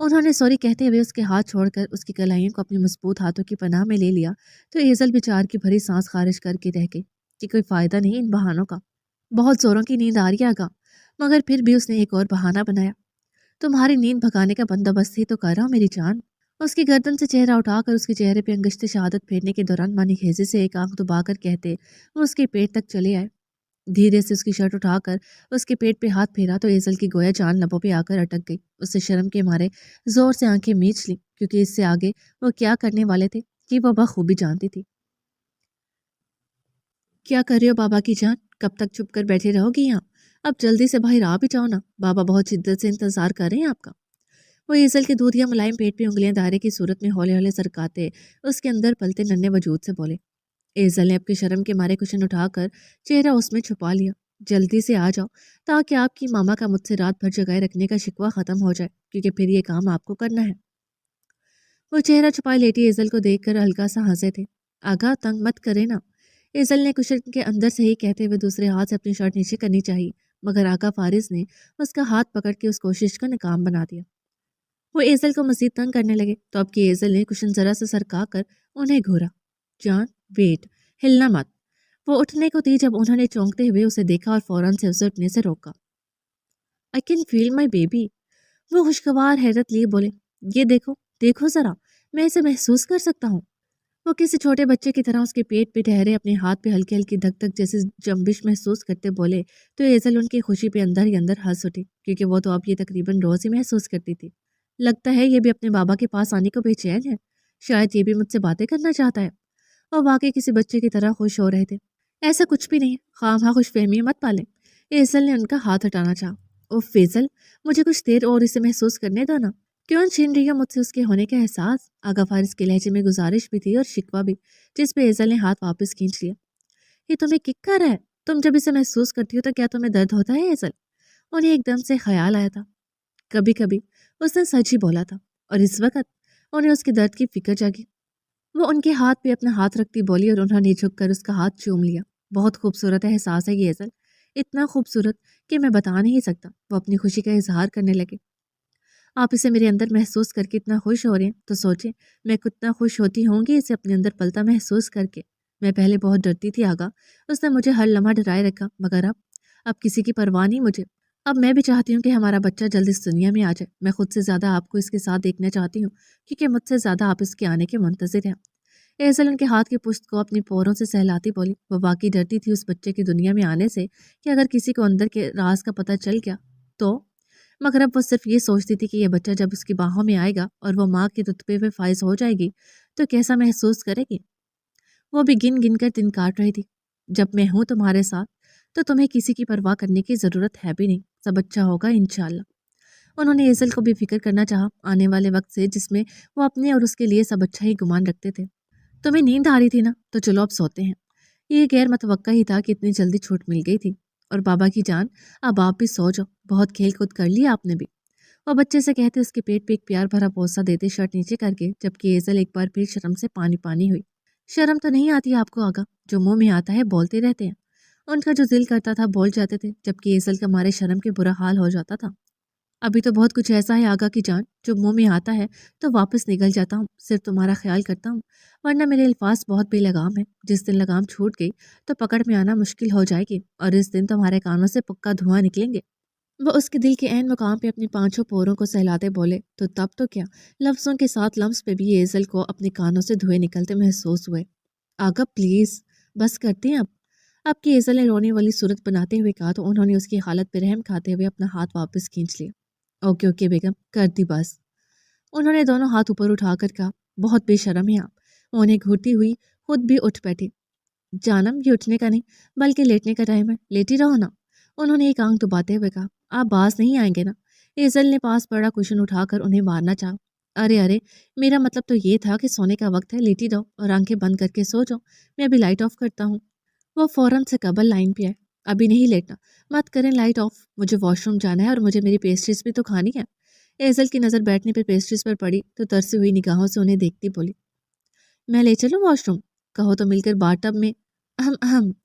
انہوں نے سوری کہتے ہوئے اس کے ہاتھ چھوڑ کر اس کی کلائیوں کو اپنی مضبوط ہاتھوں کی پناہ میں لے لیا تو ایزل بیچار کی بھری سانس خارج کر کے رہ گئی کہ کوئی فائدہ نہیں ان بہانوں کا، بہت زوروں کی نیند آ رہی ہے آگا۔ مگر پھر بھی اس نے ایک اور بہانہ بنایا، تمہاری نیند بھگانے کا بندوبست ہی تو کر رہا ہوں میری جان۔ اس کی گردن سے چہرہ اٹھا کر اس کے چہرے پہ انگشت شہادت پھیرنے کے دوران مانی خیزی سے ایک آنکھ دبا کر کہتے وہ اس کے پیٹ تک چلے آئے۔ دھیرے سے اس کی شرٹ اٹھا کر اس کے پیٹ پہ ہاتھ پھیرا تو ایزل کی گویا جان لبوں پہ آ کر اٹک گئی۔ اس سے شرم کے مارے زور سے آنکھیں میچ لی، کیونکہ اس سے آگے وہ کیا کرنے والے تھے کہ وہ بخوبی جانتی تھی۔ کیا کر رہے ہو بابا کی جان؟ کب تک چھپ کر بیٹھے رہو گی یہاں؟ اب جلدی سے باہر آ بھی جاؤ نا، بابا بہت شدت سے انتظار کر رہے ہیں آپ کا۔ وہ ایزل کے دودھ یا ملائم پیٹ پہ انگلیاں دائرے کی صورت میں ہولے ہولے سرکاتے اس کے اندر پلتے ننھے وجود سے بولے۔ ایزل نے اپنی شرم کے مارے کشن اٹھا کر چہرہ اس میں چھپا لیا۔ جلدی سے آ جاؤ تاکہ آپ کی ماما کا مجھ سے رات بھر جگائے رکھنے کا شکوہ ختم ہو جائے، کیونکہ پھر یہ کام آپ کو کرنا ہے۔ وہ چہرہ چھپائے لیٹی ایزل کو دیکھ کر ہلکا سا ہنسے تھے۔ آگا تنگ مت کرے نا، ایزل نے کشن کے اندر سے ہی کہتے ہوئے دوسرے ہاتھ سے اپنی شرٹ نیچے کرنی چاہی، مگر آقا فارس نے اس کا ہاتھ پکڑ کے اس کوشش کا ناکام بنا دیا۔ وہ ایزل کو مزید تنگ کرنے لگے تو اب کی ایزل نے کشن ذرا سے سرکا کر انہیں گھورا۔ جان ویٹ، ہلنا مت۔ وہ اٹھنے کو تھی جب انہوں نے چونکتے ہوئے اسے دیکھا اور فوراً سے اسے اٹھنے سے روکا۔ I can feel my baby۔ وہ خوشگوار حیرت لیے بولے، یہ دیکھو دیکھو ذرا، میں اسے محسوس کر سکتا ہوں۔ وہ کسی چھوٹے بچے کی طرح اس کے پیٹ پہ ٹھہرے اپنے ہاتھ پہ ہلکی ہلکی دھک دھک جیسے جنبش محسوس کرتے بولے تو ایزل ان کی خوشی پہ اندر ہی اندر ہنس اٹھی، کیونکہ وہ تو اب یہ تقریباً روز ہی محسوس کرتی تھی۔ لگتا ہے یہ بھی اپنے بابا کے پاس آنے کو بے چین ہے، شاید یہ بھی مجھ سے باتیں کرنا چاہتا ہے۔ اور واقعی کسی بچے کی طرح خوش ہو رہے تھے۔ ایسا کچھ بھی نہیں، خواہ خوش فہمی مت پالیں۔ ایزل نے ان کا ہاتھ ہٹانا چاہا۔ اوہ فیصل، مجھے کچھ دیر اور اسے محسوس کرنے دو نا۔ کیوں چھین رہی ہے مجھ سے اس کے ہونے کا احساس؟ آغا فارس کے لہجے میں گزارش بھی تھی اور شکوہ بھی، جس پہ ایزل نے ہاتھ واپس کھینچ لیا۔ یہ تمہیں کک کر رہا ہے؟ تم جب اسے محسوس کرتی ہو تو کیا تمہیں درد ہوتا ہے ایزل؟ انہیں ایک دم سے خیال آیا تھا، کبھی کبھی اس نے سچ ہی بولا تھا، اور اس وقت انہیں اس کے درد کی فکر جاگی۔ وہ ان کے ہاتھ پہ اپنا ہاتھ رکھتی بولی اور انہوں نے جھک کر اس کا ہاتھ چوم لیا۔ بہت خوبصورت احساس ہے یہ ایزل، اتنا خوبصورت کہ میں بتا نہیں سکتا۔ وہ اپنی خوشی کا اظہار کرنے لگے۔ آپ اسے میرے اندر محسوس کر کے اتنا خوش ہو رہے ہیں تو سوچیں میں کتنا خوش ہوتی ہوں گی اسے اپنے اندر پلتا محسوس کر کے۔ میں پہلے بہت ڈرتی تھی آغا، اس نے مجھے ہر لمحہ ڈرائے رکھا، مگر اب کسی کی پرواہ نہیں مجھے۔ اب میں بھی چاہتی ہوں کہ ہمارا بچہ جلد اس دنیا میں آ جائے۔ میں خود سے زیادہ آپ کو اس کے ساتھ دیکھنا چاہتی ہوں، کیونکہ مجھ سے زیادہ آپ اس کے آنے کے منتظر ہیں۔ ایزل ان کے ہاتھ کی پشت کو اپنی پوروں سے سہلاتی بولی۔ وہ واقعی ڈرتی تھی اس بچے کی دنیا میں آنے سے کہ اگر کسی کو اندر کے راز کا پتہ چل گیا تو، مگر اب وہ صرف یہ سوچتی تھی کہ یہ بچہ جب اس کی باہوں میں آئے گا اور وہ ماں کے رتبے پہ فائز ہو جائے گی تو کیسا محسوس کرے گی۔ وہ بھی گن گن کر دن کاٹ رہی تھی۔ جب میں ہوں تمہارے ساتھ تو تمہیں کسی کی پرواہ کرنے کی ضرورت ہے بھی نہیں، سب اچھا ہوگا انشاءاللہ۔ انہوں نے ایزل کو بھی فکر کرنا چاہا آنے والے وقت سے، جس میں وہ اپنے اور اس کے لیے سب اچھا ہی گمان رکھتے تھے۔ تمہیں نیند آ رہی تھی نا، تو چلو اب سوتے ہیں۔ یہ غیر متوقع ہی تھا کہ اتنی جلدی چھوٹ مل گئی تھی۔ اور بابا کی جان، اب آپ بھی سو جاؤ، بہت کھیل کود کر لیا آپ نے بھی۔ وہ بچے سے کہتے اس کے پیٹ پہ ایک پیار بھرا بوسہ دیتے شرٹ نیچے کر کے، جبکہ ایزل ایک بار پھر شرم سے پانی پانی ہوئی۔ شرم تو نہیں آتی آپ کو آگا؟ جو منہ میں آتا ہے بولتے رہتے ہیں۔ ان کا جو دل کرتا تھا بول جاتے تھے، جبکہ ایزل کا مارے شرم کے برا حال ہو جاتا تھا۔ ابھی تو بہت کچھ ایسا ہے آگا کی جان جو منہ میں آتا ہے تو واپس نکل جاتا ہوں، صرف تمہارا خیال کرتا ہوں، ورنہ میرے الفاظ بہت بے لگام ہیں۔ جس دن لگام چھوٹ گئی تو پکڑ میں آنا مشکل ہو جائے گی، اور اس دن تمہارے کانوں سے پکا دھواں نکلیں گے۔ وہ اس کے دل کے عین مقام پہ اپنی پانچوں پوروں کو سہلاتے بولے تو تب تو کیا، لفظوں کے ساتھ لمس پہ بھی ایزل کو اپنے کانوں سے دھوئے نکلتے محسوس ہوئے۔ آگا پلیز بس کرتے ہیں اب کی ایزل نے رونے والی صورت بناتے ہوئے کہا تو انہوں نے اس کی حالت پہ رحم کھاتے ہوئے اپنا ہاتھ واپس کھینچ لیا۔ اوکے اوکے بیگم، کر دی بس۔ انہوں نے دونوں ہاتھ اوپر اٹھا کر کہا، بہت بے شرم ہیں آپ۔ وہ انہیں گھورتی ہوئی خود بھی اٹھ بیٹھی۔ جانم یہ اٹھنے کا نہیں بلکہ لیٹنے کا ٹائم ہے، لیٹی رہو نا۔ انہوں نے ایک آنکھ دباتے ہوئے کہا، آپ باز نہیں آئیں گے نا؟ ایزل نے پاس پڑا کشن اٹھا کر انہیں مارنا چاہا۔ ارے میرا مطلب تو یہ تھا کہ سونے کا وقت ہے، لیٹی رہو اور آنکھیں بند کر کے سو جاؤ، میں ابھی لائٹ آف کرتا ہوں۔ وہ فوراً سے قبل لائن پہ آئے، ابھی نہیں لیٹنا، مت کریں لائٹ آف، مجھے واش روم جانا ہے اور مجھے میری پیسٹریز بھی تو کھانی ہے۔ ایزل کی نظر بیٹھنے پر پیسٹریز پر پڑی تو ترسی ہوئی نگاہوں سے انہیں دیکھتی بولی، میں لے چلوں واش روم؟ کہو تو مل کر بار ٹب میں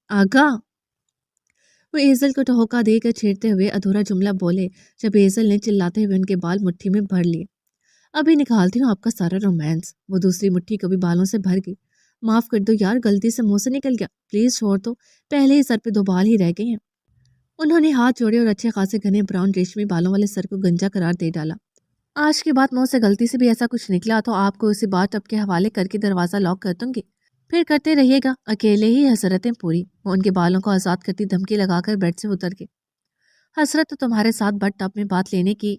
آگا۔ وہ ایزل کو ٹہوکا دے کر چھیڑتے ہوئے ادھورا جملہ بولے جب ایزل نے چلاتے ہوئے ان کے بال مٹھی میں بھر لیے۔ ابھی نکالتی ہوں آپ کا سارا رومانس۔ وہ دوسری مٹھی کبھی بالوں سے بھر گئی۔ معاف کر دو یار، غلطی سے منہ سے نکل گیا، پلیز چھوڑ دو، پہلے ہی سر پہ 2 بال ہی رہ گئے ہیں۔ انہوں نے ہاتھ جوڑے اور اچھے خاصے گھنے براؤن ریشمی بالوں والے سر کو گنجا قرار دے ڈالا۔ آج کے بعد منہ سے غلطی سے بھی ایسا کچھ نکلا تو آپ کو اسی بات اب کے حوالے کر کے دروازہ لاک کر دوں گی، پھر کرتے رہیے گا اکیلے ہی حسرتیں پوری۔ وہ ان کے بالوں کو آزاد کرتی دھمکی لگا کر بیڈ سے اتر گئے۔ حسرت تو تمہارے ساتھ بٹ ٹب میں بات لینے کی۔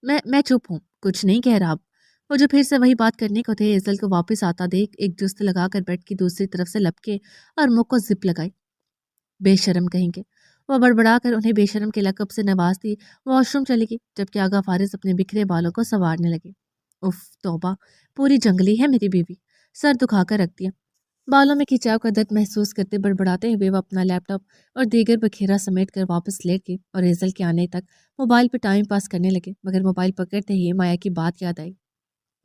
میں چپ ہوں، کچھ نہیں کہہ رہا اب۔ وہ جو پھر سے وہی بات کرنے کو تھے، ایزل کو واپس آتا دیکھ ایک جست لگا کر بیڈ کی دوسری طرف سے لپکے اور منہ کو زپ لگائی۔ بے شرم کہیں گے۔ وہ بڑبڑا کر انہیں بے شرم کے لقب سے نوازتی واش روم چلی گئی، جبکہ آغا فارز اپنے بکھرے بالوں کو سنوارنے لگے۔ اف توبہ، پوری جنگلی ہے میری بیوی، سر دکھا کر رکھ دیا۔ بالوں میں کھچاؤ کا درد محسوس کرتے بڑبڑاتے ہوئے وہ اپنا لیپ ٹاپ اور دیگر بکھیرا سمیٹ کر واپس لیٹ گئی اور ایزل کے آنے تک موبائل پہ ٹائم پاس کرنے لگے، مگر موبائل پکڑتے ہی مایا کی بات یاد آئی۔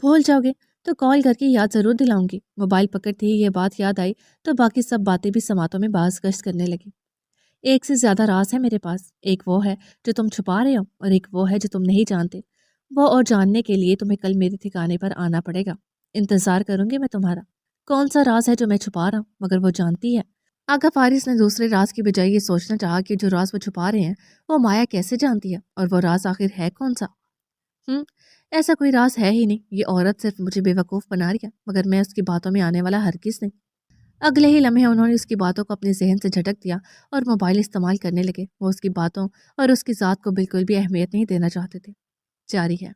بھول جاؤ گے تو کال کر کے یاد ضرور دلاؤں گی۔ موبائل پکڑتے ہی یہ بات یاد آئی تو باقی سب باتیں بھی سماعتوں میں باز گشت کرنے لگی۔ ایک سے زیادہ راز ہے میرے پاس، ایک وہ ہے جو تم چھپا رہے ہو اور ایک وہ ہے جو تم نہیں جانتے۔ وہ اور جاننے کے لیے تمہیں کل میرے ٹھکانے پر آنا پڑے گا، انتظار کروں گی میں تمہارا۔ کون سا راز ہے جو میں چھپا رہا ہوں مگر وہ جانتی ہے؟ آغا فارس نے دوسرے راز کی بجائے یہ سوچنا چاہا کہ جو راز وہ چھپا رہے ہیں وہ مایا کیسے جانتی ہے، اور وہ راز آخر ہے کون سا؟ ایسا کوئی راز ہے ہی نہیں۔ یہ عورت صرف مجھے بے وقوف بنا رہی ہے، مگر میں اس کی باتوں میں آنے والا ہرگز نہیں۔ اگلے ہی لمحے انہوں نے اس کی باتوں کو اپنے ذہن سے جھٹک دیا اور موبائل استعمال کرنے لگے۔ وہ اس کی باتوں اور اس کی ذات کو بالکل بھی اہمیت نہیں دینا چاہتے تھے۔ جاری ہے۔